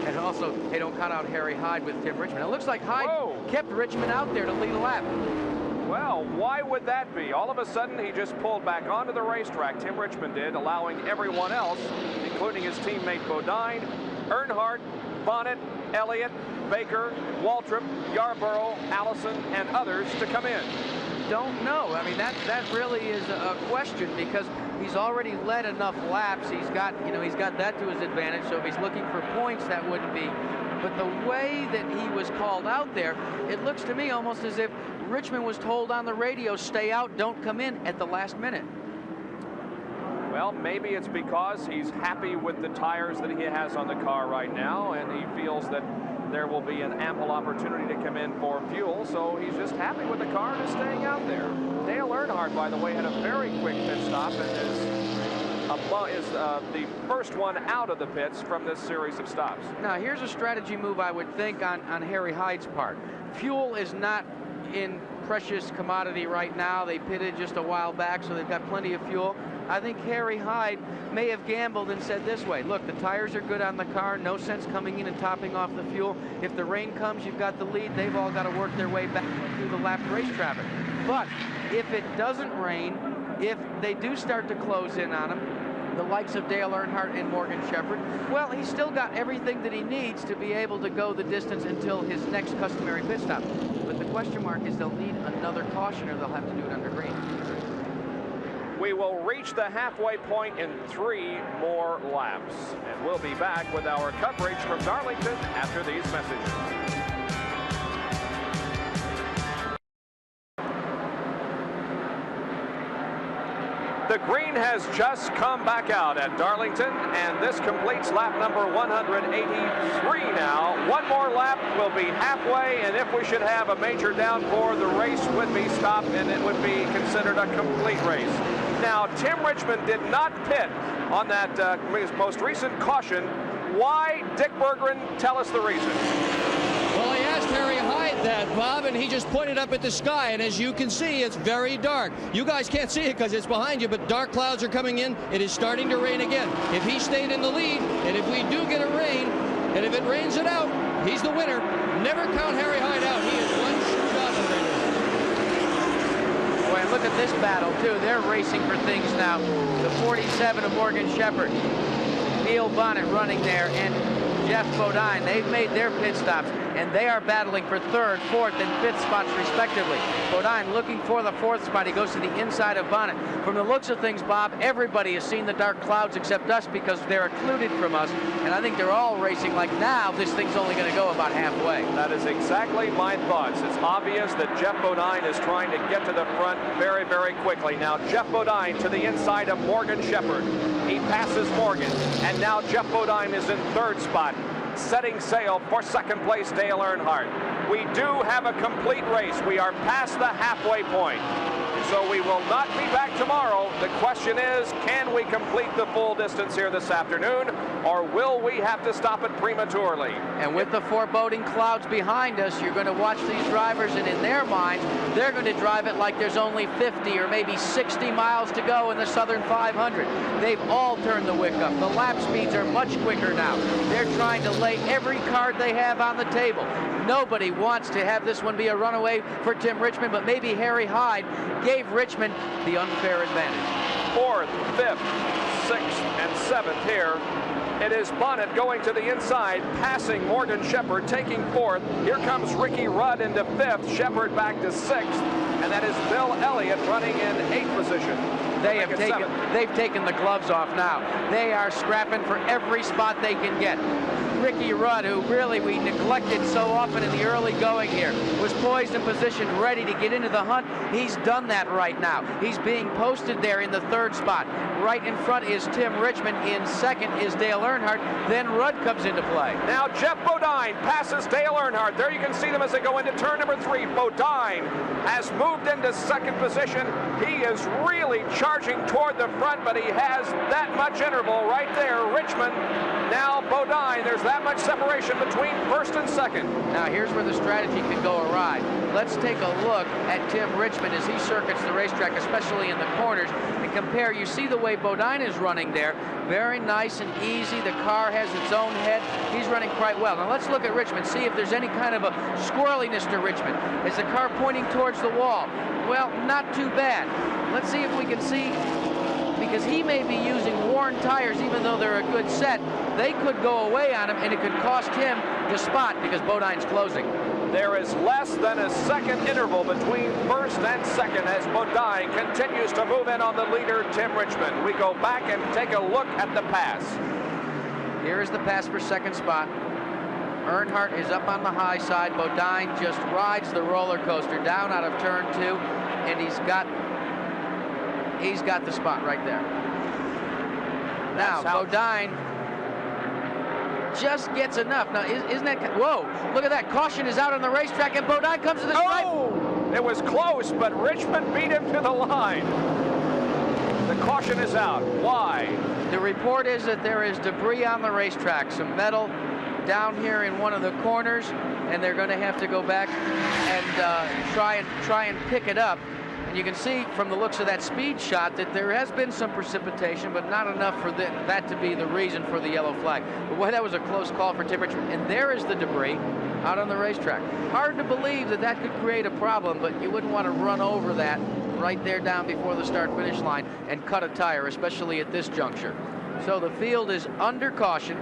And also, they don't cut out Harry Hyde with Tim Richmond. It looks like Hyde kept Richmond out there to lead a lap. Well, why would that be? All of a sudden, he just pulled back onto the racetrack, Tim Richmond did, allowing everyone else, including his teammate Bodine, Earnhardt, Bonnet, Elliott, Baker, Waltrip, Yarborough, Allison, and others to come in. don't know. I mean, that really is a question, because he's already led enough laps. He's got that to his advantage. So if he's looking for points, that wouldn't be. But the way that he was called out there, it looks to me almost as if Richmond was told on the radio, stay out, don't come in at the last minute. Well, maybe it's because he's happy with the tires that he has on the car right now, and he feels that there will be an ample opportunity to come in for fuel, so he's just happy with the car and is staying out there. Dale Earnhardt, by the way, had a very quick pit stop and is the first one out of the pits from this series of stops. Now, here's a strategy move I would think on Harry Hyde's part. Fuel is not in precious commodity right now. They pitted just a while back, so they've got plenty of fuel. I think Harry Hyde may have gambled and said this way, look, the tires are good on the car, no sense coming in and topping off the fuel. If the rain comes, you've got the lead. They've all got to work their way back through the lapped race traffic. But if it doesn't rain, if they do start to close in on him, the likes of Dale Earnhardt and Morgan Shepherd, well, he's still got everything that he needs to be able to go the distance until his next customary pit stop. But the question mark is they'll need another caution, or they'll have to do it under green. We will reach the halfway point in 3 more laps, and we'll be back with our coverage from Darlington after these messages. The green has just come back out at Darlington, and this completes lap number 183 now. One more lap will be halfway, and if we should have a major downpour, the race would be stopped, and it would be considered a complete race. Now, Tim Richmond did not pit on that his most recent caution. Why? Dick Berggren, tell us the reason. Well, I asked Harry Hyde that, Bob, and he just pointed up at the sky, and as you can see, it's very dark. You guys can't see it because it's behind you, but dark clouds are coming in. It is starting to rain again. If he stayed in the lead, and if we do get a rain, and if it rains it out, he's the winner. Never count Harry Hyde out. He is one shot away. Boy, and look at this battle, too. They're racing for things now. The 47 of Morgan Shepherd. Neil Bonnet running there, and Jeff Bodine. They've made their pit stops, and they are battling for 3rd, 4th, and 5th spots respectively. Bodine looking for the 4th spot. He goes to the inside of Bonnet. From the looks of things, Bob, everybody has seen the dark clouds except us because they're occluded from us, and I think they're all racing like now this thing's only going to go about halfway. That is exactly my thoughts. It's obvious that Jeff Bodine is trying to get to the front very, very quickly. Now, Jeff Bodine to the inside of Morgan Shepherd. He passes Morgan, and now Jeff Bodine is in 3rd spot, setting sail for 2nd place, Dale Earnhardt. We do have a complete race. We are past the halfway point. So we will not be back tomorrow. The question is, can we complete the full distance here this afternoon, or will we have to stop it prematurely? And with the foreboding clouds behind us, you're going to watch these drivers, and in their minds, they're going to drive it like there's only 50 or maybe 60 miles to go in the Southern 500. They've all turned the wick up. The lap speeds are much quicker now. They're trying to lay every card they have on the table. Nobody wants to have this one be a runaway for Tim Richmond, but maybe Harry Hyde gave Richmond the unfair advantage. 4th, 5th, 6th, and 7th here. It is Bonnet going to the inside, passing Morgan Shepherd, taking 4th. Here comes Ricky Rudd into 5th, Shepherd back to 6th, and that is Bill Elliott running in 8th position. They've taken the gloves off now. They are scrapping for every spot they can get. Ricky Rudd, who really we neglected so often in the early going here, was poised in position, ready to get into the hunt. He's done that right now. He's being posted there in the 3rd spot. Right in front is Tim Richmond. In 2nd is Dale Earnhardt. Then Rudd comes into play. Now Jeff Bodine passes Dale Earnhardt. There you can see them as they go into turn number 3. Bodine has moved into 2nd position. He is really charging toward the front, but he has that much interval right there. Richmond, now Bodine. There's that much separation between 1st and 2nd. Now here's where the strategy can go awry. Let's take a look at Tim Richmond as he circuits the racetrack, especially in the corners, and compare. You see the way Bodine is running there. Very nice and easy. The car has its own head. He's running quite well. Now let's look at Richmond, see if there's any kind of a squirreliness to Richmond. Is the car pointing towards the wall? Well, not too bad. Let's see if we can see, because he may be using worn tires even though they're a good set. They could go away on him, and it could cost him the spot because Bodine's closing. There is less than a second interval between first and second as Bodine continues to move in on the leader, Tim Richmond. We go back and take a look at the pass. Here is the pass for second spot. Earnhardt is up on the high side. Bodine just rides the roller coaster down out of turn 2, and he's got the spot right there. Now, Bodine just gets enough. Now, isn't that... Whoa, look at that. Caution is out on the racetrack, and Bodine comes to the stripe. Oh, it was close, but Richmond beat him to the line. The caution is out. Why? The report is that there is debris on the racetrack, some metal down here in one of the corners, and they're going to have to go back and try and pick it up. And you can see from the looks of that speed shot that there has been some precipitation, but not enough for that to be the reason for the yellow flag. But boy, that was a close call for Tim Richmond. And there is the debris out on the racetrack. Hard to believe that that could create a problem, but you wouldn't want to run over that right there down before the start-finish line and cut a tire, especially at this juncture. So the field is under caution.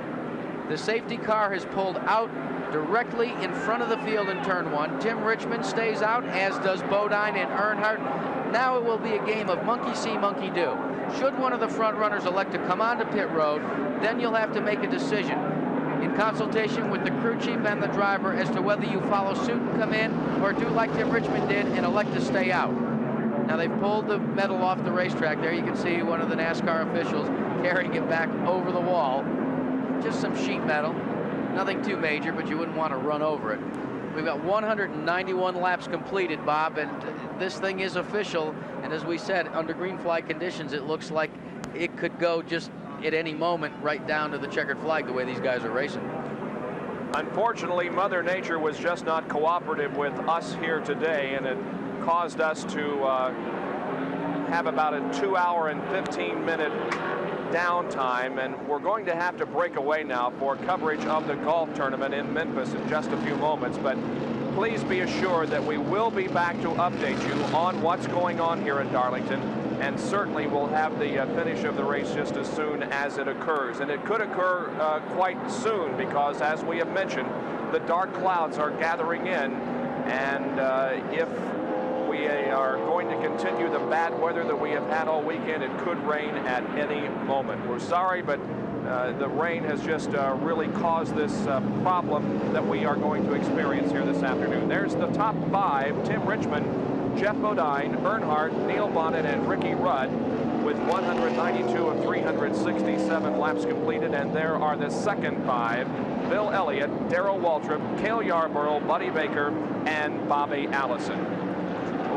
The safety car has pulled out directly in front of the field in turn 1. Tim Richmond stays out, as does Bodine and Earnhardt. Now it will be a game of monkey see, monkey do. Should one of the front runners elect to come onto pit road, then you'll have to make a decision in consultation with the crew chief and the driver as to whether you follow suit and come in, or do like Tim Richmond did and elect to stay out. Now they've pulled the metal off the racetrack. There you can see one of the NASCAR officials carrying it back over the wall. Just some sheet metal. Nothing too major, but you wouldn't want to run over it. We've got 191 laps completed, Bob, and this thing is official. And as we said, under green flag conditions, it looks like it could go just at any moment right down to the checkered flag, the way these guys are racing. Unfortunately, Mother Nature was just not cooperative with us here today, and it caused us to have about a 2-hour and 15-minute downtime, and we're going to have to break away now for coverage of the golf tournament in Memphis in just a few moments. But please be assured that we will be back to update you on what's going on here at Darlington, and certainly we'll have the finish of the race just as soon as it occurs. And it could occur quite soon, because as we have mentioned, the dark clouds are gathering in, and if we are going to continue the bad weather that we have had all weekend, it could rain at any moment. We're sorry, but the rain has just really caused this problem that we are going to experience here this afternoon. There's the top 5: Tim Richmond, Jeff Bodine, Earnhardt, Neil Bonnet, and Ricky Rudd, with 192 of 367 laps completed. And there are the second 5: Bill Elliott, Darrell Waltrip, Cale Yarborough, Buddy Baker, and Bobby Allison.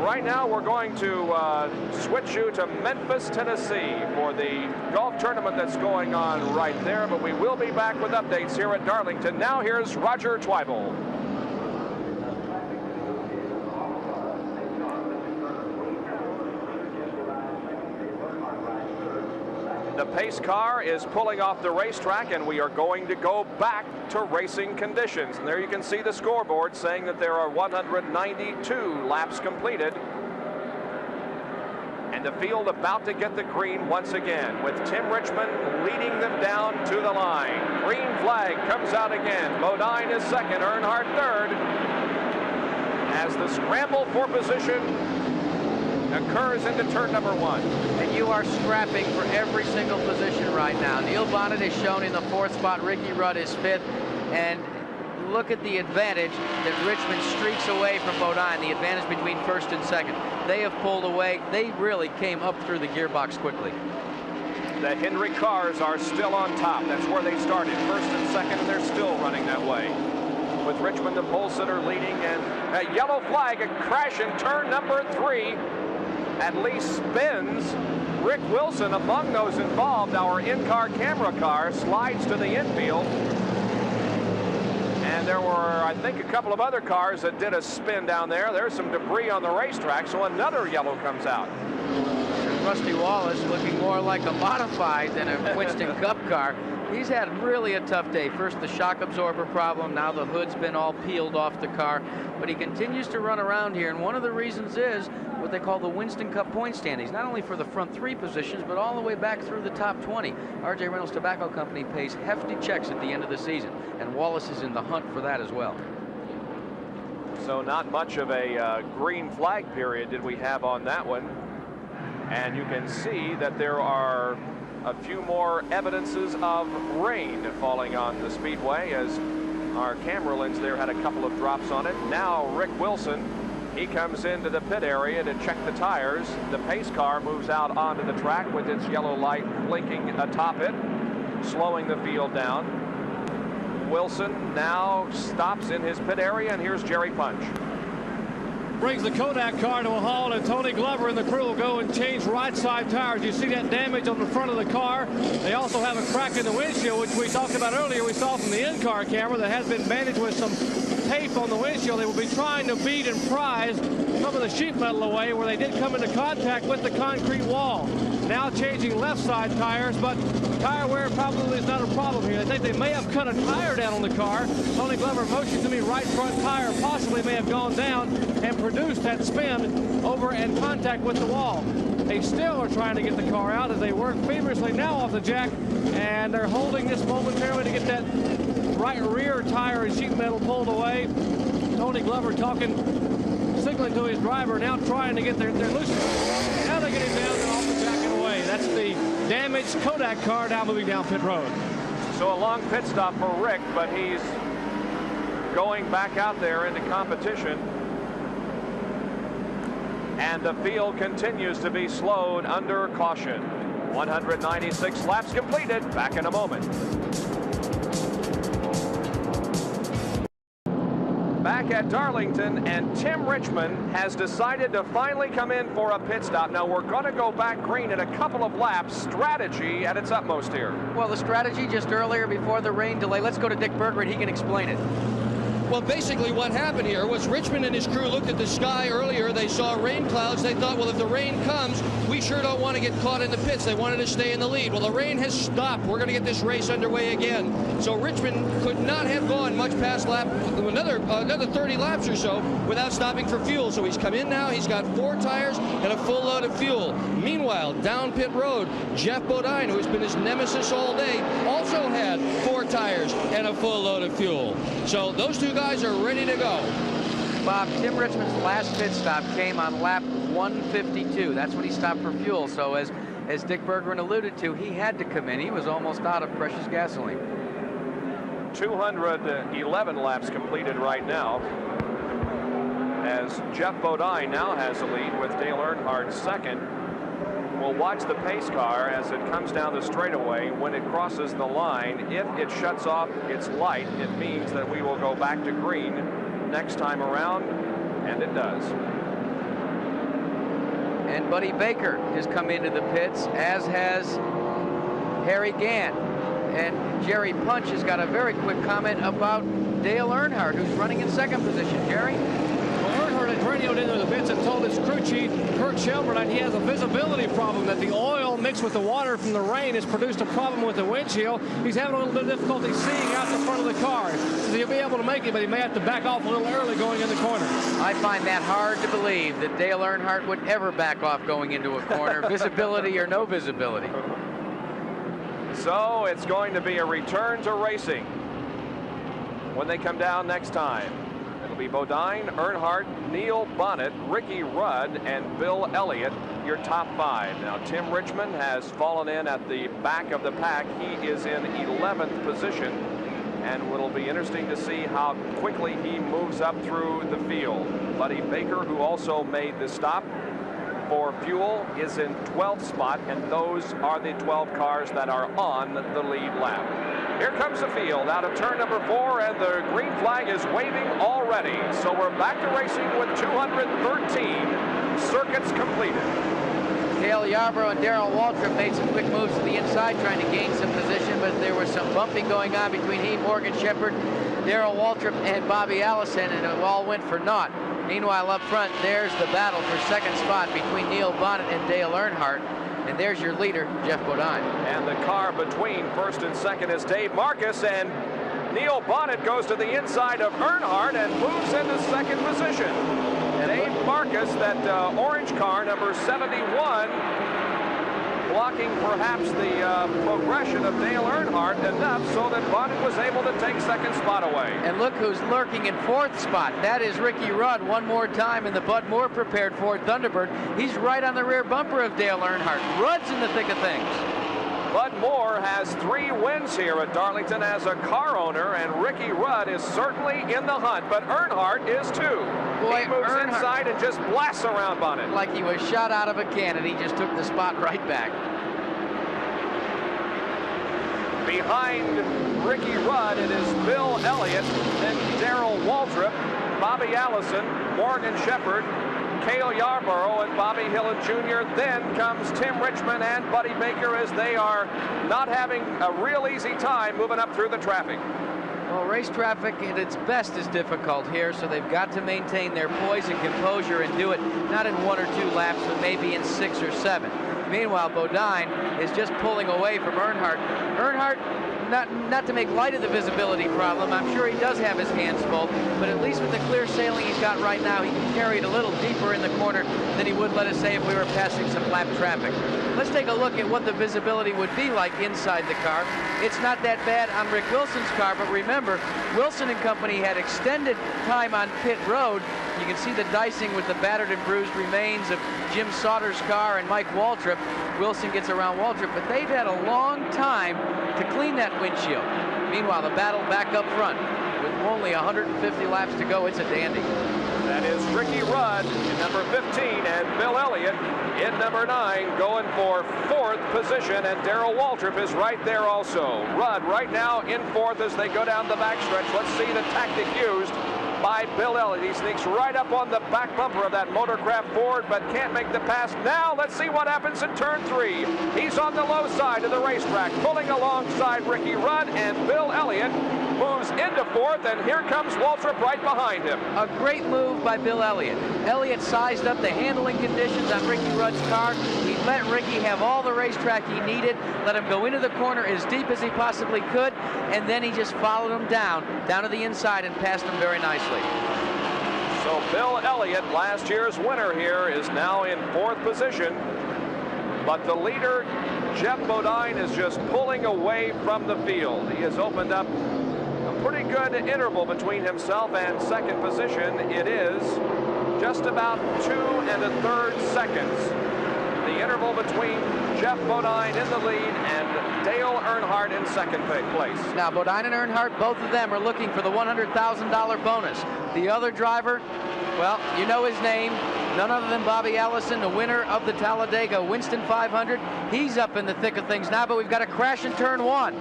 Right now, we're going to switch you to Memphis, Tennessee for the golf tournament that's going on right there, but we will be back with updates here at Darlington. Now, here's Roger Twibel. The pace car is pulling off the racetrack, and we are going to go back to racing conditions. And there you can see the scoreboard saying that there are 192 laps completed. And the field about to get the green once again, with Tim Richmond leading them down to the line. Green flag comes out again. Bodine is second, Earnhardt third, as the scramble for position occurs into turn number 1. And you are scrapping for every single position right now. Neil Bonnet is shown in the 4th spot. Ricky Rudd is 5th. And look at the advantage that Richmond streaks away from Bodine, the advantage between 1st and 2nd. They have pulled away. They really came up through the gearbox quickly. The Henry cars are still on top. That's where they started, 1st and 2nd, and they're still running that way. With Richmond, the pole sitter, leading, and a yellow flag, a crash in turn number 3. At least spins. Rick Wilson among those involved. Our in-car camera car slides to the infield. And there were, I think, a couple of other cars that did a spin down there. There's some debris on the racetrack, so another yellow comes out. And Rusty Wallace looking more like a modified than a Winston Cup car. He's had really a tough day. First the shock absorber problem, now the hood's been all peeled off the car, but he continues to run around here, and one of the reasons is what they call the Winston Cup point standings, not only for the front 3 positions, but all the way back through the top 20. R.J. Reynolds Tobacco Company pays hefty checks at the end of the season, and Wallace is in the hunt for that as well. So not much of a green flag period did we have on that one. And you can see that there are a few more evidences of rain falling on the speedway, as our camera lens there had a couple of drops on it. Now Rick Wilson, he comes into the pit area to check the tires. The pace car moves out onto the track with its yellow light blinking atop it, slowing the field down. Wilson now stops in his pit area, and here's Jerry Punch. Brings the Kodak car to a halt, and Tony Glover and the crew will go and change right side tires. You see that damage on the front of the car. They also have a crack in the windshield, which we talked about earlier. We saw from the in-car camera that has been bandaged with some tape on the windshield. They will be trying to beat and prise some of the sheet metal away where they did come into contact with the concrete wall. Now changing left side tires, but tire wear probably is not a problem here. I think they may have cut a tire down on the car. Tony Glover motions to me right front tire possibly may have gone down and produced that spin over and contact with the wall. They still are trying to get the car out as they work feverishly now off the jack, and they're holding this momentarily to get that right rear tire and sheet metal pulled away. Tony Glover signaling to his driver, now trying to get their loose. Now they get him down and off the jack and away. That's the damaged Kodak car now moving down pit road. So a long pit stop for Rick, but he's going back out there into competition. And the field continues to be slowed under caution. 196 laps completed. Back in a moment. Back at Darlington, and Tim Richmond has decided to finally come in for a pit stop. Now we're going to go back green in a couple of laps. Strategy at its utmost here. Well, the strategy just earlier before the rain delay. Let's go to Dick Berger and he can explain it. Well, basically what happened here was Richmond and his crew looked at the sky earlier. They saw rain clouds. They thought, well, if the rain comes, we sure don't want to get caught in the pits. They wanted to stay in the lead. Well, the rain has stopped. We're going to get this race underway again. So Richmond could not have gone much past another 30 laps or so without stopping for fuel. So he's come in now. He's got 4 tires and a full load of fuel. Meanwhile, down pit road, Jeff Bodine, who has been his nemesis all day, also had 4 tires and a full load of fuel. So those two guys are ready to go. Bob, Tim Richmond's last pit stop came on lap 152. That's when he stopped for fuel. So as Dick Bergeron alluded to, he had to come in. He was almost out of precious gasoline. 211 laps completed right now, as Jeff Bodine now has the lead with Dale Earnhardt second. We'll watch the pace car as it comes down the straightaway. When it crosses the line, if it shuts off its light, it means that we will go back to green next time around, and it does. And Buddy Baker has come into the pits, as has Harry Gant. And Jerry Punch has got a very quick comment about Dale Earnhardt, who's running in second position. Jerry? Well, Earnhardt has radioed into the pits and told his crew chief, Kurt Shelburne, that he has a visibility problem, that the oil mixed with the water from the rain has produced a problem with the windshield. He's having a little bit of difficulty seeing out the front of the car. So he'll be able to make it, but he may have to back off a little early going in the corner. I find that hard to believe that Dale Earnhardt would ever back off going into a corner, visibility or no visibility. So it's going to be a return to racing when they come down next time. It'll be Bodine, Earnhardt, Neil Bonnet, Ricky Rudd, and Bill Elliott, your top 5. Now, Tim Richmond has fallen in at the back of the pack. He is in 11th position, and it'll be interesting to see how quickly he moves up through the field. Buddy Baker, who also made the stop for fuel, is in 12th spot, and those are the 12 cars that are on the lead lap. Here comes the field out of turn number 4, and the green flag is waving already. So we're back to racing with 213 circuits completed. Dale Yarborough and Darrell Waltrip made some quick moves to the inside trying to gain some position, but there was some bumping going on between he, Morgan Shepherd, Darrell Waltrip, and Bobby Allison, and it all went for naught. Meanwhile, up front, there's the battle for second spot between Neil Bonnet and Dale Earnhardt. And there's your leader, Jeff Bodine. And the car between first and second is Dave Marcus, and Neil Bonnet goes to the inside of Earnhardt and moves into second position. And Dave Marcus, that orange car, number 71, blocking perhaps the progression of Dale Earnhardt enough so that Bud was able to take second spot away. And look who's lurking in fourth spot. That is Ricky Rudd one more time in the Bud Moore prepared Ford Thunderbird. He's right on the rear bumper of Dale Earnhardt. Rudd's in the thick of things. Bud Moore has 3 wins here at Darlington as a car owner, and Ricky Rudd is certainly in the hunt, but Earnhardt is too. Boy, he moves Earnhardt, inside and just blasts around Bonnet. Like he was shot out of a cannon. He just took the spot right back. Behind Ricky Rudd, it is Bill Elliott, then Darrell Waltrip, Bobby Allison, Morgan Shepherd, Cale Yarborough, and Bobby Hillin Jr. Then comes Tim Richmond and Buddy Baker as they are not having a real easy time moving up through the traffic. Well, race traffic at its best is difficult here, so they've got to maintain their poise and composure and do it not in 1 or 2 laps, but maybe in 6 or 7. Meanwhile, Bodine is just pulling away from Earnhardt. Earnhardt, not to make light of the visibility problem, I'm sure he does have his hands full, but at least with the clear sailing he's got right now, he can carry it a little deeper in the corner than he would, let us say, if we were passing some lap traffic. Let's take a look at what the visibility would be like inside the car. It's not that bad on Rick Wilson's car, but remember, Wilson and company had extended time on pit road. You can see the dicing with the battered and bruised remains of Jim Sauter's car and Mike Waltrip. Wilson gets around Waltrip, but they've had a long time to clean that windshield. Meanwhile, the battle back up front. With only 150 laps to go, it's a dandy. That is Ricky Rudd in number 15 and Bill Elliott in number 9 going for 4th position, and Darrell Waltrip is right there also. Rudd right now in 4th as they go down the backstretch. Let's see the tactic used by Bill Elliott. He sneaks right up on the back bumper of that Motorcraft Ford, but can't make the pass. Now let's see what happens in turn 3. He's on the low side of the racetrack, pulling alongside Ricky Rudd, and Bill Elliott moves into 4th, and here comes Waltrip right behind him. A great move by Bill Elliott. Elliott sized up the handling conditions on Ricky Rudd's car. He let Ricky have all the racetrack he needed, let him go into the corner as deep as he possibly could, and then he just followed him down to the inside and passed him very nicely. So Bill Elliott, last year's winner here, is now in 4th position. But the leader, Jeff Bodine, is just pulling away from the field. He has opened up a pretty good interval between himself and 2nd position. It is just about 2 1/3 seconds. The interval between Jeff Bodine in the lead and Dale Earnhardt in 2nd place. Now, Bodine and Earnhardt, both of them are looking for the $100,000 bonus. The other driver, well, you know his name, none other than Bobby Allison, the winner of the Talladega Winston 500. He's up in the thick of things now, but we've got a crash in turn 1.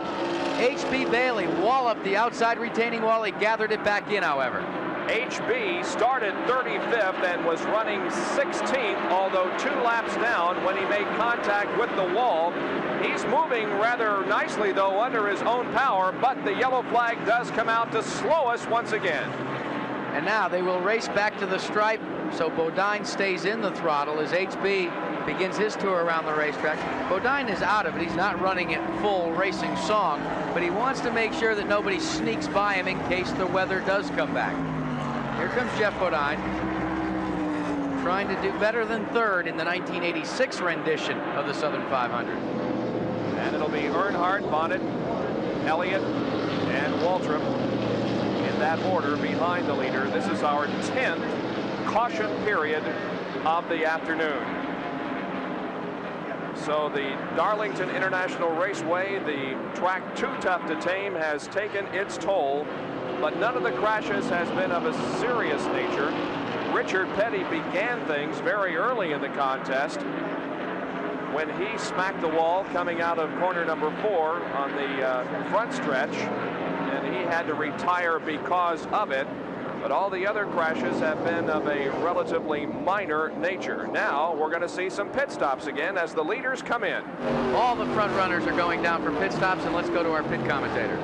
H.B. Bailey walloped the outside retaining wall. He gathered it back in, however. HB started 35th and was running 16th, although 2 laps down when he made contact with the wall. He's moving rather nicely, though, under his own power, but the yellow flag does come out to slow us once again. And now they will race back to the stripe, so Bodine stays in the throttle as HB begins his tour around the racetrack. Bodine is out of it. He's not running at full racing song, but he wants to make sure that nobody sneaks by him in case the weather does come back. Here comes Jeff Bodine, trying to do better than 3rd in the 1986 rendition of the Southern 500. And it'll be Earnhardt, Bonnet, Elliott, and Waltrip in that order behind the leader. This is our 10th caution period of the afternoon. So the Darlington International Raceway, the track too tough to tame, has taken its toll, but none of the crashes has been of a serious nature. Richard Petty began things very early in the contest when he smacked the wall coming out of corner number 4 on the front stretch, and he had to retire because of it. But all the other crashes have been of a relatively minor nature. Now we're going to see some pit stops again as the leaders come in. All the front runners are going down for pit stops, and let's go to our pit commentator.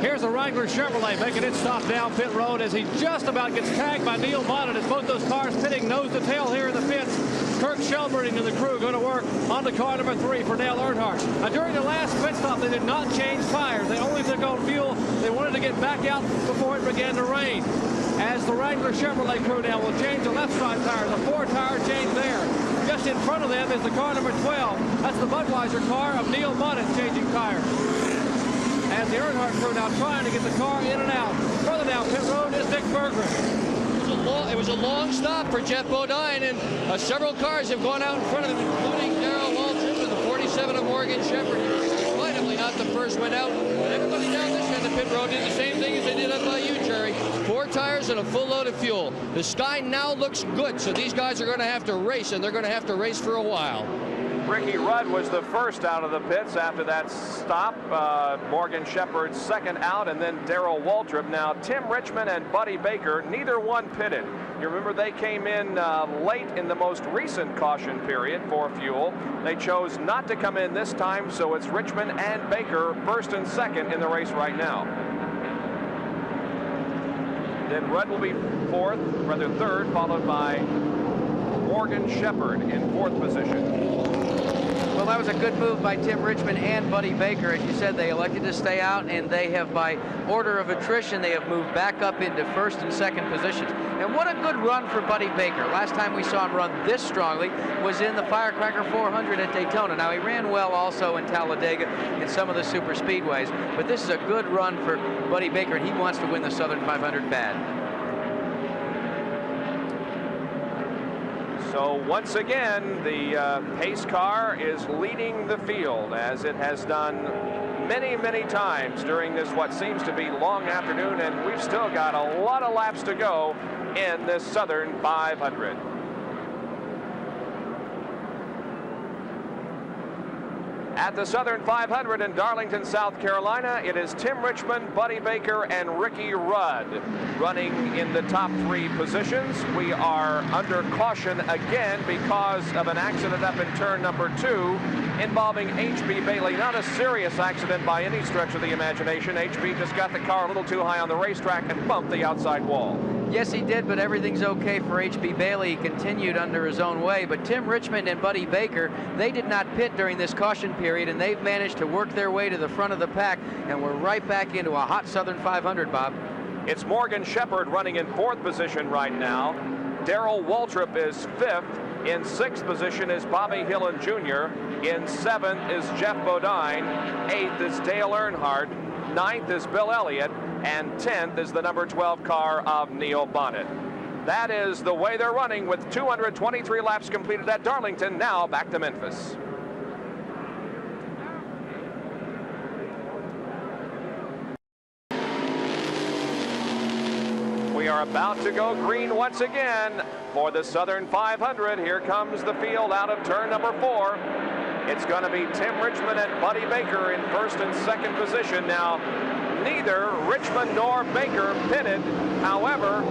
Here's the Wrangler Chevrolet making its stop down pit road as he just about gets tagged by Neil Bonnet as both those cars pitting nose to tail here in the pits. Kirk Shelburne and the crew going to work on the car number 3 for Dale Earnhardt. Now, during the last pit stop, they did not change tires. They only took on fuel. They wanted to get back out before it began to rain. As the Wrangler Chevrolet crew now will change the left side tires, a 4 tire change there. Just in front of them is the car number 12. That's the Budweiser car of Neil Bonnet changing tires. And the Earnhardt crew now trying to get the car in and out. Further down pit road is Dick Berggren. It was a long stop for Jeff Bodine, and several cars have gone out in front of him, including Darrell Waltrip and the 47 of Morgan Shepherd. Finally, not the first went out. And everybody down this end of pit road did the same thing as they did up by you, Jerry. 4 tires and a full load of fuel. The sky now looks good, so these guys are going to have to race, and they're going to have to race for a while. Ricky Rudd was the first out of the pits after that stop. Morgan Shepherd second out, and then Darrell Waltrip. Now, Tim Richmond and Buddy Baker, neither one pitted. You remember they came in late in the most recent caution period for fuel. They chose not to come in this time, so it's Richmond and Baker first and second in the race right now. Then Rudd will be third, followed by Morgan Shepherd in 4th position. Well, that was a good move by Tim Richmond and Buddy Baker. As you said, they elected to stay out, and they have, by order of attrition, they have moved back up into 1st and 2nd positions. And what a good run for Buddy Baker. Last time we saw him run this strongly was in the Firecracker 400 at Daytona. Now, he ran well also in Talladega in some of the super speedways, but this is a good run for Buddy Baker, and he wants to win the Southern 500 bad. So once again, the pace car is leading the field, as it has done many, many times during this what seems to be long afternoon, and we've still got a lot of laps to go in this Southern 500. At the Southern 500 in Darlington, South Carolina, it is Tim Richmond, Buddy Baker, and Ricky Rudd running in the top 3 positions. We are under caution again because of an accident up in turn number 2 involving H.B. Bailey. Not a serious accident by any stretch of the imagination. H.B. just got the car a little too high on the racetrack and bumped the outside wall. Yes, he did, but everything's okay for H.B. Bailey. He continued under his own way, but Tim Richmond and Buddy Baker, they did not pit during this caution period, and they've managed to work their way to the front of the pack, and we're right back into a hot Southern 500, Bob. It's Morgan Shepherd running in 4th position right now. Darrell Waltrip is 5th. In 6th position is Bobby Hillen Jr. In 7th is Jeff Bodine. 8th is Dale Earnhardt. 9th is Bill Elliott. And 10th is the number 12 car of Neil Bonnet. That is the way they're running with 223 laps completed at Darlington. Now back to Memphis. We are about to go green once again for the Southern 500. Here comes the field out of turn number 4. It's going to be Tim Richmond and Buddy Baker in 1st and 2nd position. Now, neither Richmond nor Baker pitted. However,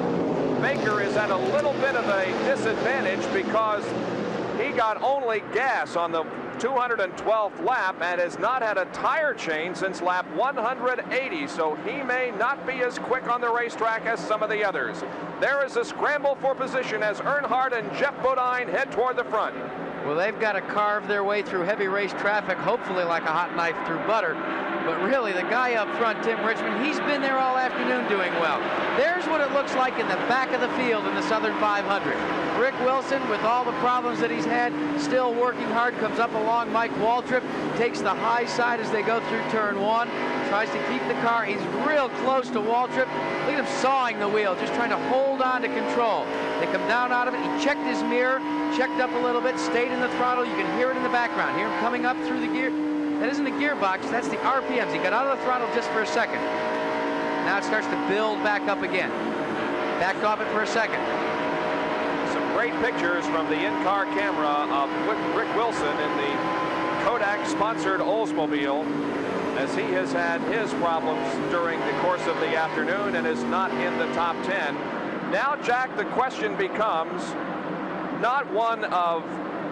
Baker is at a little bit of a disadvantage because he got only gas on the 212th lap and has not had a tire change since lap 180, so he may not be as quick on the racetrack as some of the others. There is a scramble for position as Earnhardt and Jeff Bodine head toward the front. Well, they've got to carve their way through heavy race traffic, hopefully like a hot knife through butter. But really, the guy up front, Tim Richmond, he's been there all afternoon doing well. There's what it looks like in the back of the field in the Southern 500. Rick Wilson, with all the problems that he's had, still working hard, comes up along Mike Waltrip, takes the high side as they go through turn 1, tries to keep the car. He's real close to Waltrip. Look at him sawing the wheel, just trying to hold on to control. They come down out of it. He checked his mirror, checked up a little bit, stayed in the throttle. You can hear it in the background. Hear him coming up through the gear. That isn't the gearbox, that's the RPMs. He got out of the throttle just for a second. Now it starts to build back up again. Backed off it for a second. Some great pictures from the in-car camera of Rick Wilson in the Kodak-sponsored Oldsmobile, as he has had his problems during the course of the afternoon and is not in the top 10. Now, Jack, the question becomes not one of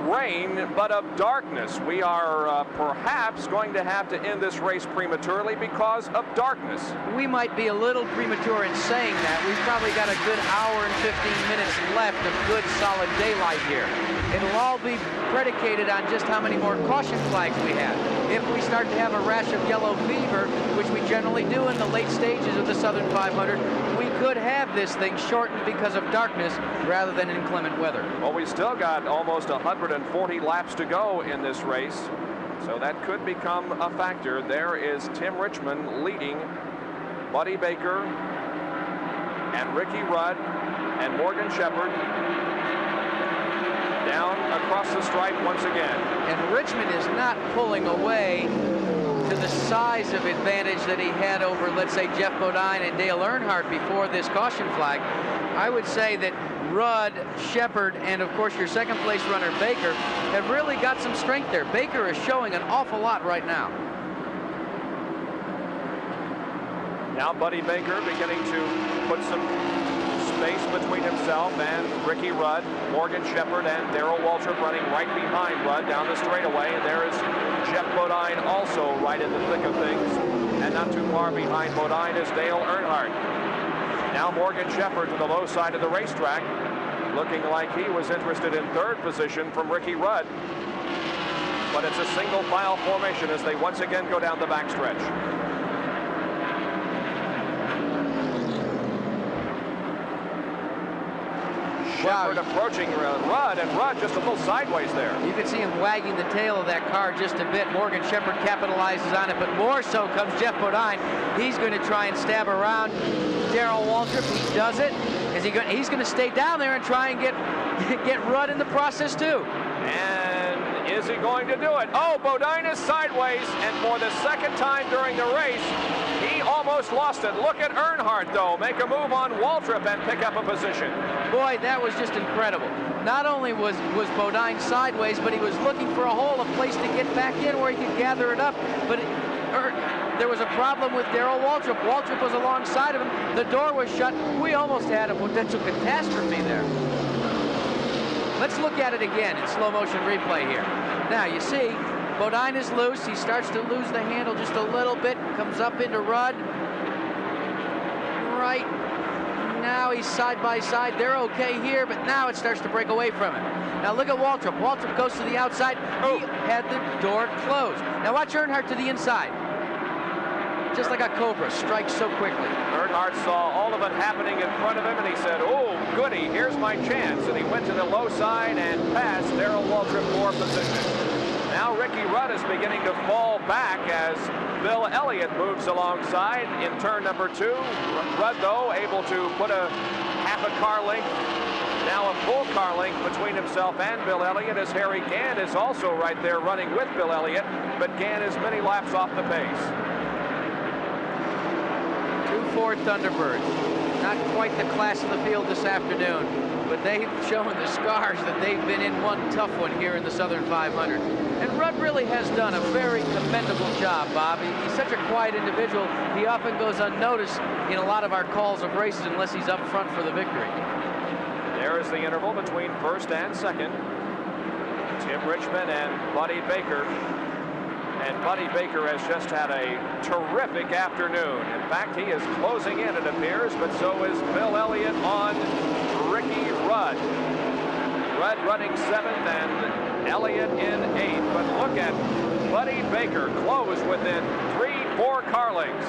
rain, but of darkness. We are perhaps going to have to end this race prematurely because of darkness. We might be a little premature in saying that. We've probably got a good hour and 15 minutes left of good solid daylight here. It'll all be predicated on just how many more caution flags we have. If we start to have a rash of yellow fever, which we generally do in the late stages of the Southern 500, we could have this thing shortened because of darkness rather than inclement weather. Well, we still got almost 140 laps to go in this race, so that could become a factor. There is Tim Richmond leading Buddy Baker and Ricky Rudd and Morgan Shepherd down across the stripe once again. And Richmond is not pulling away to the size of advantage that he had over, let's say, Jeff Bodine and Dale Earnhardt before this caution flag. I would say that Rudd, Shepherd, and of course your second place runner Baker have really got some strength there. Baker is showing an awful lot right now. Now Buddy Baker beginning to put some space between himself and Ricky Rudd. Morgan Shepherd and Darrell Waltrip running right behind Rudd down the straightaway. And there is Jeff Bodine also right in the thick of things. And not too far behind Bodine is Dale Earnhardt. Now Morgan Shepherd to the low side of the racetrack, looking like he was interested in third position from Ricky Rudd. But it's a single file formation as they once again go down the backstretch. Shepherd approaching Rudd, and Rudd just a little sideways there. You can see him wagging the tail of that car just a bit. Morgan Shepherd capitalizes on it, but more so comes Jeff Bodine. He's going to try and stab around Darrell Waltrip. He does it. He's going to stay down there and try and get Rudd in the process too. And is he going to do it? Oh, Bodine is sideways, and for the second time during the race, he almost lost it. Look at Earnhardt, though, make a move on Waltrip and pick up a position. Boy, that was just incredible. Not only was Bodine sideways, but he was looking for a hole, a place to get back in where he could gather it up. But there was a problem with Darrell Waltrip. Waltrip was alongside of him. The door was shut. We almost had a potential catastrophe there. Let's look at it again in slow motion replay here. Now, you see, Bodine is loose. He starts to lose the handle just a little bit. Comes up into Rudd. Right now he's side by side. They're okay here, but now it starts to break away from him. Now look at Waltrip. Waltrip goes to the outside. He had the door closed. Now watch Earnhardt to the inside. Just like a cobra, strikes so quickly. Earnhardt saw all of it happening in front of him, and he said, oh, goody, here's my chance. And he went to the low side and passed Darrell Waltrip for position. Now Ricky Rudd is beginning to fall back as Bill Elliott moves alongside in turn number 2. Rudd, though, able to put a half a car length, now a full car length between himself and Bill Elliott, as Harry Gant is also right there running with Bill Elliott, but Gant is many laps off the pace. 2 Ford Thunderbirds. Not quite the class of the field this afternoon, but they've shown the scars that they've been in one tough one here in the Southern 500. And Rudd really has done a very commendable job, Bob. He's such a quiet individual. He often goes unnoticed in a lot of our calls of races unless he's up front for the victory. There is the interval between first and second. Tim Richmond and Buddy Baker. And Buddy Baker has just had a terrific afternoon. In fact, he is closing in, it appears, but so is Bill Elliott on Ricky Rudd. Rudd running 7th and Elliott in 8th. But look at Buddy Baker close within 3-4 car lengths.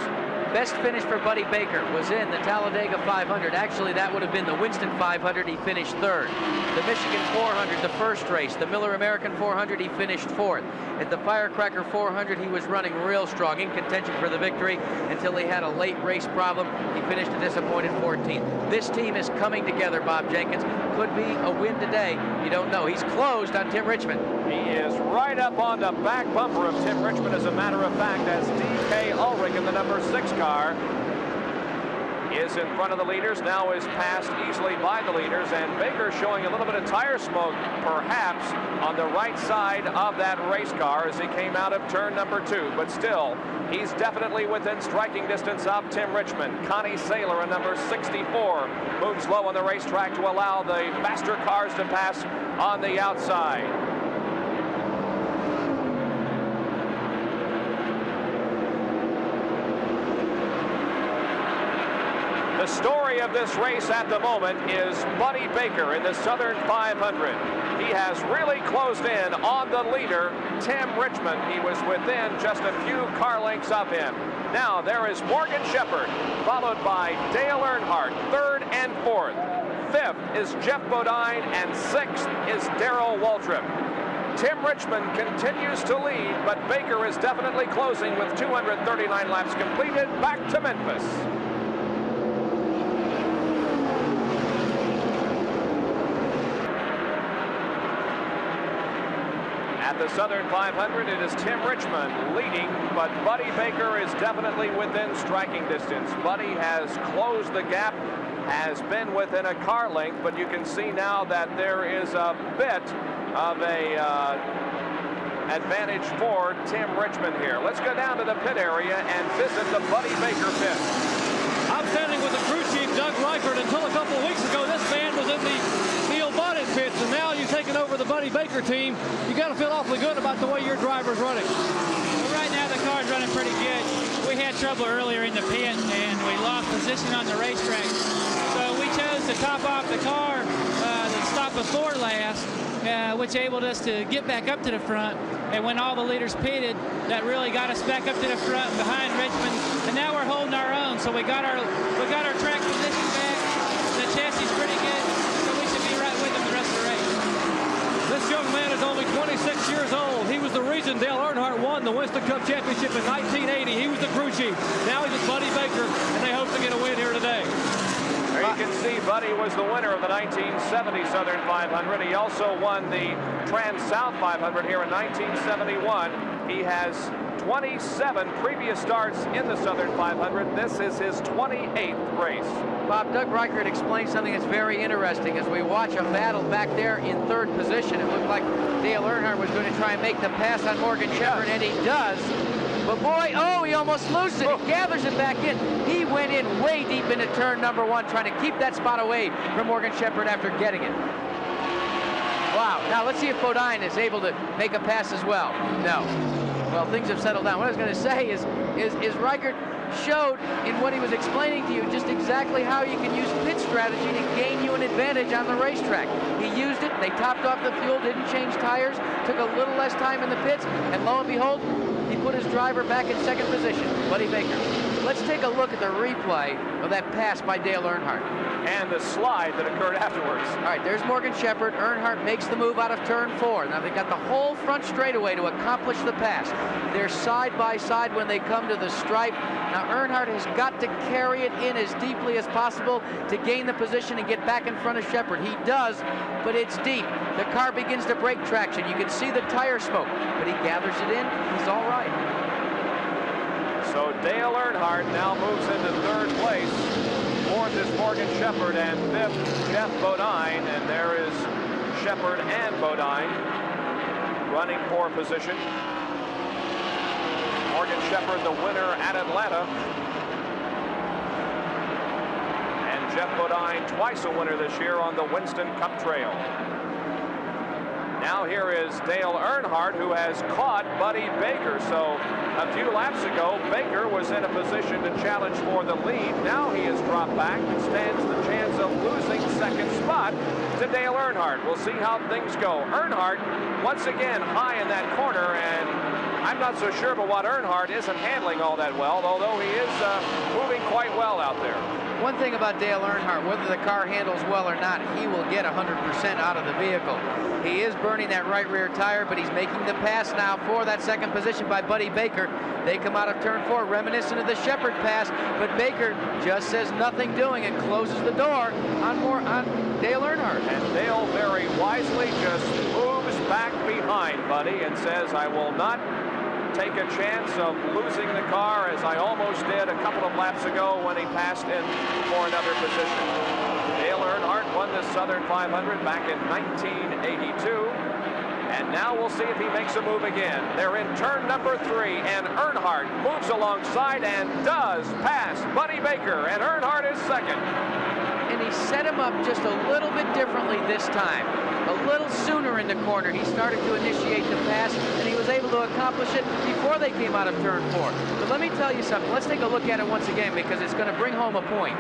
Best finish for Buddy Baker was in the Talladega 500. Actually, that would have been the Winston 500. He finished 3rd. The Michigan 400, the first race. The Miller American 400, he finished 4th. At the Firecracker 400, he was running real strong, in contention for the victory until he had a late race problem. He finished a disappointed 14th. This team is coming together, Bob Jenkins. Could be a win today. You don't know. He's closed on Tim Richmond. He is right up on the back bumper of Tim Richmond, as a matter of fact, as D.K. Ulrich in the number 6 car is in front of the leaders, now is passed easily by the leaders, and Baker showing a little bit of tire smoke, perhaps, on the right side of that race car as he came out of turn number 2. But still, he's definitely within striking distance of Tim Richmond. Connie Saylor in number 64 moves low on the racetrack to allow the faster cars to pass on the outside. The story of this race at the moment is Buddy Baker in the Southern 500. He has really closed in on the leader, Tim Richmond. He was within just a few car lengths of him. Now there is Morgan Shepherd, followed by Dale Earnhardt, third and fourth. Fifth is Jeff Bodine, and sixth is Darrell Waltrip. Tim Richmond continues to lead, but Baker is definitely closing with 239 laps completed. Back to Memphis. At the Southern 500, it is Tim Richmond leading, but Buddy Baker is definitely within striking distance. Buddy has closed the gap, has been within a car length, but you can see now that there is a bit of a advantage for Tim Richmond here. Let's go down to the pit area and visit the Buddy Baker pit. I'm standing with the crew chief, Doug Reichert. Until a couple of weeks ago, this man was in the Neil Bonnet pits, and now you've taken over the Buddy Baker team. You got to feel awfully good about the way your driver's running. Well, right now the car's running pretty good. We had trouble earlier in the pit, and we lost position on the racetrack. So we chose to top off the car that stopped before last, which enabled us to get back up to the front. And when all the leaders pitted, that really got us back up to the front behind Richmond. And now we're holding our own. So we got our track position back. The chassis is pretty good, so we should be right with them the rest of the race. This young man is only 26 years old. He was the reason Dale Earnhardt won the Winston Cup Championship in 1980. He was the crew chief. Now he's with Buddy Baker, and they hope to get a win here today. There you can see Buddy was the winner of the 1970 Southern 500. He also won the Trans-South 500 here in 1971. He has 27 previous starts in the Southern 500. This is his 28th race. Bob, Doug Reichert explained something that's very interesting. As we watch a battle back there in third position, it looked like Dale Earnhardt was going to try and make the pass on Morgan Shepherd, and he does. But boy, he almost loses it. He gathers it back in. He went in way deep into turn number one, trying to keep that spot away from Morgan Shepherd after getting it. Wow. Now let's see if Bodine is able to make a pass as well. No. Well, things have settled down. What I was going to say is Reichert showed in what he was explaining to you just exactly how you can use pit strategy to gain you an advantage on the racetrack. He used it. They topped off the fuel, didn't change tires, took a little less time in the pits, and lo and behold, he put his driver back in second position, Buddy Baker. Let's take a look at the replay of that pass by Dale Earnhardt. And the slide that occurred afterwards. All right, there's Morgan Shepherd. Earnhardt makes the move out of turn 4. Now they've got the whole front straightaway to accomplish the pass. They're side by side when they come to the stripe. Now Earnhardt has got to carry it in as deeply as possible to gain the position and get back in front of Shepherd. He does, but it's deep. The car begins to break traction. You can see the tire smoke, but he gathers it in. He's all right. So Dale Earnhardt now moves into third place. Fourth is Morgan Shepherd, and fifth, Jeff Bodine. And there is Shepherd and Bodine running for position. Morgan Shepherd, the winner at Atlanta. And Jeff Bodine, twice a winner this year on the Winston Cup Trail. Now here is Dale Earnhardt, who has caught Buddy Baker. So a few laps ago, Baker was in a position to challenge for the lead. Now he has dropped back and stands the chance of losing second spot to Dale Earnhardt. We'll see how things go. Earnhardt, once again, high in that corner, and I'm not so sure about what Earnhardt isn't handling all that well, although he is moving quite well out there. One thing about Dale Earnhardt, whether the car handles well or not, he will get 100% out of the vehicle. He is burning that right rear tire, but he's making the pass now for that second position by Buddy Baker. They come out of turn 4, reminiscent of the Shepherd pass, but Baker just says nothing doing and closes the door on Dale Earnhardt. And Dale very wisely just moves back behind Buddy and says, I will not take a chance of losing the car, as I almost did a couple of laps ago when he passed in for another position. Dale Earnhardt won the Southern 500 back in 1982. And now we'll see if he makes a move again. They're in turn number 3, and Earnhardt moves alongside and does pass Buddy Baker, and Earnhardt is second. And he set him up just a little bit differently this time. A little sooner in the corner, he started to initiate the pass, and he was able to accomplish it before they came out of turn 4. But let me tell you something. Let's take a look at it once again, because it's going to bring home a point.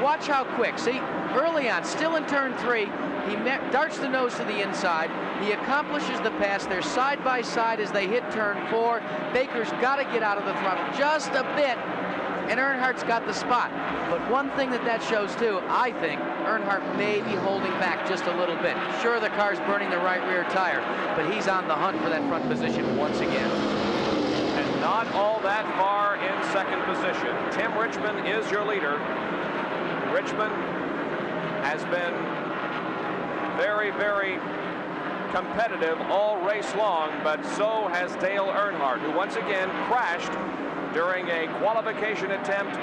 Watch how quick. See, early on, still in turn 3, he darts the nose to the inside. He accomplishes the pass. They're side by side as they hit turn 4. Baker's got to get out of the throttle just a bit, and Earnhardt's got the spot. But one thing that shows too, I think Earnhardt may be holding back just a little bit. Sure, the car's burning the right rear tire, but he's on the hunt for that front position once again. And not all that far in second position. Tim Richmond is your leader. Richmond has been very, very competitive all race long, but so has Dale Earnhardt, who once again crashed during a qualification attempt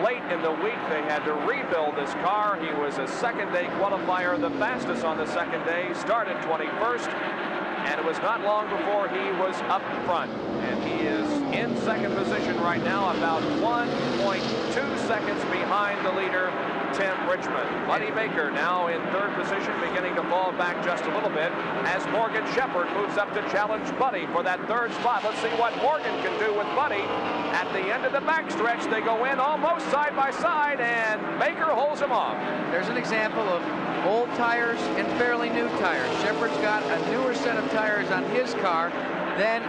late in the week. They had to rebuild this car. He was a second-day qualifier, the fastest on the second day, started 21st, and it was not long before he was up front. And he is in second position right now, about 1.2 seconds behind the leader, Tim Richmond. Buddy Baker now in third position, beginning to fall back just a little bit as Morgan Shepherd moves up to challenge Buddy for that third spot. Let's see what Morgan can do with Buddy. At the end of the backstretch, they go in almost side by side, and Baker holds him off. There's an example of old tires and fairly new tires. Shepherd's got a newer set of tires on his car than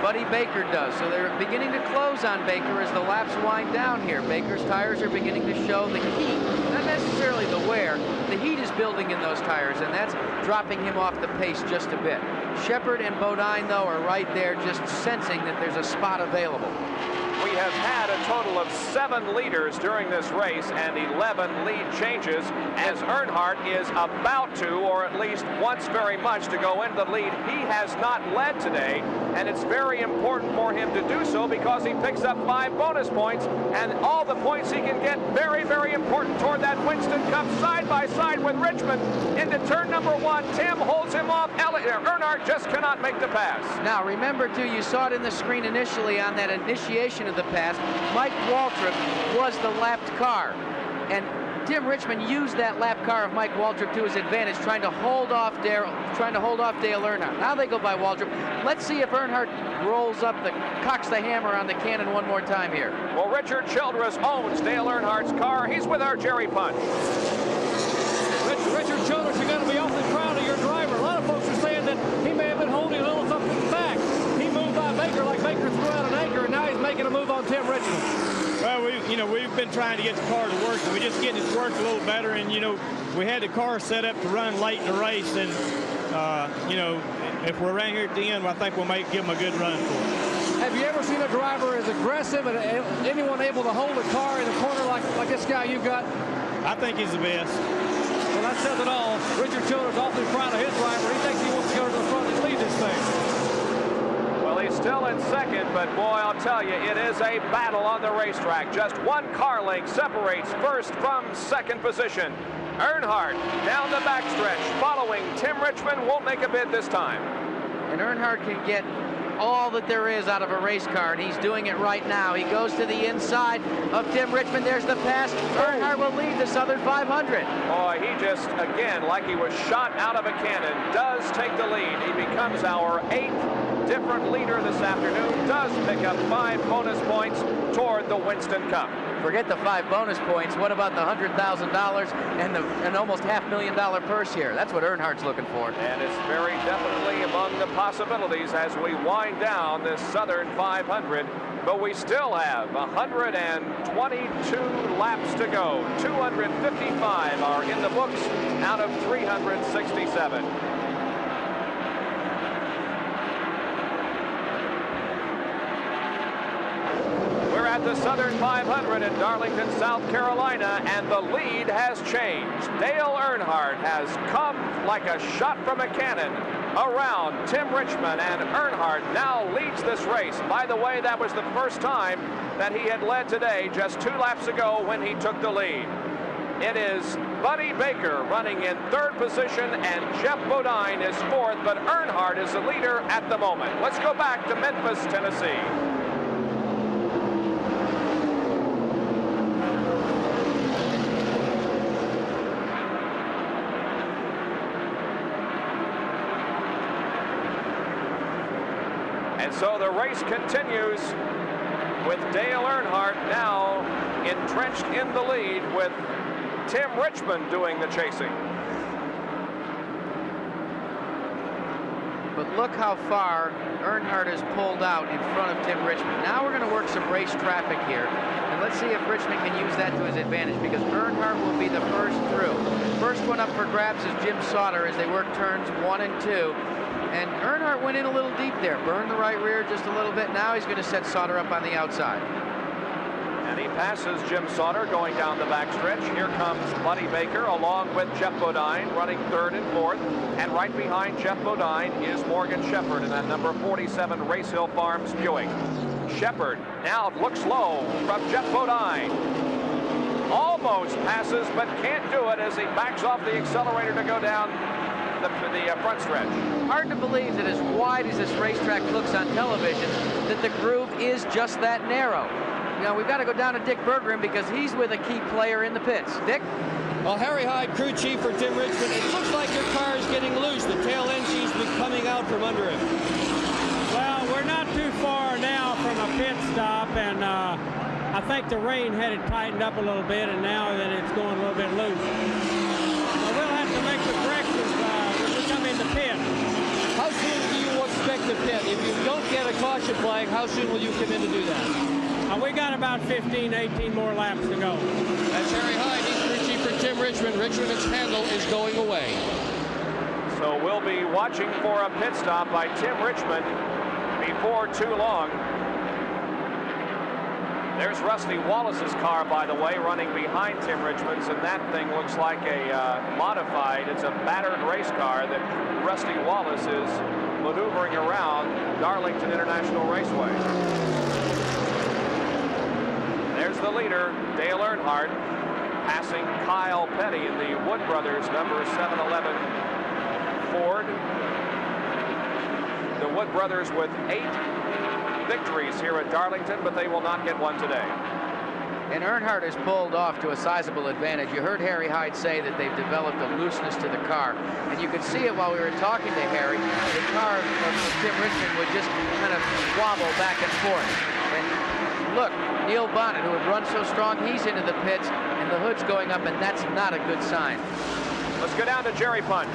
Buddy Baker does. So they're beginning to close on Baker as the laps wind down here. Baker's tires are beginning to show the heat, not necessarily the wear. The heat is building in those tires, and that's dropping him off the pace just a bit. Shepherd and Bodine, though, are right there just sensing that there's a spot available. We have had a total of 7 leaders during this race and 11 lead changes as Earnhardt is about to, or at least wants very much to go into the lead. He has not led today, and it's very important for him to do so because he picks up 5 bonus points, and all the points he can get very, very important toward that Winston Cup side by side with Richmond into turn number 1. Tim holds him off. Earnhardt just cannot make the pass. Now remember too, you saw it in the screen initially on that initiation of the pass. Mike Waltrip was the lapped car, and Tim Richmond used that lap car of Mike Waltrip to his advantage, trying to hold off Dale Earnhardt. Now they go by Waltrip. Let's see if Earnhardt cocks the hammer on the cannon one more time here. Well, Richard Childress owns Dale Earnhardt's car. He's with our Jerry Punch. Richard Childress, you're going to be awfully proud of your driver. A lot of folks are saying that he may have been holding a little something back. He moved by Baker like Baker threw out an anchor, and now he's making a move on Tim Richmond. Well, we've been trying to get the car to work, and we're just getting it to work a little better. And we had the car set up to run late in the race, and if we're right here at the end, I think we'll give them a good run for it. Have you ever seen a driver as aggressive and anyone able to hold a car in a corner like this guy you've got? I think he's the best. Well, that says it all. Richard Childress awfully proud of his driver. He thinks he wants to go to the front and lead this thing. Well, he's still in second, but boy, I'll tell you, it is a battle on the racetrack. Just 1 car length separates first from second position. Earnhardt down the backstretch, following Tim Richmond, won't make a bid this time. And Earnhardt can get all that there is out of a race car, and he's doing it right now. He goes to the inside of Tim Richmond. There's the pass. Earnhardt will lead the Southern 500. Boy, he just, again, like he was shot out of a cannon, does take the lead. He becomes our 8th different leader this afternoon, does pick up 5 bonus points toward the Winston Cup. Forget the 5 bonus points. What about the $100,000 and almost $500,000 purse here? That's what Earnhardt's looking for. And it's very definitely among the possibilities as we wind down this Southern 500. But we still have 122 laps to go. 255 are in the books out of 367. At the Southern 500 in Darlington, South Carolina, and the lead has changed. Dale Earnhardt has come like a shot from a cannon around Tim Richmond, and Earnhardt now leads this race. By the way, that was the first time that he had led today, just 2 laps ago when he took the lead. It is Buddy Baker running in 3rd position, and Jeff Bodine is 4th, but Earnhardt is the leader at the moment. Let's go back to Memphis, Tennessee. So the race continues with Dale Earnhardt now entrenched in the lead with Tim Richmond doing the chasing. But look how far Earnhardt has pulled out in front of Tim Richmond. Now we're going to work some race traffic here. And let's see if Richmond can use that to his advantage, because Earnhardt will be the first through. First one up for grabs is Jim Sauter as they work turns 1 and 2. And Earnhardt went in a little deep there, burned the right rear just a little bit. Now he's going to set Sauter up on the outside. And he passes Jim Sauter going down the backstretch. Here comes Buddy Baker along with Jeff Bodine running 3rd and 4th. And right behind Jeff Bodine is Morgan Shepherd in that number 47 Race Hill Farms Buick. Shepherd now looks low from Jeff Bodine. Almost passes, but can't do it as he backs off the accelerator to go down the front stretch. Hard to believe that as wide as this racetrack looks on television, that the groove is just that narrow. Now we've got to go down to Dick Bergeron because he's with a key player in the pits. Dick? Well, Harry Hyde, crew chief for Tim Richmond. It looks like your car is getting loose. The tail end seems to be coming out from under him. Well, we're not too far now from a pit stop, and I think the rain had it tightened up a little bit, and now that it's going a little bit loose. So we'll have to make the corrections when we come in the pit. How soon do you expect the pit? If you don't get a caution flag, how soon will you come in to do that? We got about 15, 18 more laps to go. That's Harry Hyde. He's crew chief for Tim Richmond. Richmond's handle is going away. So we'll be watching for a pit stop by Tim Richmond before too long. There's Rusty Wallace's car, by the way, running behind Tim Richmond's, and that thing looks like a modified. It's a battered race car that Rusty Wallace is maneuvering around Darlington International Raceway. There's the leader, Dale Earnhardt, passing Kyle Petty in the Wood Brothers number 711 Ford. The Wood Brothers with 8 victories here at Darlington, but they will not get one today. And Earnhardt has pulled off to a sizable advantage. You heard Harry Hyde say that they've developed a looseness to the car. And you could see it while we were talking to Harry. The car of Tim Richmond would just kind of wobble back and forth. And look, Neil Bonnet, who had run so strong, he's into the pits, and the hood's going up, and that's not a good sign. Let's go down to Jerry Punch.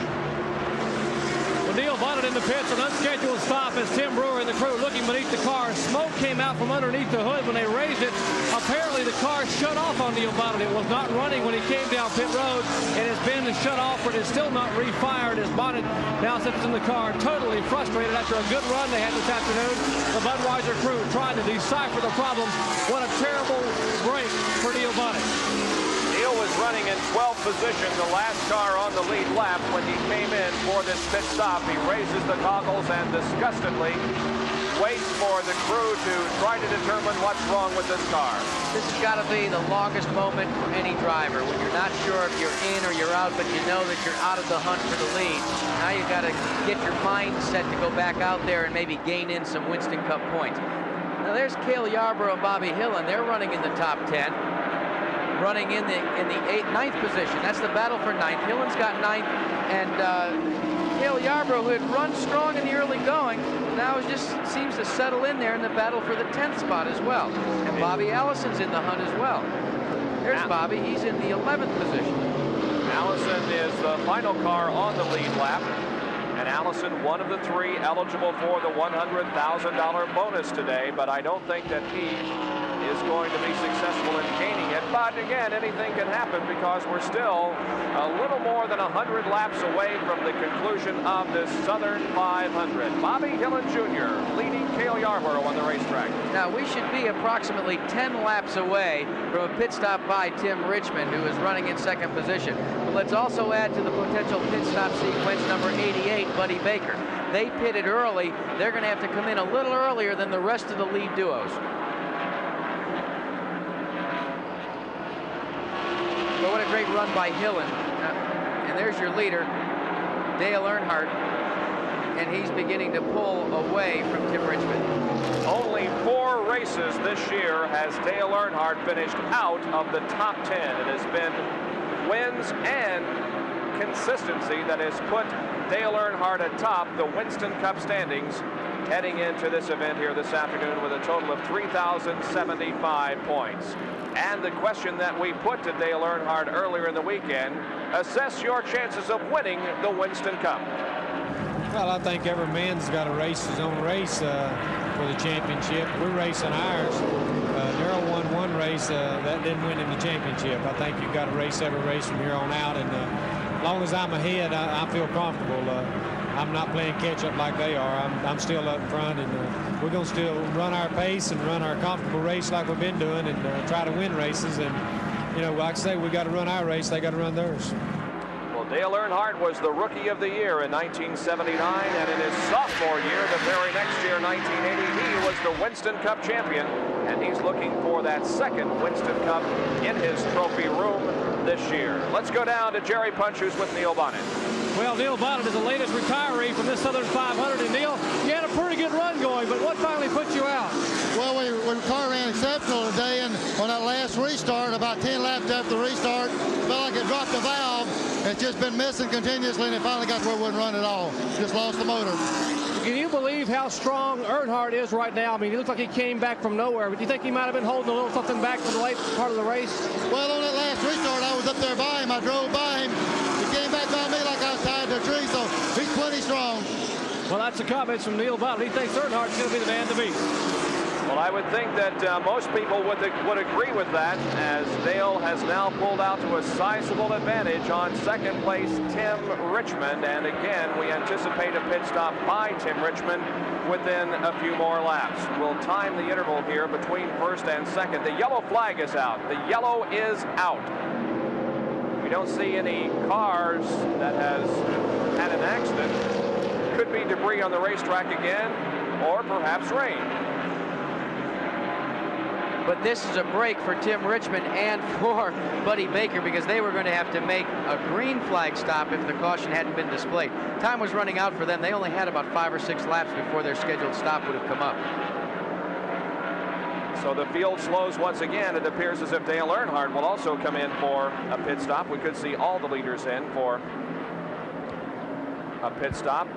Well, Neil Bonnet in the pits, an unscheduled stop as Tim Brewer and the crew looking beneath the car. Smoke came out from underneath the hood when they raised it. Apparently the car shut off on Neil Bonnet. It was not running when he came down pit road. It has been shut off, but it's still not refired as Bonnet now sits in the car, totally frustrated after a good run they had this afternoon. The Budweiser crew trying to decipher the problem. What a terrible break for Neil Bonnet. Neil was running in 12th position, the last car on the lead lap when he came in for this pit stop. He raises the goggles and disgustedly waits for the crew to try to determine what's wrong with this car. This has got to be the longest moment for any driver when you're not sure if you're in or you're out, but you know that you're out of the hunt for the lead. Now you've got to get your mind set to go back out there and maybe gain in some Winston Cup points. Now there's Cale Yarborough and Bobby Hillen. They're running in the top 10. Running in the 9th position. That's the battle for 9th. Hillen's got 9th, and Cale Yarborough, who had run strong in the early going, now just seems to settle in there in the battle for the 10th spot as well. And Bobby Allison's in the hunt as well. There's Bobby. He's in the 11th position. Allison is the final car on the lead lap, and Allison, one of the 3 eligible for the $100,000 bonus today, but I don't think that he is going to be successful in gaining it. But again, anything can happen because we're still a little more than 100 laps away from the conclusion of this Southern 500. Bobby Hillen Jr. leading Cale Yarborough on the racetrack. Now we should be approximately 10 laps away from a pit stop by Tim Richmond, who is running in 2nd position. But let's also add to the potential pit stop sequence number 88, Buddy Baker. They pitted early. They're going to have to come in a little earlier than the rest of the lead duos. But what a great run by Hillen. And there's your leader, Dale Earnhardt, and he's beginning to pull away from Tim Richmond. Only 4 races this year has Dale Earnhardt finished out of the top 10. It has been wins and consistency that has put Dale Earnhardt atop the Winston Cup standings heading into this event here this afternoon with a total of 3,075 points. And the question that we put to Dale Earnhardt earlier in the weekend, assess your chances of winning the Winston Cup. Well, I think every man's got to race his own race for the championship. We're racing ours. Darrell won one race. That didn't win him the championship. I think you've got to race every race from here on out. And as long as I'm ahead, I feel comfortable. I'm not playing catch-up like they are. I'm still up front, and we're going to still run our pace and run our comfortable race like we've been doing and try to win races. And, you know, like I say, we got to run our race. They got to run theirs. Dale Earnhardt was the Rookie of the Year in 1979, and in his sophomore year, the very next year, 1980, he was the Winston Cup champion, and he's looking for that second Winston Cup in his trophy room this year. Let's go down to Jerry Punch, who's with Neil Bonnet. Well, Neil Bonnet is the latest retiree from this Southern 500, and Neil, you had a pretty good run going, but what finally put you out? Well, the car ran exceptional today, and on that last restart, about 10 laps after the restart, felt like it dropped the valve. It's just been missing continuously, and it finally got to where it wouldn't run at all. Just lost the motor. Can you believe how strong Earnhardt is right now? I mean, he looks like he came back from nowhere, but do you think he might have been holding a little something back for the late part of the race? Well, on that last restart, I was up there by him. I drove by him. He came back by me like I was tied to a tree, so he's plenty strong. Well, that's the comments from Neil Bonnet. He thinks Earnhardt's going to be the man to beat. Well, I would think that most people would agree with that, as Dale has now pulled out to a sizable advantage on second place Tim Richmond. And again, we anticipate a pit stop by Tim Richmond within a few more laps. We'll time the interval here between first and second. The yellow flag is out. The yellow is out. We don't see any cars that has had an accident. Could be debris on the racetrack again, or perhaps rain. But this is a break for Tim Richmond and for Buddy Baker, because they were going to have to make a green flag stop if the caution hadn't been displayed. Time was running out for them. They only had about 5 or 6 laps before their scheduled stop would have come up. So the field slows once again. It appears as if Dale Earnhardt will also come in for a pit stop. We could see all the leaders in for a pit stop.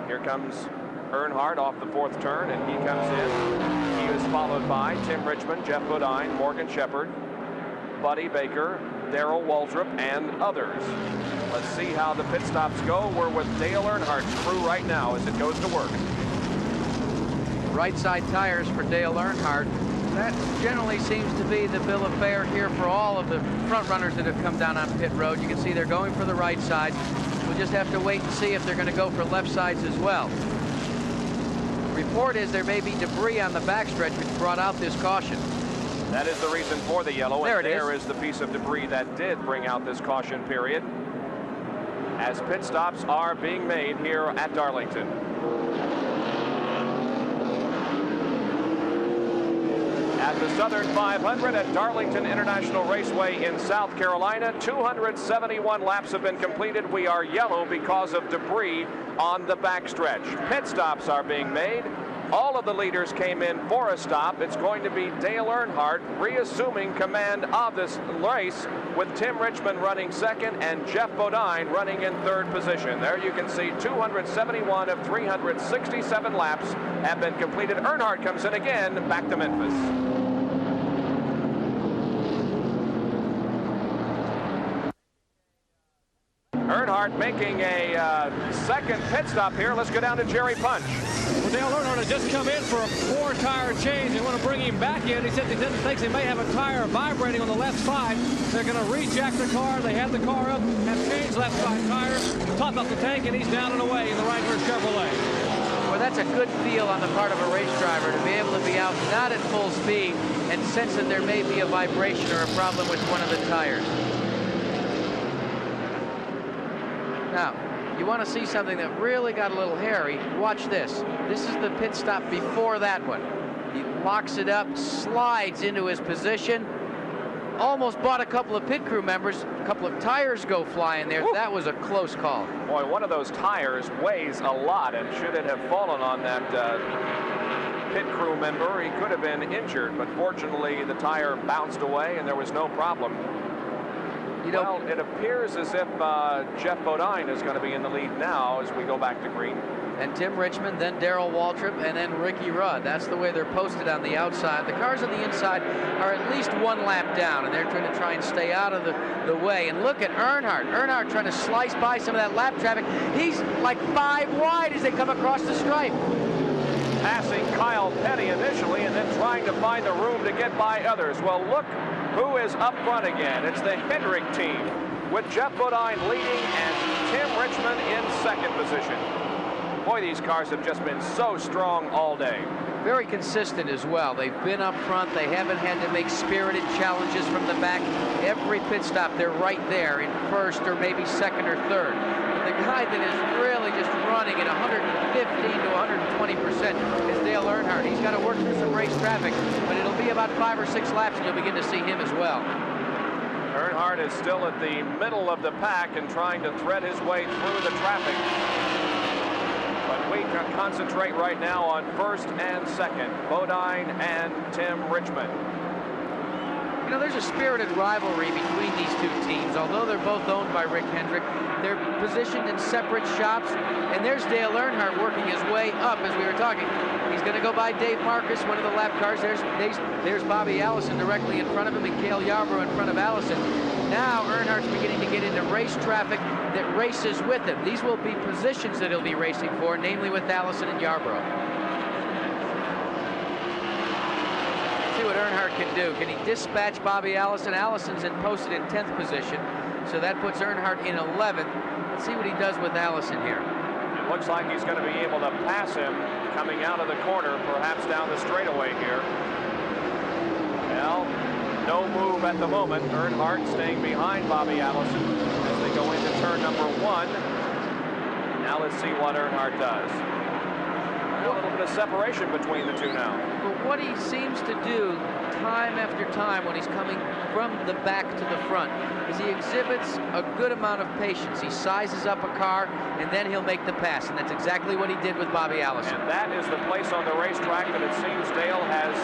Here comes Earnhardt off the 4th turn, and he comes in. He is followed by Tim Richmond, Jeff Bodine, Morgan Shepherd, Buddy Baker, Darrell Waltrip, and others. Let's see how the pit stops go. We're with Dale Earnhardt's crew right now as it goes to work. Right side tires for Dale Earnhardt. That generally seems to be the bill of fare here for all of the front runners that have come down on pit road. You can see they're going for the right side. We'll just have to wait and see if they're going to go for left sides as well. Report is there may be debris on the backstretch which brought out this caution. That is the reason for the yellow, there and there is the piece of debris that did bring out this caution period, as pit stops are being made here at Darlington. At the Southern 500 at Darlington International Raceway in South Carolina, 271 laps have been completed. We are yellow because of debris on the backstretch. Pit stops are being made. All of the leaders came in for a stop. It's going to be Dale Earnhardt reassuming command of this race, with Tim Richmond running second and Jeff Bodine running in 3rd position. There you can see 271 of 367 laps have been completed. Earnhardt comes in again, back to Memphis. Earnhardt making a second pit stop here. Let's go down to Jerry Punch. Well, Dale Earnhardt has just come in for a 4-tire change. They want to bring him back in. He said he thinks they may have a tire vibrating on the left side. They're going to rejack the car. They have the car up, have changed left side tire, top up the tank, and he's down and away in the Wrangler Chevrolet. Well, that's a good feel on the part of a race driver to be able to be out not at full speed and sense that there may be a vibration or a problem with one of the tires. Now, you want to see something that really got a little hairy, watch this. This is the pit stop before that one. He locks it up, slides into his position, almost bought a couple of pit crew members. A couple of tires go flying there. Woo. That was a close call. Boy, one of those tires weighs a lot, and should it have fallen on that pit crew member, he could have been injured, but fortunately the tire bounced away and there was no problem. Well, it appears as if Jeff Bodine is going to be in the lead now as we go back to green. And Tim Richmond, then Darrell Waltrip, and then Ricky Rudd. That's the way they're posted on the outside. The cars on the inside are at least one lap down, and they're going to try and stay out of the way. And look at Earnhardt. Earnhardt trying to slice by some of that lap traffic. He's like 5 wide as they come across the stripe. Passing Kyle Petty initially, and then trying to find the room to get by others. Well, look who is up front again. It's the Hendrick team, with Jeff Bodine leading and Tim Richmond in second position. Boy, these cars have just been so strong all day. Very consistent as well. They've been up front. They haven't had to make spirited challenges from the back. Every pit stop, they're right there in first or maybe second or third. The guy that is really just running at 115 to 120% is Dale Earnhardt. He's got to work through some race traffic, but it'll be about 5 or 6 laps and you'll begin to see him as well. Earnhardt is still at the middle of the pack and trying to thread his way through the traffic. But we can concentrate right now on first and second, Bodine and Tim Richmond. You know, there's a spirited rivalry between these two teams. Although they're both owned by Rick Hendrick, they're positioned in separate shops. And there's Dale Earnhardt working his way up as we were talking. He's going to go by Dave Marcus, one of the lap cars. There's Bobby Allison directly in front of him and Cale Yarborough in front of Allison. Now Earnhardt's beginning to get into race traffic that races with him. These will be positions that he'll be racing for, namely with Allison and Yarborough. See what Earnhardt can do. Can he dispatch Bobby Allison? Allison's posted in 10th position, so that puts Earnhardt in 11th. Let's see what he does with Allison here. It looks like he's going to be able to pass him coming out of the corner, perhaps down the straightaway here. Well, no move at the moment. Earnhardt staying behind Bobby Allison as they go into turn number 1. Now let's see what Earnhardt does. A little bit of separation between the two now. But what he seems to do time after time when he's coming from the back to the front is he exhibits a good amount of patience. He sizes up a car and then he'll make the pass, and that's exactly what he did with Bobby Allison. And that is the place on the racetrack that it seems Dale has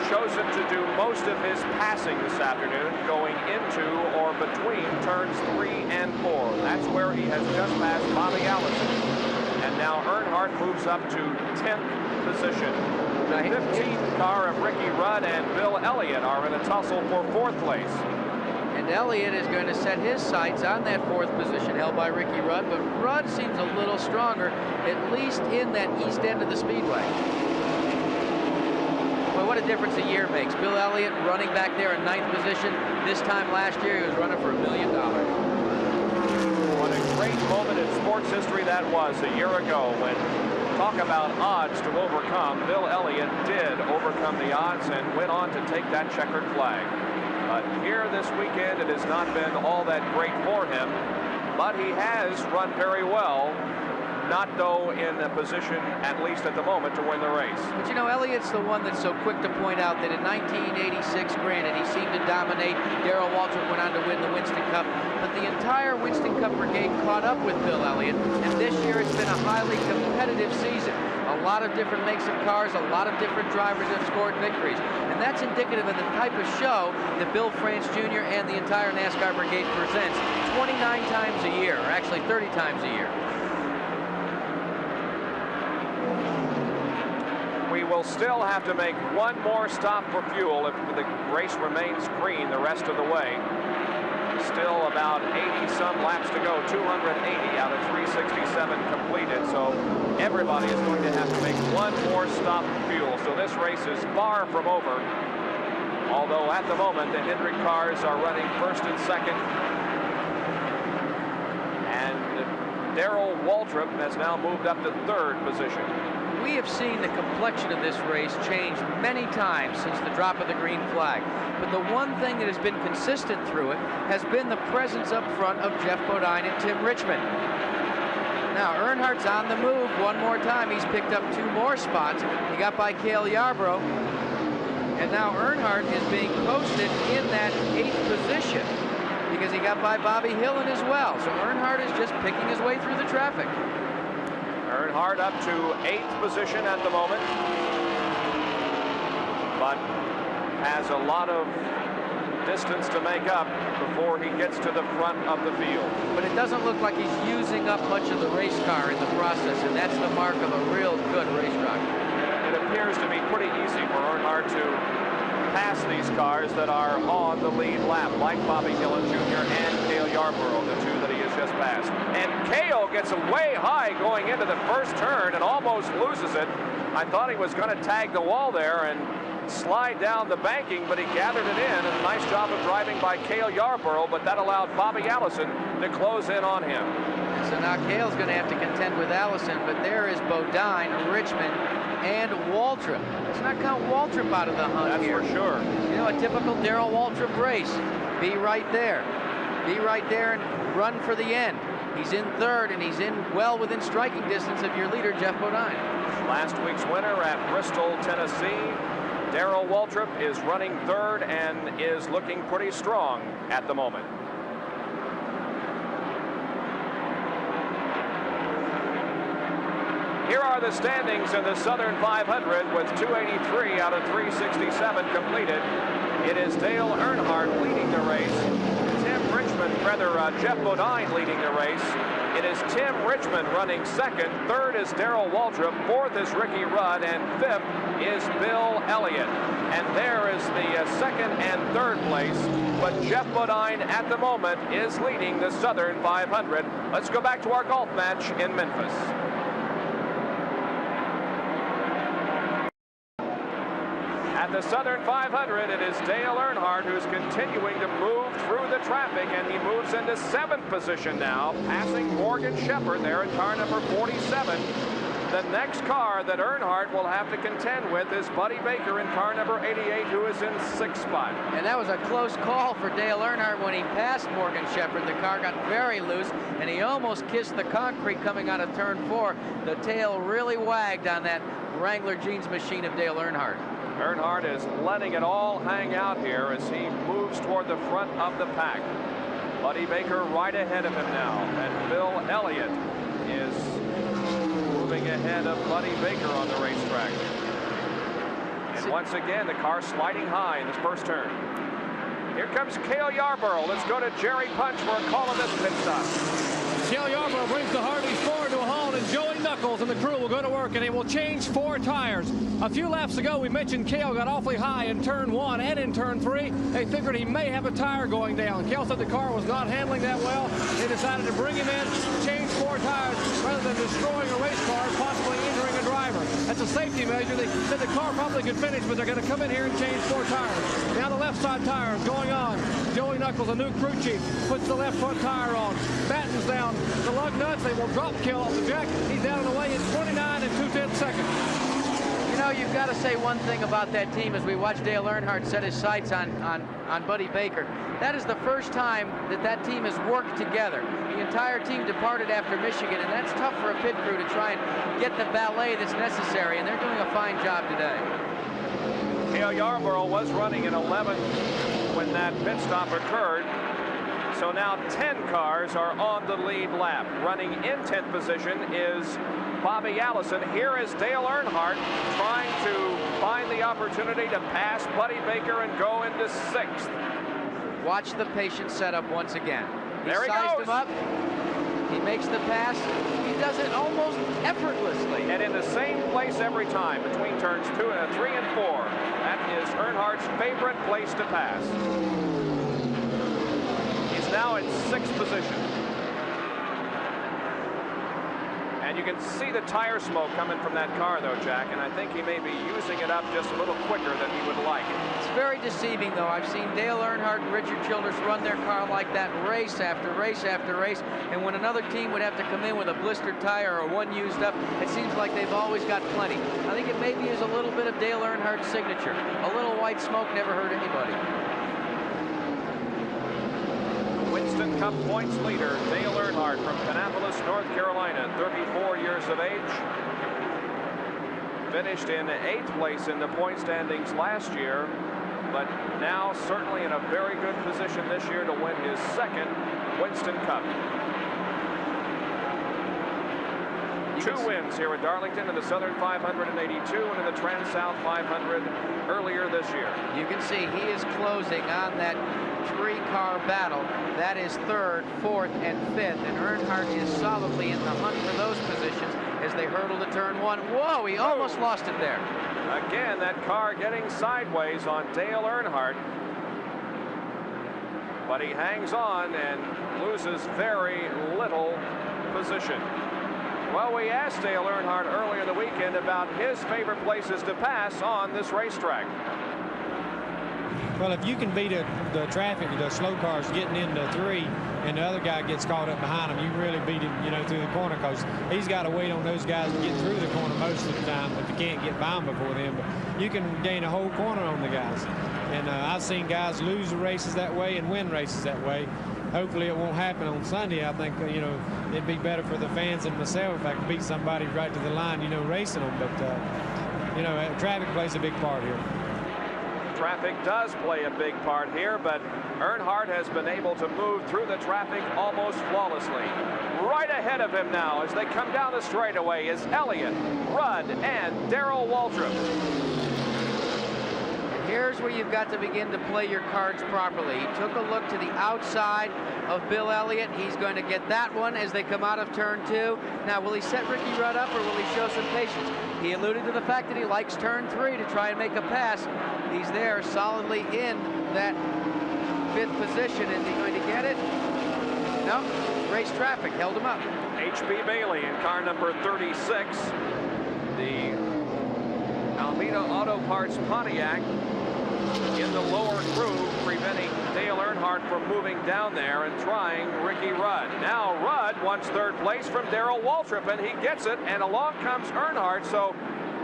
chosen to do most of his passing this afternoon, going into or between turns 3 and 4. That's where he has just passed Bobby Allison. And now Earnhardt moves up to 10th position. The 15th car of Ricky Rudd and Bill Elliott are in a tussle for 4th place. And Elliott is going to set his sights on that 4th position held by Ricky Rudd, but Rudd seems a little stronger, at least in that east end of the speedway. Boy, what a difference a year makes. Bill Elliott running back there in 9th position. This time last year, he was running for $1 million. What a great moment in sports history that was a year ago when, talk about odds to overcome, Bill Elliott did overcome the odds and went on to take that checkered flag. But here this weekend, it has not been all that great for him, but he has run very well. Not, though, in a position, at least at the moment, to win the race. But, you know, Elliott's the one that's so quick to point out that in 1986, granted, he seemed to dominate. Darrell Waltrip went on to win the Winston Cup. But the entire Winston Cup brigade caught up with Bill Elliott. And this year it's been a highly competitive season. A lot of different makes of cars, a lot of different drivers have scored victories. And that's indicative of the type of show that Bill France Jr. and the entire NASCAR brigade presents 29 times a year, or actually 30 times a year. We will still have to make one more stop for fuel if the race remains green the rest of the way. Still about 80-some laps to go, 280 out of 367 completed, so everybody is going to have to make one more stop for fuel. So this race is far from over, although at the moment the Hendrick cars are running first and second. And Darrell Waltrip has now moved up to 3rd position. We have seen the complexion of this race change many times since the drop of the green flag. But the one thing that has been consistent through it has been the presence up front of Jeff Bodine and Tim Richmond. Now, Earnhardt's on the move one more time. He's picked up 2 more spots. He got by Cale Yarborough. And now Earnhardt is being posted in that 8th position because he got by Bobby Hillin as well. So Earnhardt is just picking his way through the traffic. Earnhardt up to 8th position at the moment, but has a lot of distance to make up before he gets to the front of the field. But it doesn't look like he's using up much of the race car in the process, and that's the mark of a real good race driver. It appears to be pretty easy for Earnhardt to pass these cars that are on the lead lap, like Bobby Dillon Jr. and Cale Yarborough, the two that he has just passed. And Cale gets way high going into the first turn and almost loses it. I thought he was going to tag the wall there and slide down the banking, but he gathered it in, and a nice job of driving by Cale Yarborough, but that allowed Bobby Allison to close in on him. So now Cale's going to have to contend with Allison, but there is Bodine, Richmond, and Waltrip. Let's not count Waltrip out of the hunt here. That's for sure. You know, a typical Darrell Waltrip race. Be right there. Be right there and run for the end. He's in third, and he's in well within striking distance of your leader, Jeff Bodine. Last week's winner at Bristol, Tennessee. Darrell Waltrip is running third and is looking pretty strong at the moment. Here are the standings in the Southern 500 with 283 out of 367 completed. It is Dale Earnhardt leading the race. Jeff Bodine leading the race. It is Tim Richmond running second. Third is Darrell Waltrip. Fourth is Ricky Rudd. And fifth is Bill Elliott. And there is the second and third place. But Jeff Bodine at the moment is leading the Southern 500. Let's go back to our golf match in Memphis. At the Southern 500, it is Dale Earnhardt who's continuing to move through the traffic, and he moves into 7th position now, passing Morgan Shepherd there in car number 47. The next car that Earnhardt will have to contend with is Buddy Baker in car number 88, who is in 6th spot. And that was a close call for Dale Earnhardt when he passed Morgan Shepherd. The car got very loose, and he almost kissed the concrete coming out of turn 4. The tail really wagged on that Wrangler jeans machine of Dale Earnhardt. Earnhardt is letting it all hang out here as he moves toward the front of the pack. Buddy Baker right ahead of him now, and Bill Elliott is moving ahead of Buddy Baker on the racetrack. And once again, the car sliding high in this first turn. Here comes Cale Yarborough. Let's go to Jerry Punch for a call of this pit stop. Cale Yarborough brings the Harleys forward to a halt, and Joey Knuckles and the crew will go to work, and they will change 4 tires. A few laps ago, we mentioned Cale got awfully high in turn 1 and in turn 3. They figured he may have a tire going down. Cale said the car was not handling that well. They decided to bring him in, change 4 tires, rather than destroying a race car, possibly injuring a driver. That's a safety measure. They said the car probably could finish, but they're going to come in here and change 4 tires. Now the left side tire is going on. Joey Knuckles, a new crew chief, puts the left front tire on. Battens down the lug nuts. They will drop Cale off the jack. He's down on the way in 29 2/10 seconds. You know, you've got to say one thing about that team as we watch Dale Earnhardt set his sights on Buddy Baker. That is the first time that team has worked together. The entire team departed after Michigan, and that's tough for a pit crew to try and get the ballet that's necessary, and they're doing a fine job today. Cale Yarborough was running in 11th when that pit stop occurred. So now 10 cars are on the lead lap. Running in 10th position is Bobby Allison. Here is Dale Earnhardt trying to find the opportunity to pass Buddy Baker and go into 6th. Watch the patient setup once again. There he sized goes. him up. He makes the pass. He does it almost effortlessly. And in the same place every time, between turns 3 and 4. That is Earnhardt's favorite place to pass. He's now in 6th position. And you can see the tire smoke coming from that car, though, Jack, and I think he may be using it up just a little quicker than he would like. It's very deceiving, though. I've seen Dale Earnhardt and Richard Childress run their car like that race after race after race, and when another team would have to come in with a blistered tire or one used up, it seems like they've always got plenty. I think it maybe is a little bit of Dale Earnhardt's signature. A little white smoke never hurt anybody. Winston Cup points leader, Dale Earnhardt from Kannapolis, North Carolina, 34 years of age. Finished in 8th place in the point standings last year, but now certainly in a very good position this year to win his 2nd Winston Cup. Two wins here at Darlington in the Southern 582 and in the Trans-South 500 earlier this year. You can see he is closing on that three-car battle. That is third, fourth, and fifth, and Earnhardt is solidly in the hunt for those positions as they hurdle to turn one. Whoa, he almost lost it there. Again, that car getting sideways on Dale Earnhardt. But he hangs on and loses very little position. Well, we asked Dale Earnhardt earlier in the weekend about his favorite places to pass on this racetrack. Well, if you can beat the traffic, the slow cars getting into three, and the other guy gets caught up behind him, you really beat him, through the corner, because he's got to wait on those guys to get through the corner most of the time, but you can't get by them before them. But you can gain a whole corner on the guys. And I've seen guys lose the races that way and win races that way. Hopefully it won't happen on Sunday. I think, it'd be better for the fans and myself if I could beat somebody right to the line, racing them. But, traffic plays a big part here. Traffic does play a big part here, but Earnhardt has been able to move through the traffic almost flawlessly. Right ahead of him now as they come down the straightaway is Elliott, Rudd, and Darrell Waltrip. Here's where you've got to begin to play your cards properly. He took a look to the outside of Bill Elliott. He's going to get that one as they come out of turn two. Now, will he set Ricky Rudd up or will he show some patience? He alluded to the fact that he likes turn three to try and make a pass. He's there solidly in that fifth position. Is he going to get it? No. Race traffic held him up. H.B. Bailey in car number 36. The Almeida Auto Parts Pontiac in the lower groove, preventing Dale Earnhardt from moving down there and trying Ricky Rudd. Now Rudd wants third place from Darrell Waltrip, and he gets it, and along comes Earnhardt, so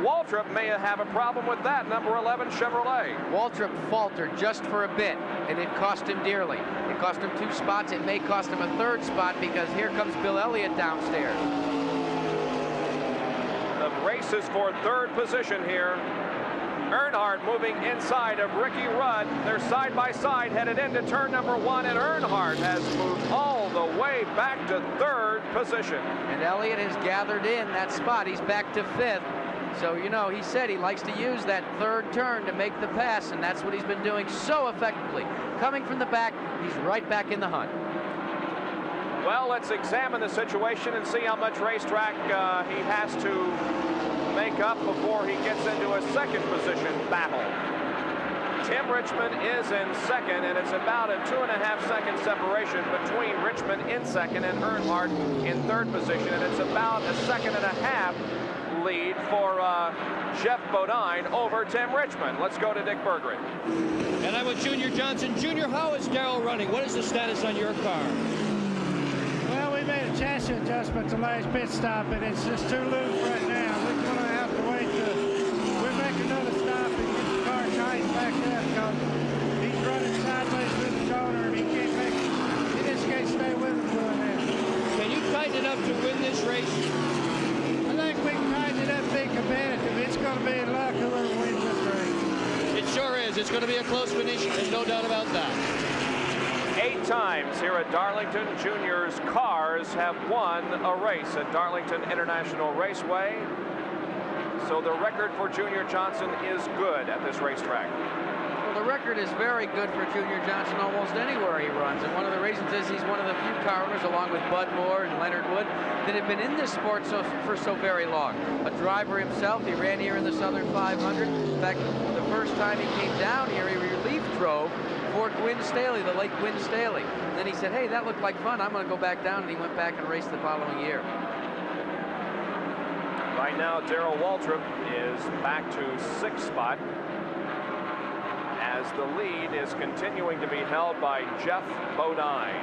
Waltrip may have a problem with that, number 11 Chevrolet. Waltrip faltered just for a bit, and it cost him dearly. It cost him 2 spots. It may cost him a 3rd spot because here comes Bill Elliott downstairs. The race is for 3rd position here. Earnhardt moving inside of Ricky Rudd. They're side by side headed into turn number 1, and Earnhardt has moved all the way back to 3rd position. And Elliott has gathered in that spot. He's back to 5th. So, he said he likes to use that 3rd turn to make the pass, and that's what he's been doing so effectively. Coming from the back, he's right back in the hunt. Well, let's examine the situation and see how much racetrack he has to make up before he gets into a 2nd position battle. Tim Richmond is in 2nd, and it's about a 2.5-second separation between Richmond in 2nd and Earnhardt in 3rd position, and it's about a 1.5-second lead for Jeff Bodine over Tim Richmond. Let's go to Dick Berggren. And I'm with Junior Johnson. Junior, how is Darrell running? What is the status on your car? Well, we made a chassis adjustment to last pit stop, and it's just too loose right now. We're going to have to wait till we make another stop and get the car tightened back up because he's running sideways through the corner and he can't make it. He just can't stay with us doing that. Can you tighten it up to win this race? I think we can tighten it up to be competitive. It's going to be in luck whoever wins this race. It sure is. It's going to be a close finish, and no doubt about that. 8 times here at Darlington, Junior's cars have won a race at Darlington International Raceway. So the record for Junior Johnson is good at this racetrack. Well, the record is very good for Junior Johnson almost anywhere he runs. And one of the reasons is he's one of the few car owners, along with Bud Moore and Leonard Wood, that have been in this sport for so very long. A driver himself, he ran here in the Southern 500. In fact, the first time he came down here, he relief drove for Gwynn Staley, the late Gwynn Staley. And then he said, hey, that looked like fun. I'm going to go back down. And he went back and raced the following year. Right now, Darrell Waltrip is back to 6th spot as the lead is continuing to be held by Jeff Bodine.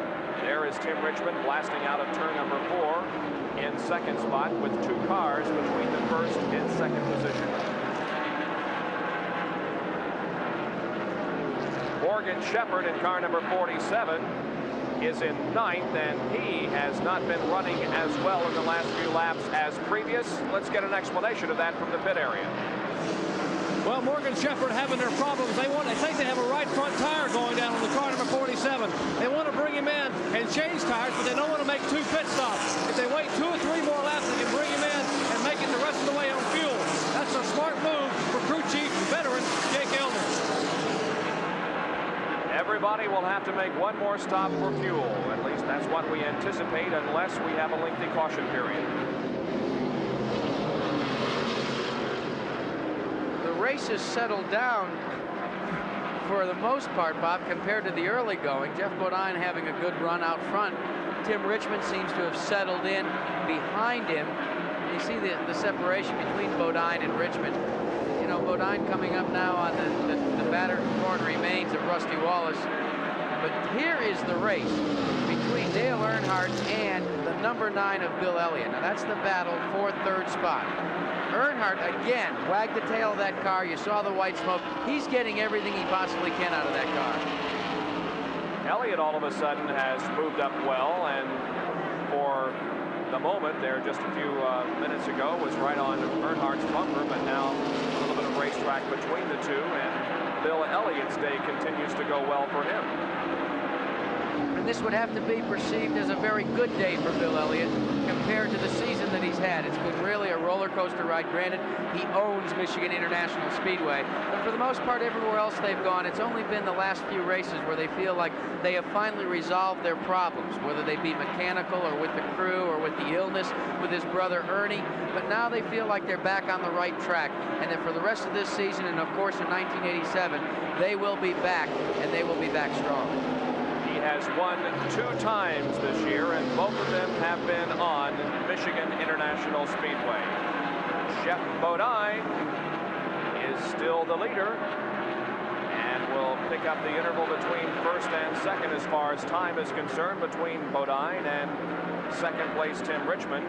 There is Tim Richmond blasting out of turn number 4 in 2nd spot with 2 cars between the 1st and 2nd position. Morgan Shepherd in car number 47 is in 9th, and he has not been running as well in the last few laps as previous. Let's get an explanation of that from the pit area. Well, Morgan Shepherd having their problems. They think they have a right front tire going down on the car number 47. They want to bring him in and change tires, but they don't want to make 2 pit stops. If they wait 2 or 3 more laps, they can bring him in Buddy will have to make one more stop for fuel. At least that's what we anticipate, unless we have a lengthy caution period. The race has settled down for the most part, Bob, compared to the early going. Jeff Bodine having a good run out front. Tim Richmond seems to have settled in behind him. You see the separation between Bodine and Richmond. You know, Bodine coming up now on the battered torn remains of Rusty Wallace. But here is the race between Dale Earnhardt and the number 9 of Bill Elliott. Now that's the battle for third spot. Earnhardt again wagged the tail of that car. You saw the white smoke. He's getting everything he possibly can out of that car. Elliott all of a sudden has moved up well, and for the moment there just a few minutes ago was right on Earnhardt's bumper, but now a little bit of racetrack between the two, and Bill Elliott's day continues to go well for him. And this would have to be perceived as a very good day for Bill Elliott compared to the season that he's had. It's been really a roller coaster ride. Granted, he owns Michigan International Speedway, but for the most part, everywhere else they've gone, it's only been the last few races where they feel like they have finally resolved their problems, whether they be mechanical or with the crew or with the illness with his brother Ernie. But now they feel like they're back on the right track, and that for the rest of this season, and of course in 1987, they will be back, and they will be back strong. He has won 2 times this year, and both of them have been on Michigan International Speedway. Jeff Bodine is still the leader and will pick up the interval between first and second as far as time is concerned between Bodine and second place Tim Richmond.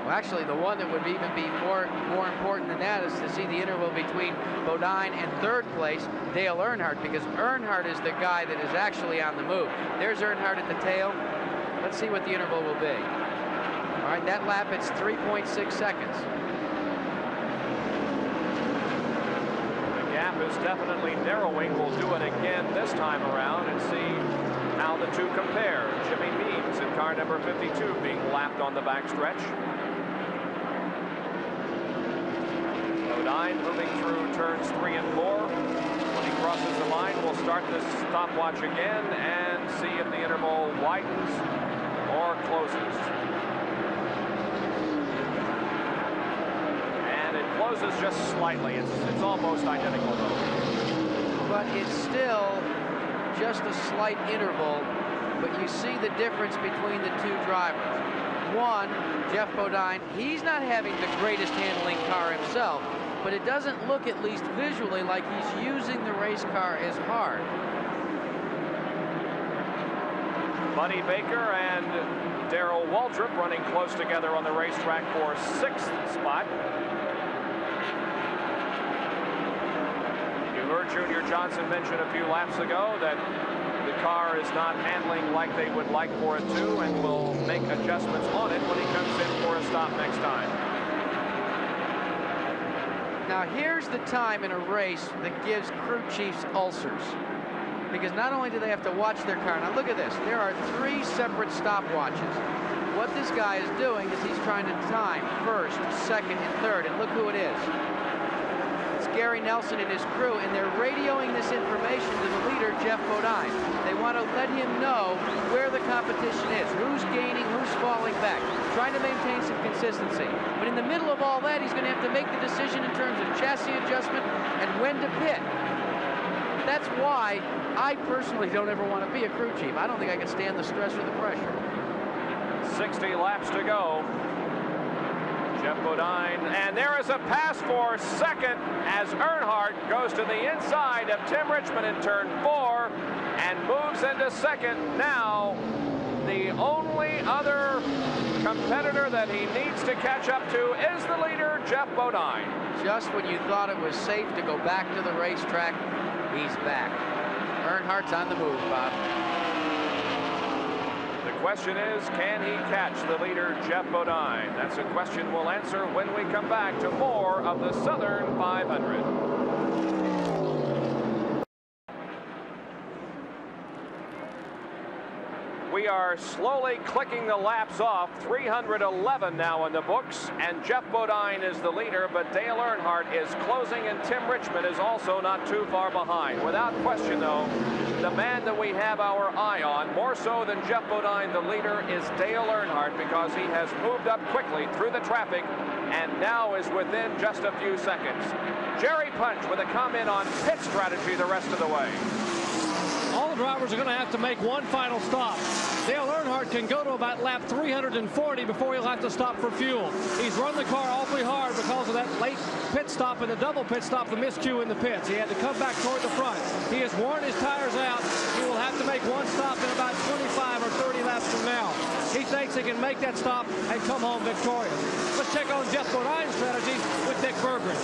Well, actually, the one that would even be more important than that is to see the interval between Bodine and third place, Dale Earnhardt, because Earnhardt is the guy that is actually on the move. There's Earnhardt at the tail. Let's see what the interval will be. All right, that lap, it's 3.6 seconds. The gap is definitely narrowing. We'll do it again this time around and see how the two compare. Jimmy Means in car number 52 being lapped on the backstretch. Bodine moving through turns 3 and 4. When he crosses the line, we'll start this stopwatch again and see if the interval widens or closes. And it closes just slightly. It's almost identical though. But it's still just a slight interval, but you see the difference between the two drivers. One, Jeff Bodine, he's not having the greatest handling car himself, but it doesn't look, at least visually, like he's using the race car as hard. Buddy Baker and Darrell Waltrip running close together on the racetrack for 6th spot. You heard Junior Johnson mention a few laps ago that the car is not handling like they would like for it to, and will make adjustments on it when he comes in for a stop next time. Now here's the time in a race that gives crew chiefs ulcers, because not only do they have to watch their car. Now look at this. There are 3 separate stopwatches. What this guy is doing is he's trying to time first, second, and third, and look who it is. It's Gary Nelson and his crew, and they're radioing this information to the leader, Jeff Bodine. They want to let him know where the competition is, who's gaining, who's falling back, trying to maintain some consistency. But in the middle of all that, he's going to have to make the decision in terms of chassis adjustment and when to pit. That's why I personally don't ever want to be a crew chief. I don't think I can stand the stress or the pressure. 60 laps to go. Jeff Bodine, and there is a pass for second as Earnhardt goes to the inside of Tim Richmond in turn 4 and moves into second. Now, the only other competitor that he needs to catch up to is the leader, Jeff Bodine. Just when you thought it was safe to go back to the racetrack, he's back. Earnhardt's on the move, Bob. The question is, can he catch the leader, Jeff Bodine? That's a question we'll answer when we come back to more of the Southern 500. We we are slowly clicking the laps off. 311 now in the books, and Jeff Bodine is the leader, but Dale Earnhardt is closing, and Tim Richmond is also not too far behind. Without question, though, the man that we have our eye on, more so than Jeff Bodine, the leader, is Dale Earnhardt, because he has moved up quickly through the traffic and now is within just a few seconds. Jerry Punch with a comment on pit strategy the rest of the way. All the drivers are going to have to make one final stop. Dale Earnhardt can go to about lap 340 before he'll have to stop for fuel. He's run the car awfully hard because of that late pit stop and the double pit stop, the miscue in the pits. He had to come back toward the front. He has worn his tires out. He will have to make one stop in about 25 or 30 laps from now. He thinks he can make that stop and come home victorious. Let's check on Jeff Bodine's strategy with Dick Berggren.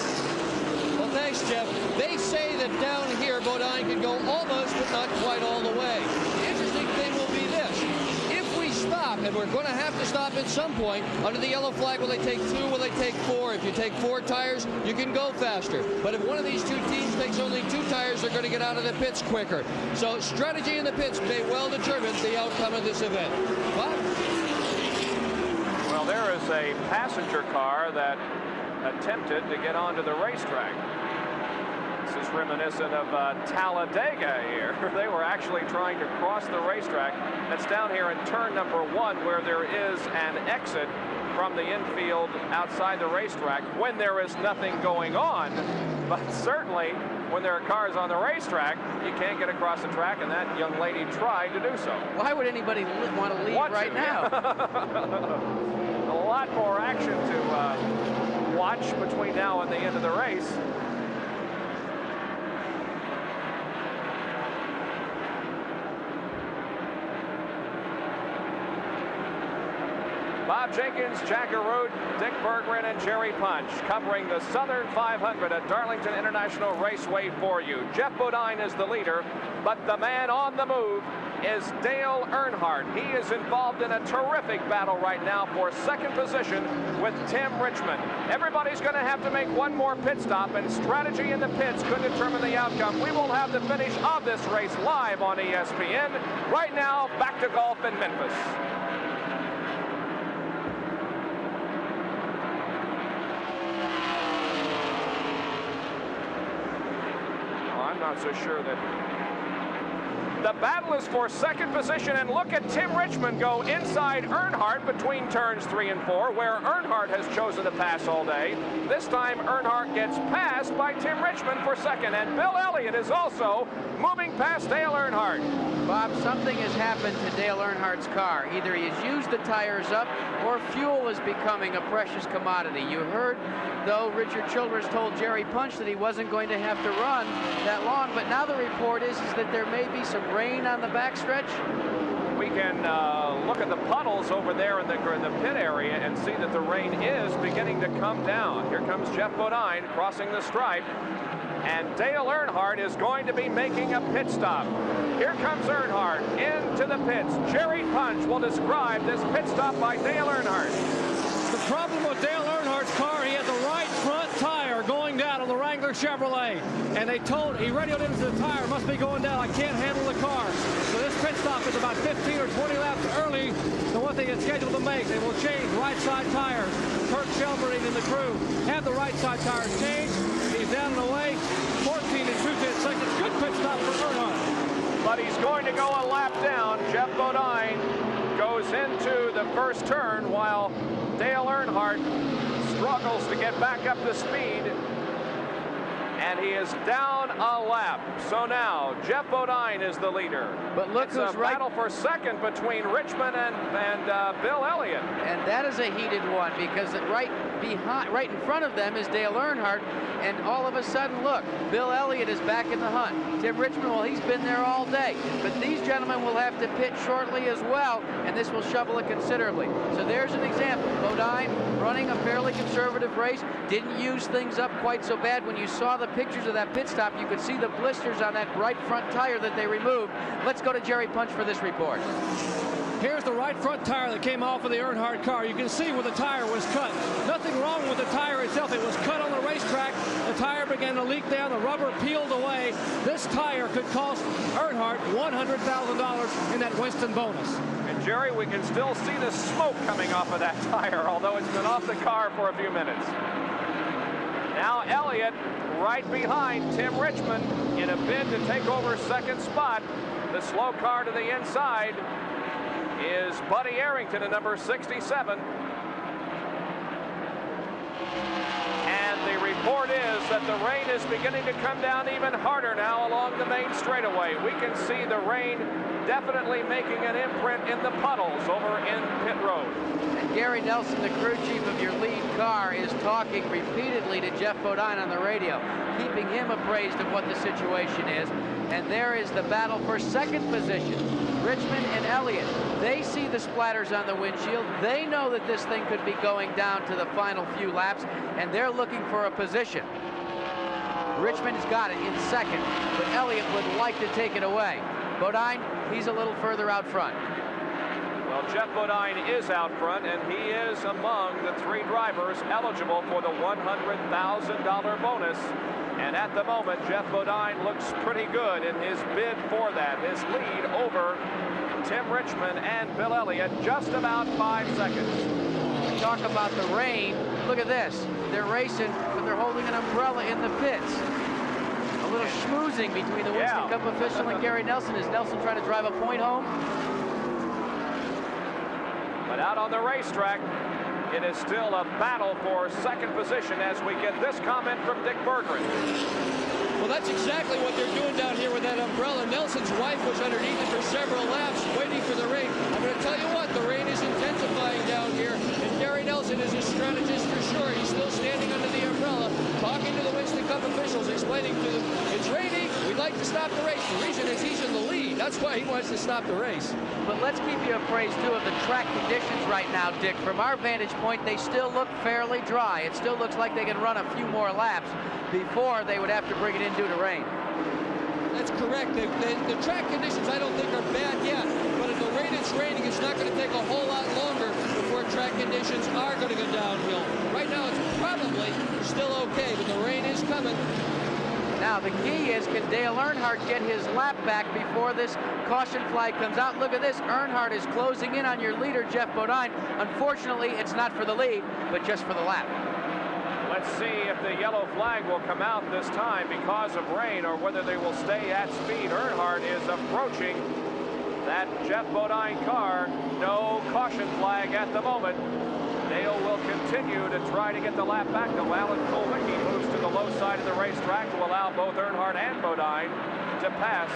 Well, thanks, Jeff. They say that down here, Bodine can go almost, but not quite all the way. The interesting thing will be this. If we stop, and we're going to have to stop at some point, under the yellow flag, will they take 2, will they take 4? If you take 4 tires, you can go faster. But if one of these two teams takes only 2 tires, they're going to get out of the pits quicker. So strategy in the pits may well determine the outcome of this event. Bob? Well, there is a passenger car that attempted to get onto the racetrack. This is reminiscent of Talladega here. They were actually trying to cross the racetrack. That's down here in turn number 1, where there is an exit from the infield outside the racetrack when there is nothing going on. But certainly when there are cars on the racetrack, you can't get across the track, and that young lady tried to do so. Why would anybody want to leave right now? A lot more action to watch between now and the end of the race. Bob Jenkins, Jack Arute, Dick Berggren, and Jerry Punch covering the Southern 500 at Darlington International Raceway for you. Jeff Bodine is the leader, but the man on the move is Dale Earnhardt. He is involved in a terrific battle right now for second position with Tim Richmond. Everybody's going to have to make one more pit stop, and strategy in the pits could determine the outcome. We will have the finish of this race live on ESPN. Right now, back to golf in Memphis. Not so sure that the battle is for second position, and look at Tim Richmond go inside Earnhardt between turns 3 and 4, where Earnhardt has chosen to pass all day. This time Earnhardt gets passed by Tim Richmond for second, and Bill Elliott is also moving past Dale Earnhardt. Bob, something has happened to Dale Earnhardt's car. Either he has used the tires up, or fuel is becoming a precious commodity. You heard, though, Richard Childress told Jerry Punch that he wasn't going to have to run that long, but now the report is that there may be some rain on the backstretch. We can look at the puddles over there in the pit area and see that the rain is beginning to come down. Here comes Jeff Bodine crossing the stripe, and Dale Earnhardt is going to be making a pit stop. Here comes Earnhardt into the pits. Jerry Punch will describe this pit stop by Dale Earnhardt. The problem with Dale Earnhardt's car, he had the right front tire going down on the Wrangler Chevrolet, and he radioed into the tire, must be going down, I can't handle the car. So this pit stop is about 15 or 20 laps early than what they had scheduled to make. They will change right side tires. Kirk Shelburne and the crew have the right side tires changed. He's down and away, 14 and 2 seconds. Good pit stop for Earnhardt. But he's going to go a lap down. Jeff Bodine goes into the first turn while Dale Earnhardt struggles to get back up to speed, and he is down a lap. So now Jeff Bodine is the leader. But look, it's who's a battle for second between Richmond and Bill Elliott. And that is a heated one, because right in front of them is Dale Earnhardt, and all of a sudden, look, Bill Elliott is back in the hunt. Tim Richmond, well, he's been there all day. But these gentlemen will have to pit shortly as well, and this will shovel it considerably. So there's an example. Bodine running a fairly conservative race, didn't use things up quite so bad. When you saw the pictures of that pit stop, you could see the blisters on that right front tire that they removed. Let's go to Jerry Punch for this report. Here's the right front tire that came off of the Earnhardt car. You can see where the tire was cut. Nothing wrong with the tire itself. It was cut on the racetrack. The tire began to leak down. The rubber peeled away. This tire could cost Earnhardt $100,000 in that Winston bonus. And Jerry, we can still see the smoke coming off of that tire, although it's been off the car for a few minutes. Now Elliott right behind Tim Richmond in a bid to take over second spot. The slow car to the inside is Buddy Arrington in number 67. And the report is that the rain is beginning to come down even harder now along the main straightaway. We can see the rain definitely making an imprint in the puddles over in pit road. And Gary Nelson, the crew chief of your lead car, is talking repeatedly to Jeff Bodine on the radio, keeping him appraised of what the situation is. And there is the battle for second position. Richmond and Elliott, they see the splatters on the windshield. They know that this thing could be going down to the final few laps, and they're looking for a position. Richmond has got it in second, but Elliott would like to take it away. Bodine, he's a little further out front. Well, Jeff Bodine is out front, and he is among the three drivers eligible for the $100,000 bonus. And at the moment, Jeff Bodine looks pretty good in his bid for that. His lead over Tim Richmond and Bill Elliott, just about 5 seconds. We talk about the rain. Look at this. They're racing, but they're holding an umbrella in the pits. A little schmoozing between the Winston Cup official and Gary Nelson. Is Nelson trying to drive a point home? But out on the racetrack, it is still a battle for second position as we get this comment from Dick Berggren. Well, that's exactly what they're doing down here with that umbrella. Nelson's wife was underneath it for several laps waiting for the rain. I'm going to tell you what, the rain is intensifying down here, and Gary Nelson is a strategist for sure. He's still standing under the umbrella, talking to the Winston Cup officials, explaining to them, it's raining, we'd like to stop the race. The reason is he's in the lead. That's why he wants to stop the race. But let's keep you appraised, too, of the track conditions right now, Dick. From our vantage point, they still look fairly dry. It still looks like they can run a few more laps before they would have to bring it in due to rain. That's correct. The track conditions I don't think are bad yet, but at the rate it's raining, it's not going to take a whole lot longer before track conditions are going to go downhill. Right now it's probably still okay, but the rain is coming. Now the key is, can Dale Earnhardt get his lap back before this caution flag comes out? Look at this. Earnhardt is closing in on your leader, Jeff Bodine. Unfortunately, it's not for the lead, but just for the lap. Let's see if the yellow flag will come out this time because of rain or whether they will stay at speed. Earnhardt is approaching that Jeff Bodine car. No caution flag at the moment. Dale will continue to try to get the lap back, though Alan Kulwicki moves to the low side of the racetrack to allow both Earnhardt and Bodine to pass.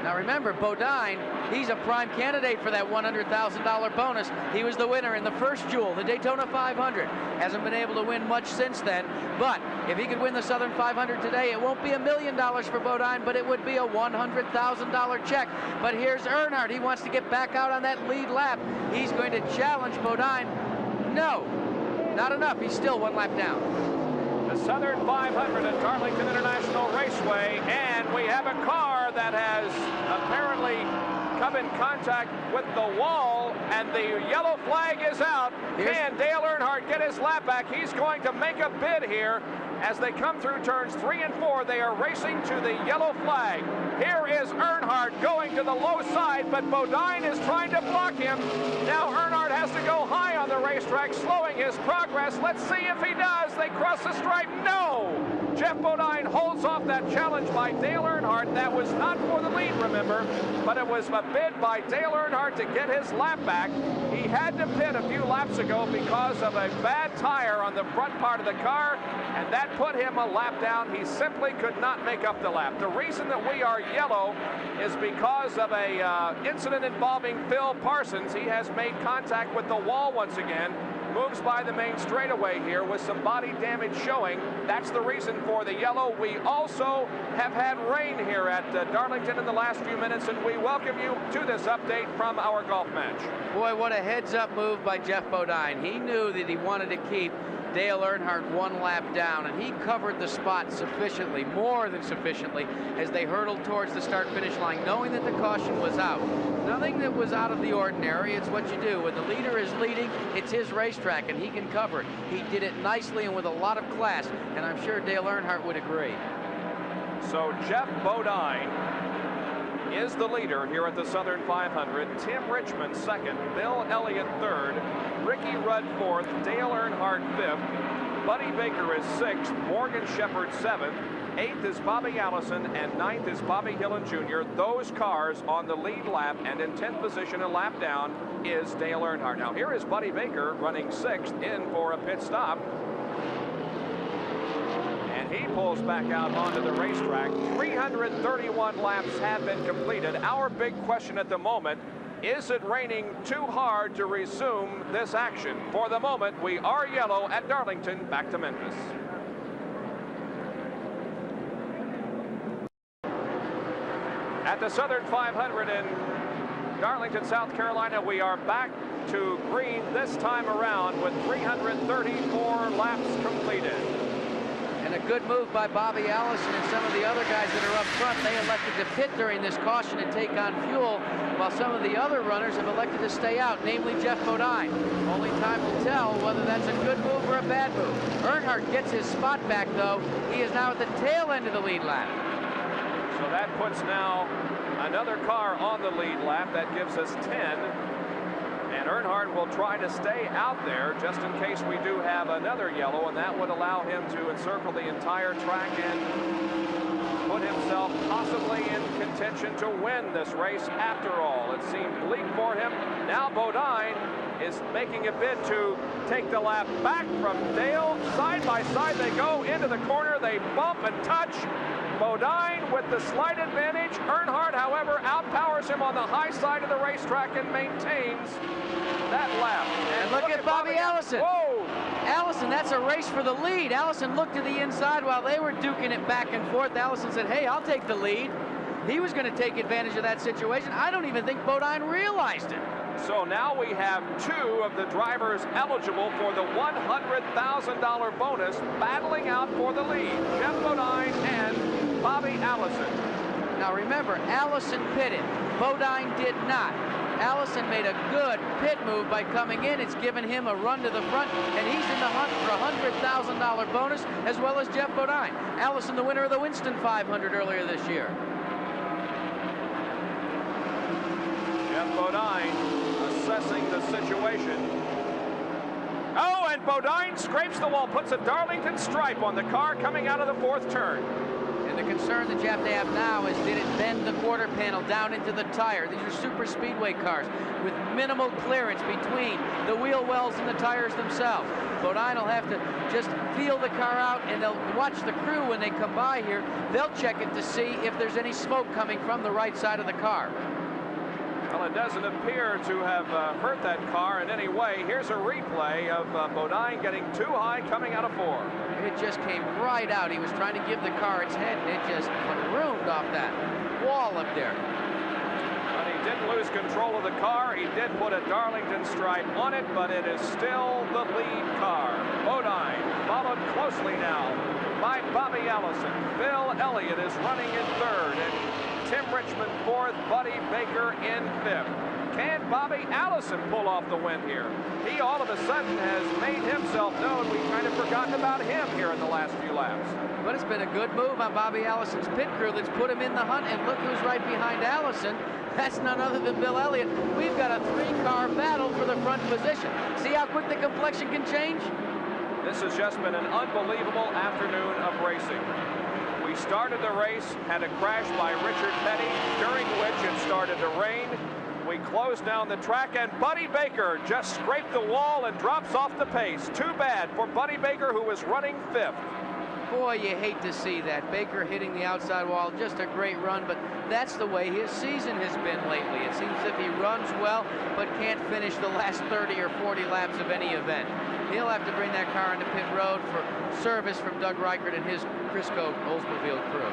Now remember, Bodine, he's a prime candidate for that $100,000 bonus. He was the winner in the first Jewel, the Daytona 500. Hasn't been able to win much since then, but if he could win the Southern 500 today, it won't be $1 million for Bodine, but it would be a $100,000 check. But here's Earnhardt. He wants to get back out on that lead lap. He's going to challenge Bodine. No, not enough. He's still one lap down. The Southern 500 at Darlington International Raceway, and we have a car that has apparently come in contact with the wall, and the yellow flag is out. Can Dale Earnhardt get his lap back? He's going to make a bid here. As they come through turns 3 and 4, they are racing to the yellow flag. Here is Earnhardt going to the low side, but Bodine is trying to block him. Now Earnhardt has to go high on the racetrack, slowing his progress. Let's see if he does. They cross the stripe. No! Jeff Bodine holds off that challenge by Dale Earnhardt. That was not for the lead, remember, but it was a bid by Dale Earnhardt to get his lap back. He had to pit a few laps ago because of a bad tire on the front part of the car, and that put him a lap down. He simply could not make up the lap. The reason that we are yellow is because of a incident involving Phil Parsons. He has made contact with the wall once again. Moves by the main straightaway here with some body damage showing. That's the reason for the yellow. We also have had rain here at Darlington in the last few minutes, and we welcome you to this update from our golf match. Boy, what a heads-up move by Jeff Bodine. He knew that he wanted to keep Dale Earnhardt one lap down, and he covered the spot sufficiently, more than sufficiently, as they hurtled towards the start-finish line, knowing that the caution was out. Nothing that was out of the ordinary. It's what you do. When the leader is leading, it's his racetrack, and he can cover it. He did it nicely and with a lot of class, and I'm sure Dale Earnhardt would agree. So Jeff Bodine is the leader here at the Southern 500. Tim Richmond second, Bill Elliott third, Ricky Rudd fourth, Dale Earnhardt fifth, Buddy Baker is sixth, Morgan Shepherd seventh, eighth is Bobby Allison, and ninth is Bobby Hillin Jr. Those cars on the lead lap, and in 10th position, a lap down, is Dale Earnhardt. Now here is Buddy Baker running sixth in for a pit stop. He pulls back out onto the racetrack. 331 laps have been completed. Our big question at the moment, is it raining too hard to resume this action? For the moment, we are yellow at Darlington. Back to Memphis. At the Southern 500 in Darlington, South Carolina, we are back to green this time around with 334 laps completed. And a good move by Bobby Allison and some of the other guys that are up front. They elected to pit during this caution and take on fuel, while some of the other runners have elected to stay out, namely Jeff Bodine. Only time will tell whether that's a good move or a bad move. Earnhardt gets his spot back, though. He is now at the tail end of the lead lap. So that puts now another car on the lead lap. That gives us 10. And Earnhardt will try to stay out there just in case we do have another yellow, and that would allow him to encircle the entire track and put himself possibly in contention to win this race after all. It seemed bleak for him. Now Bodine is making a bid to take the lap back from Dale. Side by side they go into the corner. They bump and touch. Bodine with the slight advantage. Earnhardt, however, outpowers him on the high side of the racetrack and maintains that lap. And look at Bobby Allison. Whoa! Allison, that's a race for the lead. Allison looked to the inside while they were duking it back and forth. Allison said, hey, I'll take the lead. He was going to take advantage of that situation. I don't even think Bodine realized it. So now we have two of the drivers eligible for the $100,000 bonus battling out for the lead. Jeff Bodine and Bobby Allison. Now remember, Allison pitted. Bodine did not. Allison made a good pit move by coming in. It's given him a run to the front, and he's in the hunt for a $100,000 bonus, as well as Jeff Bodine. Allison, the winner of the Winston 500 earlier this year. Jeff Bodine assessing the situation. Oh, and Bodine scrapes the wall, puts a Darlington stripe on the car coming out of the fourth turn. And the concern that you have to have now is, did it bend the quarter panel down into the tire? These are super speedway cars with minimal clearance between the wheel wells and the tires themselves. Bodine will have to just feel the car out, and they'll watch the crew when they come by here. They'll check it to see if there's any smoke coming from the right side of the car. Well, it doesn't appear to have hurt that car in any way. Here's a replay of Bodine getting too high coming out of four. It just came right out. He was trying to give the car its head, and it just caroomed off that wall up there. But he didn't lose control of the car. He did put a Darlington stripe on it, but it is still the lead car. Bodine followed closely now by Bobby Allison. Bill Elliott is running in third, and Tim Richmond fourth, Buddy Baker in fifth. Can Bobby Allison pull off the win here? He all of a sudden has made himself known. We've kind of forgotten about him here in the last few laps. But it's been a good move on Bobby Allison's pit crew that's put him in the hunt, and look who's right behind Allison. That's none other than Bill Elliott. We've got a three-car battle for the front position. See how quick the complexion can change? This has just been an unbelievable afternoon of racing. We started the race, had a crash by Richard Petty, during which it started to rain. We closed down the track, and Buddy Baker just scraped the wall and drops off the pace. Too bad for Buddy Baker, who was running fifth. Boy, you hate to see that. Baker hitting the outside wall, just a great run, but that's the way his season has been lately. It seems as if he runs well, but can't finish the last 30 or 40 laps of any event. He'll have to bring that car into pit road for service from Doug Reichert and his Crisco Oldsmobile crew.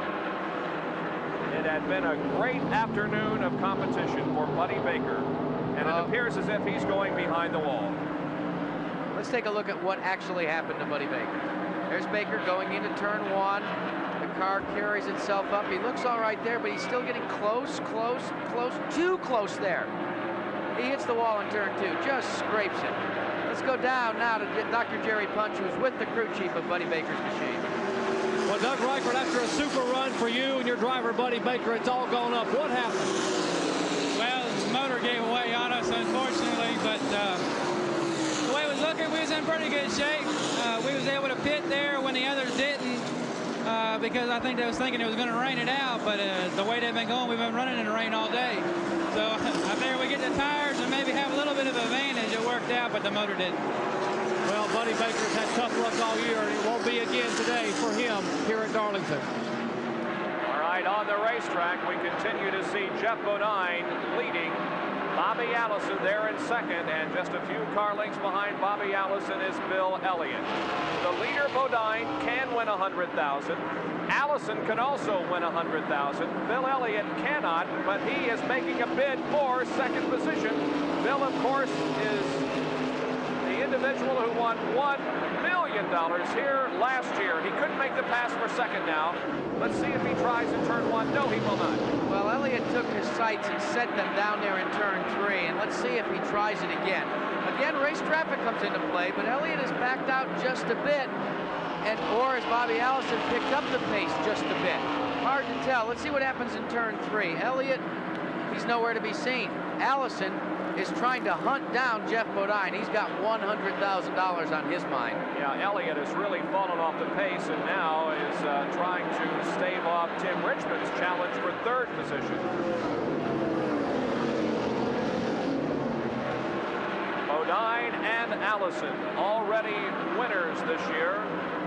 It had been a great afternoon of competition for Buddy Baker, and it appears as if he's going behind the wall. Let's take a look at what actually happened to Buddy Baker. There's Baker going into turn 1. The car carries itself up. He looks all right there, but he's still getting close, too close there. He hits the wall in turn 2, just scrapes it. Let's go down now to Dr. Jerry Punch, who's with the crew chief of Buddy Baker's machine. Well, Doug Reichert, after a super run for you and your driver, Buddy Baker, it's all gone up. What happened? Well, the motor gave away on us, unfortunately, but the way it was looking, we was in pretty good shape. We was able to pit there when the others didn't, because I think they was thinking it was going to rain it out, but the way they've been going, we've been running in the rain all day. So I figured we get the tires and maybe have a little bit of advantage. It worked out, but the motor didn't. Well, Buddy Baker's had tough luck all year, and it won't be again today for him here at Darlington. All right, on the racetrack, we continue to see Jeff Bodine leading. Bobby Allison there in second, and just a few car lengths behind Bobby Allison is Bill Elliott. The leader, Bodine, can win $100,000. Allison can also win $100,000. Bill Elliott cannot, but he is making a bid for second position. Bill, of course, is the individual who won $1 million here last year. He couldn't make the pass for second now. Let's see if he tries in turn 1. No, he will not. Well, Elliott took his sights and set them down there in turn 3, and let's see if he tries it again. Again, race traffic comes into play, but Elliott has backed out just a bit, or as Bobby Allison picked up the pace just a bit. Hard to tell. Let's see what happens in turn 3. Elliott, he's nowhere to be seen. Allison is trying to hunt down Jeff Bodine. He's got $100,000 on his mind. Yeah, Elliott has really fallen off the pace and now is trying to stave off Tim Richmond's challenge for third position. Bodine and Allison already winners this year,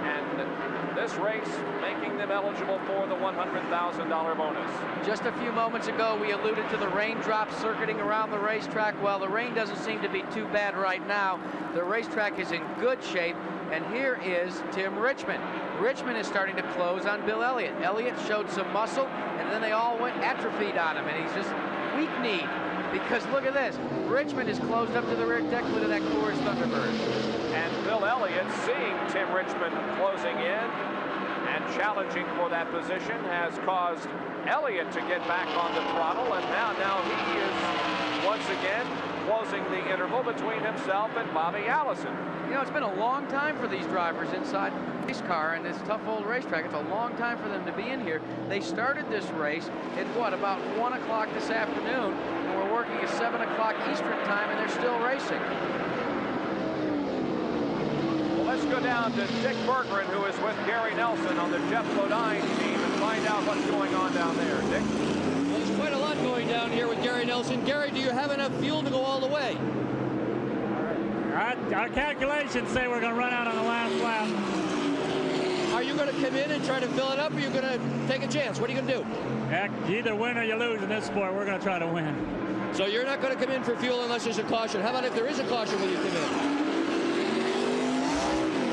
and this race making them eligible for the $100,000 bonus. Just a few moments ago, we alluded to the raindrops circuiting around the racetrack. Well, the rain doesn't seem to be too bad right now. The racetrack is in good shape, and here is Tim Richmond. Richmond is starting to close on Bill Elliott. Elliott showed some muscle, and then they all went atrophied on him, and he's just weak-kneed. Because look at this, Richmond is closed up to the rear deck with that Coors Thunderbird. And Bill Elliott, seeing Tim Richmond closing in and challenging for that position, has caused Elliott to get back on the throttle, and now he is once again closing the interval between himself and Bobby Allison. You know, it's been a long time for these drivers inside race car and this tough old racetrack. It's a long time for them to be in here. They started this race at what, about 1 o'clock this afternoon, and we're working at 7 o'clock Eastern time, and they're still racing. Well, let's go down to Dick Berggren, who is with Gary Nelson on the Jeff Bodine team, and find out what's going on down there. Dick? Well, there's quite a lot going down here with Gary Nelson. Gary, do you have enough fuel to go all the way? Our calculations say we're going to run out on the last lap. Are you going to come in and try to fill it up, or are you going to take a chance? What are you going to do? Heck, you either win or you lose in this sport. We're going to try to win. So you're not going to come in for fuel unless there's a caution. How about if there is a caution, will you come in?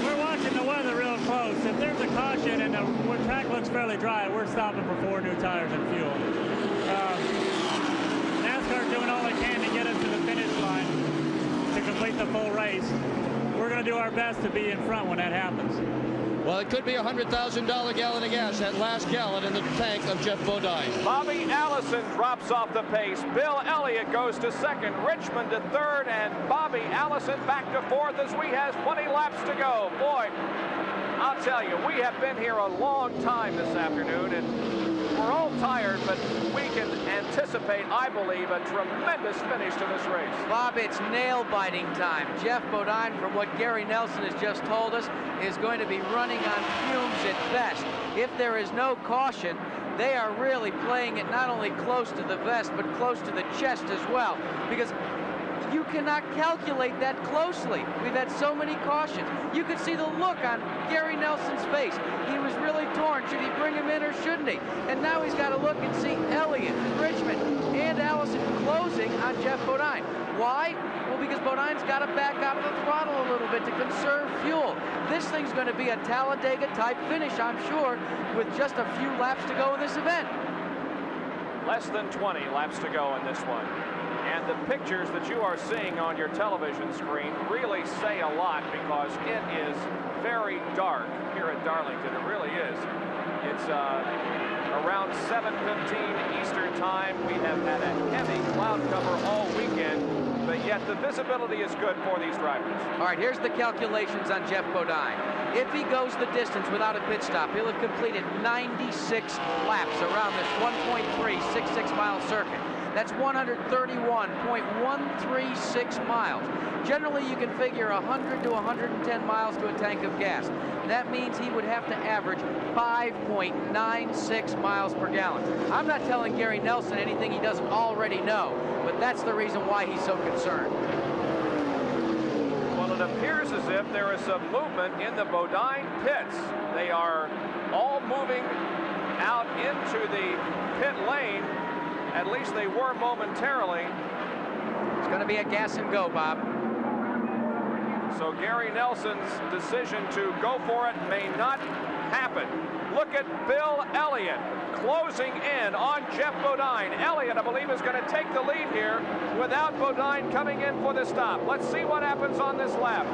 We're watching the weather real close. If there's a caution and the track looks fairly dry, we're stopping for 4 new tires and fuel. NASCAR's doing all they can to get us to the finish line to complete the full race. We're going to do our best to be in front when that happens. Well, it could be a $100,000 gallon of gas, that last gallon in the tank of Jeff Bodine. Bobby Allison drops off the pace. Bill Elliott goes to second, Richmond to third, and Bobby Allison back to fourth as we have 20 laps to go. Boy, I'll tell you, we have been here a long time this afternoon, and we're all tired, but we can anticipate, I believe, a tremendous finish to this race. Bob, it's nail-biting time. Jeff Bodine, from what Gary Nelson has just told us, is going to be running on fumes at best. If there is no caution, they are really playing it not only close to the vest, but close to the chest as well, because you cannot calculate that closely. We've had so many cautions. You could see the look on Gary Nelson's face. He was really torn. Should he bring him in or shouldn't he? And now he's got to look and see Elliott, Richmond, and Allison closing on Jeff Bodine. Why? Well, because Bodine's got to back out of the throttle a little bit to conserve fuel. This thing's going to be a Talladega-type finish, I'm sure, with just a few laps to go in this event. Less than 20 laps to go in this one. And the pictures that you are seeing on your television screen really say a lot, because it is very dark here at Darlington. It really is. It's around 7:15 Eastern time. We have had a heavy cloud cover all weekend, but yet the visibility is good for these drivers. All right, here's the calculations on Jeff Bodine. If he goes the distance without a pit stop, he'll have completed 96 laps around this 1.366 mile circuit. That's 131.136 miles. Generally, you can figure 100 to 110 miles to a tank of gas. That means he would have to average 5.96 miles per gallon. I'm not telling Gary Nelson anything he doesn't already know, but that's the reason why he's so concerned. Well, it appears as if there is some movement in the Bodine pits. They are all moving out into the pit lane. At least they were momentarily. It's going to be a gas and go, Bob. So Gary Nelson's decision to go for it may not happen. Look at Bill Elliott closing in on Jeff Bodine. Elliott, I believe, is going to take the lead here without Bodine coming in for the stop. Let's see what happens on this lap.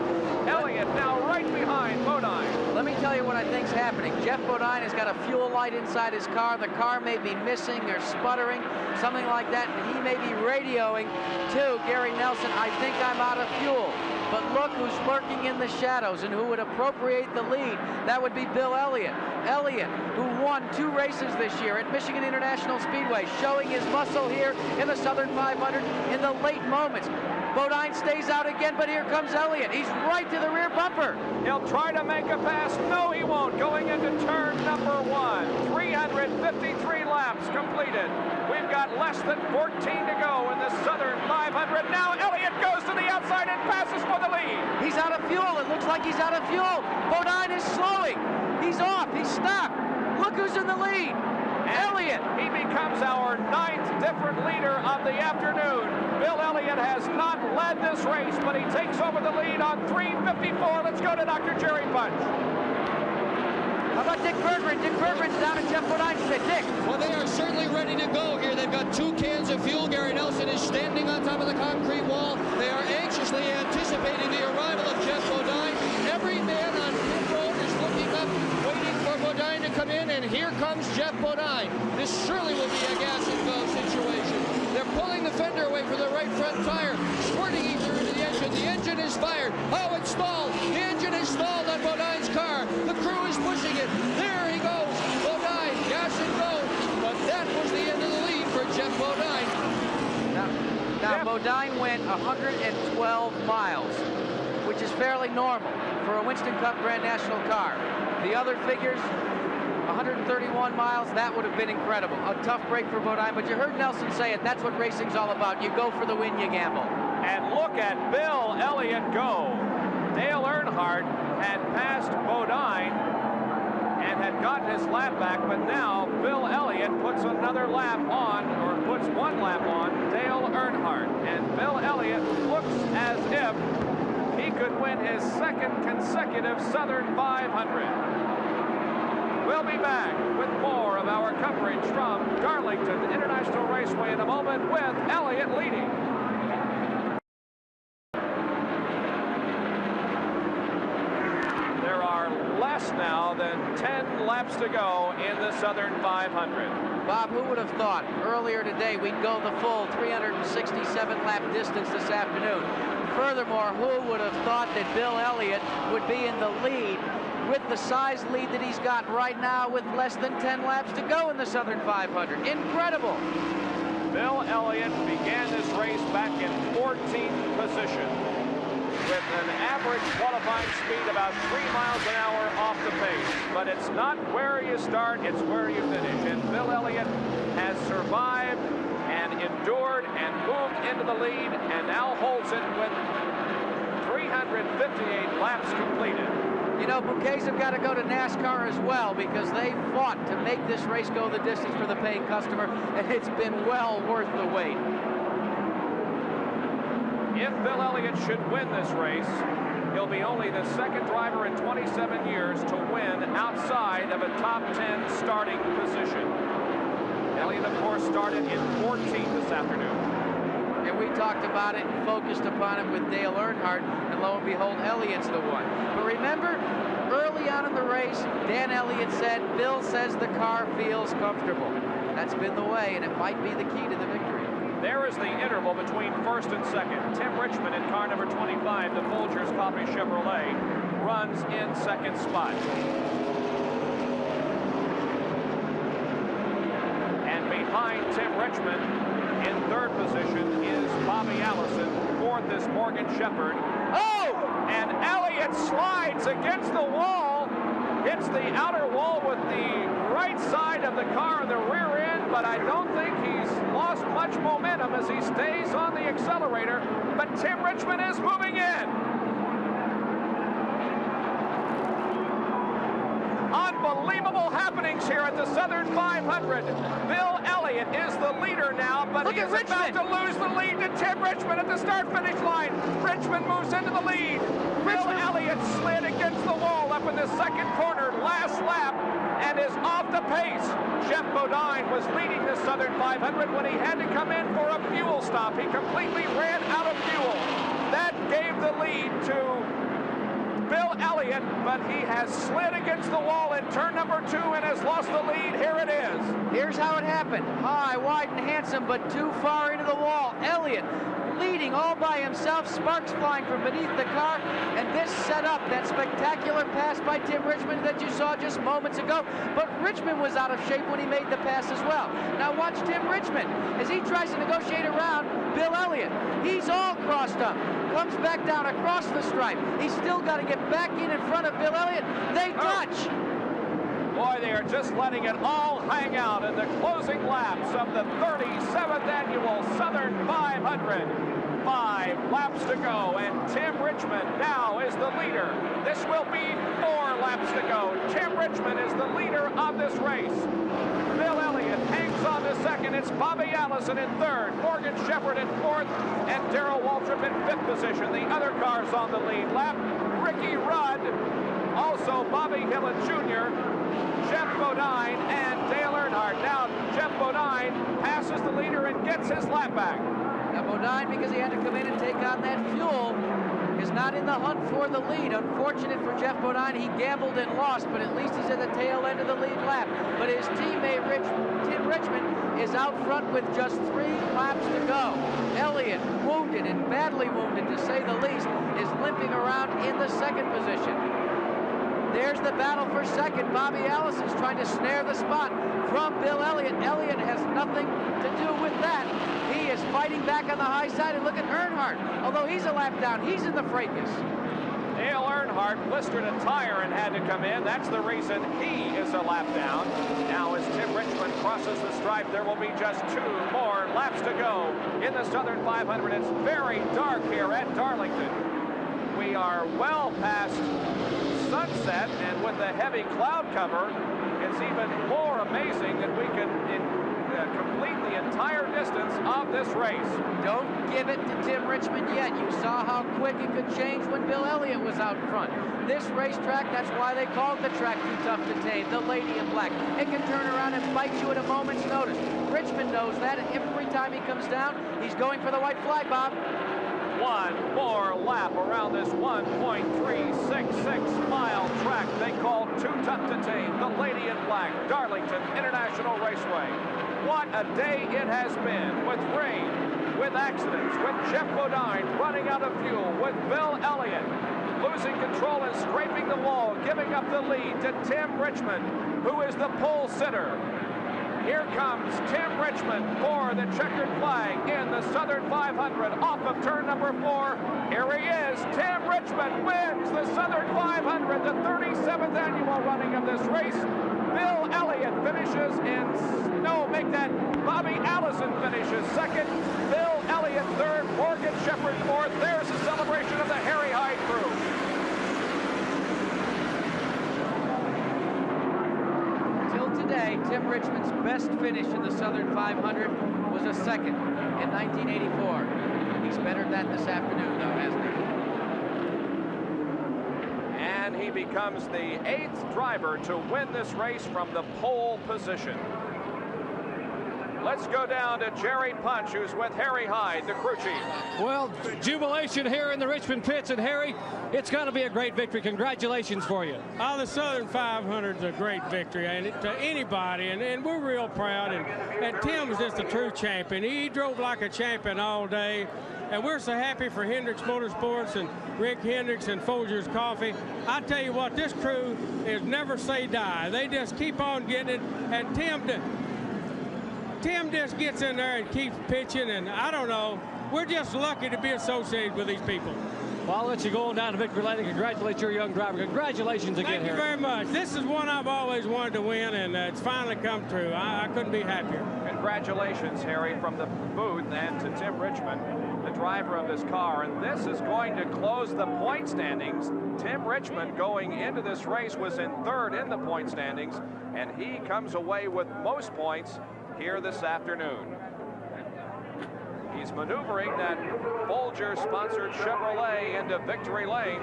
Elliott now right behind Bodine. Let me tell you what I think's happening. Jeff Bodine has got a fuel light inside his car. The car may be missing or sputtering, something like that, and he may be radioing to Gary Nelson, I think I'm out of fuel. But look who's lurking in the shadows and who would appropriate the lead. That would be Bill Elliott. Elliott, who won 2 races this year at Michigan International Speedway, showing his muscle here in the Southern 500 in the late moments. Bodine stays out again, but here comes Elliott. He's right to the rear bumper. He'll try to make a pass. No, he won't. Going into turn number 1. 353 laps completed. We've got less than 14 to go in the Southern 500. Now Elliott goes to the outside and passes for the lead. He's out of fuel. It looks like he's out of fuel. Bodine is slowing. He's off. He's stopped. Look who's in the lead. Elliott. He becomes our 9th different leader of the afternoon. Bill Elliott has not led this race, but he takes over the lead on 3:54. Let's go to Dr. Jerry Punch. How about Dick Bergeron? Dick Bergeron's down at Jeff Bodine's pit. Dick. Well, they are certainly ready to go here. They've got 2 cans of fuel. Gary Nelson is standing on top of the concrete wall. They are anxiously anticipating the arrival of Jeff Bodine. Every man on pit road is looking up, waiting for Bodine to come in, and here comes Jeff Bodine. This surely will be a gas and go situation. They're pulling the fender away from the right front tire, squirting ether into the engine. The engine is fired. Oh, it's stalled. The engine is stalled on Bodine's car. The crew is pushing it. There he goes. Bodine, gas and go. But that was the end of the lead for Jeff Bodine. Now Bodine went 112 miles, which is fairly normal for a Winston Cup Grand National car. The other figures, 131 miles, that would have been incredible. A tough break for Bodine, but you heard Nelson say it. That's what racing's all about. You go for the win, you gamble. And look at Bill Elliott go. Dale Earnhardt had passed Bodine and had gotten his lap back, but now Bill Elliott puts another lap on, or puts 1 lap on Dale Earnhardt. And Bill Elliott looks as if he could win his 2nd consecutive Southern 500. We'll be back with more of our coverage from Darlington International Raceway in a moment with Elliott leading. There are less now than 10 laps to go in the Southern 500. Bob, who would have thought earlier today we'd go the full 367 lap distance this afternoon? Furthermore, who would have thought that Bill Elliott would be in the lead with the size lead that he's got right now with less than 10 laps to go in the Southern 500. Incredible. Bill Elliott began this race back in 14th position with an average qualifying speed about 3 miles an hour off the pace. But it's not where you start, it's where you finish. And Bill Elliott has survived and endured and moved into the lead and now holds it with 358 laps completed. You know, bouquets have got to go to NASCAR as well because they fought to make this race go the distance for the paying customer, and it's been well worth the wait. If Bill Elliott should win this race, he'll be only the 2nd driver in 27 years to win outside of a top 10 starting position. Elliott, of course, started in 14th this afternoon. And And we talked about it and focused upon it with Dale Earnhardt, and lo and behold, Elliott's the one. But remember, early on in the race, Dan Elliott said, Bill says the car feels comfortable. That's been the way, and it might be the key to the victory. There is the interval between first and second. Tim Richmond in car number 25, the Folgers Coffee Chevrolet, runs in second spot. And behind Tim Richmond in third position is Bobby Allison. Fourth is Morgan Shepherd. Oh! And Elliott slides against the wall, hits the outer wall with the right side of the car in the rear end, but I don't think he's lost much momentum as he stays on the accelerator. But Tim Richmond is moving in. Unbelievable happenings here at the Southern 500. Bill Elliott is the leader now, but he is about to lose the lead to Tim Richmond at the start-finish line. Richmond moves into the lead. Bill Elliott slid against the wall up in the second corner last lap and is off the pace. Jeff Bodine was leading the Southern 500 when he had to come in for a fuel stop. He completely ran out of fuel. That gave the lead to Bill Elliott, but he has slid against the wall in turn number 2 and has lost the lead. Here it is. Here's how it happened. High, wide, and handsome, but too far into the wall. Elliott leading all by himself, sparks flying from beneath the car, and this set up that spectacular pass by Tim Richmond that you saw just moments ago. But Richmond was out of shape when he made the pass as well. Now watch Tim Richmond as he tries to negotiate around Bill Elliott. He's all crossed up, comes back down across the stripe. He's still got to get back in front of Bill Elliott. They touch. Boy, they are just letting it all hang out in the closing laps of the 37th annual Southern 500. 5 laps to go, and Tim Richmond now is the leader. This will be 4 laps to go. Tim Richmond is the leader of this race. Bill Elliott hangs on to second. It's Bobby Allison in third, Morgan Shepherd in fourth, and Darrell Waltrip in fifth position. The other cars on the lead lap, Ricky Rudd, also Bobby Hillin Jr., Jeff Bodine, and Dale Earnhardt. Now Jeff Bodine passes the leader and gets his lap back. Now Bodine, because he had to come in and take on that fuel, is not in the hunt for the lead. Unfortunate for Jeff Bodine, he gambled and lost, but at least he's at the tail end of the lead lap. But his teammate Tim Richmond is out front with just 3 laps to go. Elliott, wounded and badly wounded to say the least, is limping around in the second position. There's the battle for second. Bobby Allison's trying to snare the spot from Bill Elliott. Elliott has nothing to do with that. He is fighting back on the high side, and look at Earnhardt. Although he's a lap down, he's in the fracas. Dale Earnhardt blistered a tire and had to come in. That's the reason he is a lap down. Now as Tim Richmond crosses the stripe, there will be just 2 more laps to go in the Southern 500. It's very dark here at Darlington. We are well past sunset, and with the heavy cloud cover, it's even more amazing that we can complete the entire distance of this race. Don't give it to Tim Richmond yet. You saw how quick it could change when Bill Elliott was out front. This racetrack, that's why they call it the track too tough to tame, the Lady in Black. It can turn around and bite you at a moment's notice. Richmond knows that, and every time he comes down, he's going for the white flag, Bob. 1 more lap around this 1.366-mile track they call too tough to tame. The Lady in Black, Darlington International Raceway. What a day it has been, with rain, with accidents, with Jeff Bodine running out of fuel, with Bill Elliott losing control and scraping the wall, giving up the lead to Tim Richmond, who is the pole sitter. Here comes Tim Richmond for the checkered flag in the Southern 500 off of turn number 4. Here he is. Tim Richmond wins the Southern 500, the 37th annual running of this race. Bill Elliott finishes in, Bobby Allison finishes second. Bill Elliott third, Morgan Shepherd fourth. There's a celebration of the Harry Hyde crew. Today, Tim Richmond's best finish in the Southern 500 was a second in 1984. He's bettered that this afternoon, though, hasn't he? And he becomes the 8th driver to win this race from the pole position. Let's go down to Jerry Punch, who's with Harry Hyde, the crew chief. Well, jubilation here in the Richmond pits, and Harry, it's got to be a great victory. Congratulations for you. Oh, the Southern 500 is a great victory, and to anybody, and we're real proud. And Tim was just a true champion. He drove like a champion all day, and we're so happy for Hendricks Motorsports and Rick Hendricks and Folgers Coffee. I tell you what, this crew is never say die. They just keep on getting it, and Tim just gets in there and keeps pitching, and I don't know. We're just lucky to be associated with these people. Well, I'll let you go on down to victory lane and congratulate your young driver. Congratulations again, Thank you very much. This is one I've always wanted to win, and it's finally come true. I couldn't be happier. Congratulations, Harry, from the booth, and to Tim Richmond, the driver of this car. And this is going to close the point standings. Tim Richmond, going into this race, was in third in the point standings, and he comes away with most points here this afternoon. He's maneuvering that Folgers-sponsored Chevrolet into victory lane.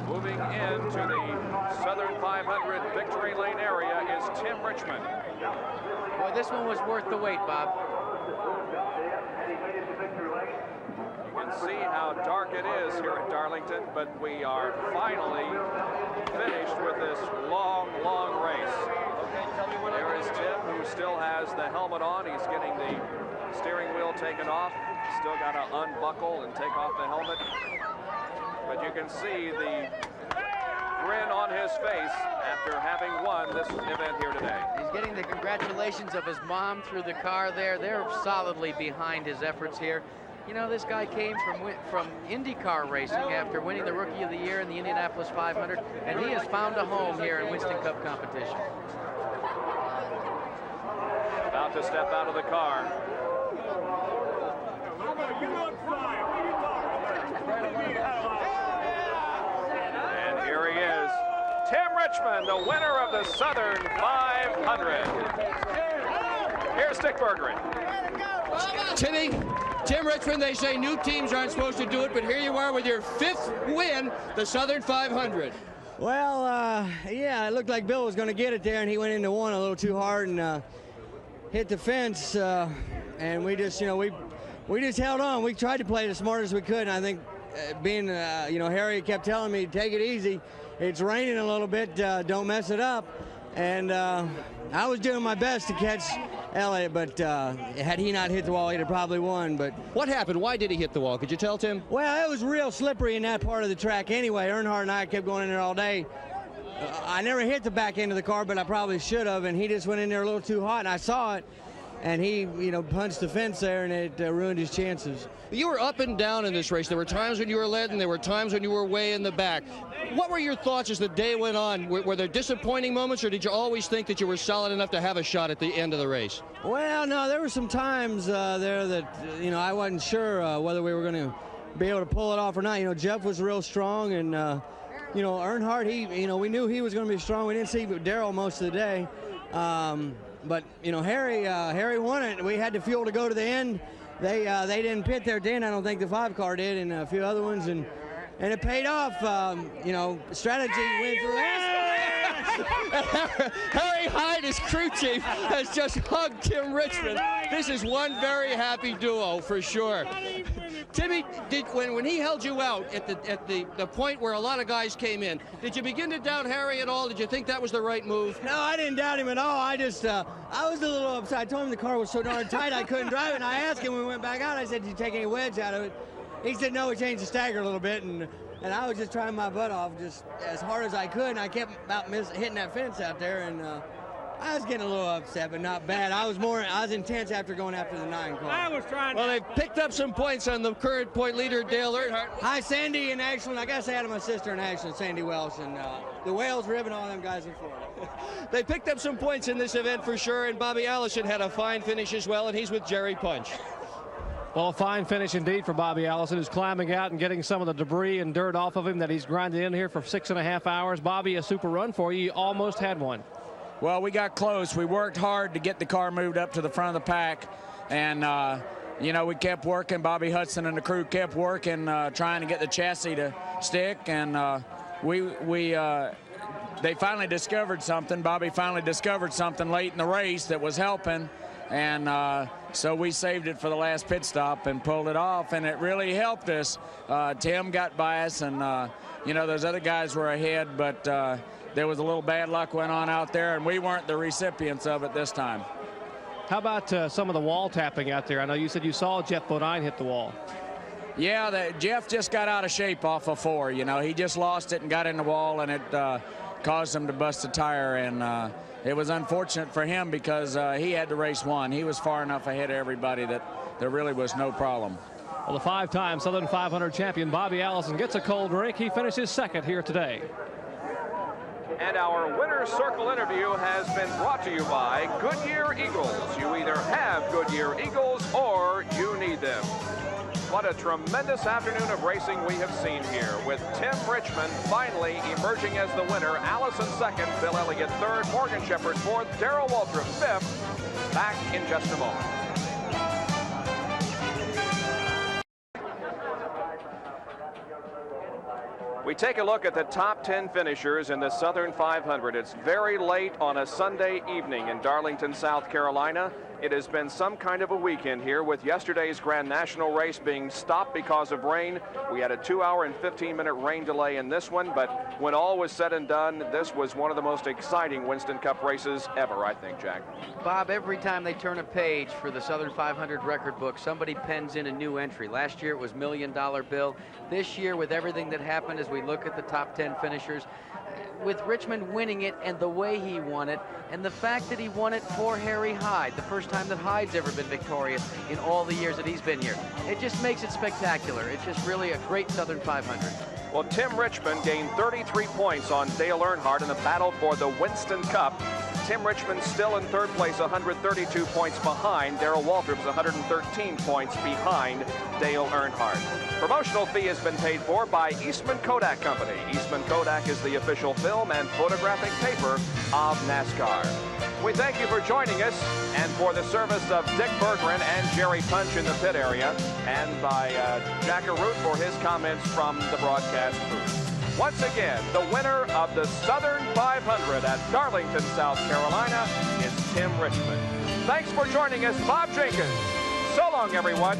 Moving into the Southern 500 victory lane area is Tim Richmond. Boy, this one was worth the wait, Bob. You can see how dark it is here at Darlington, but we are finally finished with this long, long race. There is Tim, who still has the helmet on. He's getting the steering wheel taken off. Still got to unbuckle and take off the helmet. But you can see the grin on his face after having won this event here today. He's getting the congratulations of his mom through the car there. They're solidly behind his efforts here. You know, this guy came from IndyCar racing after winning the Rookie of the Year in the Indianapolis 500, and he has found a home here in Winston Cup competition. About to step out of the car. And here he is, Tim Richmond, the winner of the Southern 500. Here's Dick Bergeron. Tim Richmond, they say new teams aren't supposed to do it, but here you are with your 5th win, the Southern 500. Well, yeah, it looked like Bill was going to get it there, and he went into one a little too hard and hit the fence. And we just, we just held on. We tried to play it as smart as we could, and I think Harry kept telling me, take it easy. It's raining a little bit. Don't mess it up. And I was doing my best to catch Elliott, but had he not hit the wall, he'd have probably won. But what happened? Why did he hit the wall? Could you tell, Tim? Well, it was real slippery in that part of the track anyway. Earnhardt and I kept going in there all day. I never hit the back end of the car, but I probably should have, and he just went in there a little too hot, and I saw it. And he, punched the fence there, and it ruined his chances. You were up and down in this race. There were times when you were led, and there were times when you were way in the back. What were your thoughts as the day went on? Were there disappointing moments, or did you always think that you were solid enough to have a shot at the end of the race? Well, no, there were some times there that, I wasn't sure whether we were going to be able to pull it off or not. Jeff was real strong, and, Earnhardt, we knew he was going to be strong. We didn't see Darrell most of the day. But Harry won it. We had the fuel to go to the end. They didn't pit there at the end. I don't think the 5 car did, and a few other ones, and it paid off. Strategy went through. Harry Hyde, his crew chief, has just hugged Tim Richmond. This is one very happy duo for sure. Timmy, when he held you out at the point where a lot of guys came in, did you begin to doubt Harry at all? Did you think that was the right move? No, I didn't doubt him at all. I just, I was a little upset. I told him the car was so darn tight I couldn't drive it, and I asked him when we went back out, I said, did you take any wedge out of it? He said, no, we changed the stagger a little bit, and I was just trying my butt off just as hard as I could, and I kept about hitting that fence out there, and I was getting a little upset, but not bad. I was intense after going after the 9 car. I was trying to... Well, they've picked up some points on the current point leader, Dale Earnhardt. Hi, Sandy and Ashland. I got to say hi to my sister in Ashland, Sandy Welsh, and the Whales ribbon, all them guys in Florida. They picked up some points in this event for sure, and Bobby Allison had a fine finish as well, and he's with Jerry Punch. Well, a fine finish indeed for Bobby Allison, who's climbing out and getting some of the debris and dirt off of him that he's grinded in here for 6.5 hours. Bobby, a super run for you. You almost had one. Well, we got close. We worked hard to get the car moved up to the front of the pack. And, we kept working. Bobby Hudson and the crew kept working, trying to get the chassis to stick. And we they finally discovered something. Bobby finally discovered something late in the race that was helping, and so we saved it for the last pit stop and pulled it off, and it really helped us. Tim got by us, and you know, those other guys were ahead, but there was a little bad luck went on out there, and we weren't the recipients of it this time. How about some of the wall tapping out there? I know you said you saw Jeff Bodine hit the wall. Yeah, Jeff just got out of shape off of 4. You know, he just lost it and got in the wall, and it caused him to bust a tire, and it was unfortunate for him because he had to race 1. He was far enough ahead of everybody that there really was no problem. Well, the 5-time Southern 500 champion Bobby Allison gets a cold drink. He finishes second here today. And our winner's circle interview has been brought to you by Goodyear Eagles. You either have Goodyear Eagles or you need them. What a tremendous afternoon of racing we have seen here, with Tim Richmond finally emerging as the winner, Allison second, Bill Elliott third, Morgan Shepherd fourth, Darrell Waltrip fifth. Back in just a moment. We take a look at the top 10 finishers in the Southern 500. It's very late on a Sunday evening in Darlington, South Carolina. It has been some kind of a weekend here, with yesterday's Grand National race being stopped because of rain. We had a 2-hour and 15-minute rain delay in this one, but when all was said and done, this was one of the most exciting Winston Cup races ever, I think, Jack. Bob, every time they turn a page for the Southern 500 record book, somebody pens in a new entry. Last year it was $1 Million Bill. This year, with everything that happened as we look at the top 10 finishers, with Richmond winning it and the way he won it, and the fact that he won it for Harry Hyde, the first time that Hyde's ever been victorious in all the years that he's been here. It just makes it spectacular. It's just really a great Southern 500. Well, Tim Richmond gained 33 points on Dale Earnhardt in the battle for the Winston Cup. Tim Richmond still in third place, 132 points behind. Darrell Waltrip's 113 points behind Dale Earnhardt. Promotional fee has been paid for by Eastman Kodak Company. Eastman Kodak is the official film and photographic paper of NASCAR. We thank you for joining us, and for the service of Dick Berggren and Jerry Punch in the pit area, and by Jack Arute for his comments from the broadcast booth. Once again, the winner of the Southern 500 at Darlington, South Carolina is Tim Richmond. Thanks for joining us, Bob Jenkins. So long, everyone.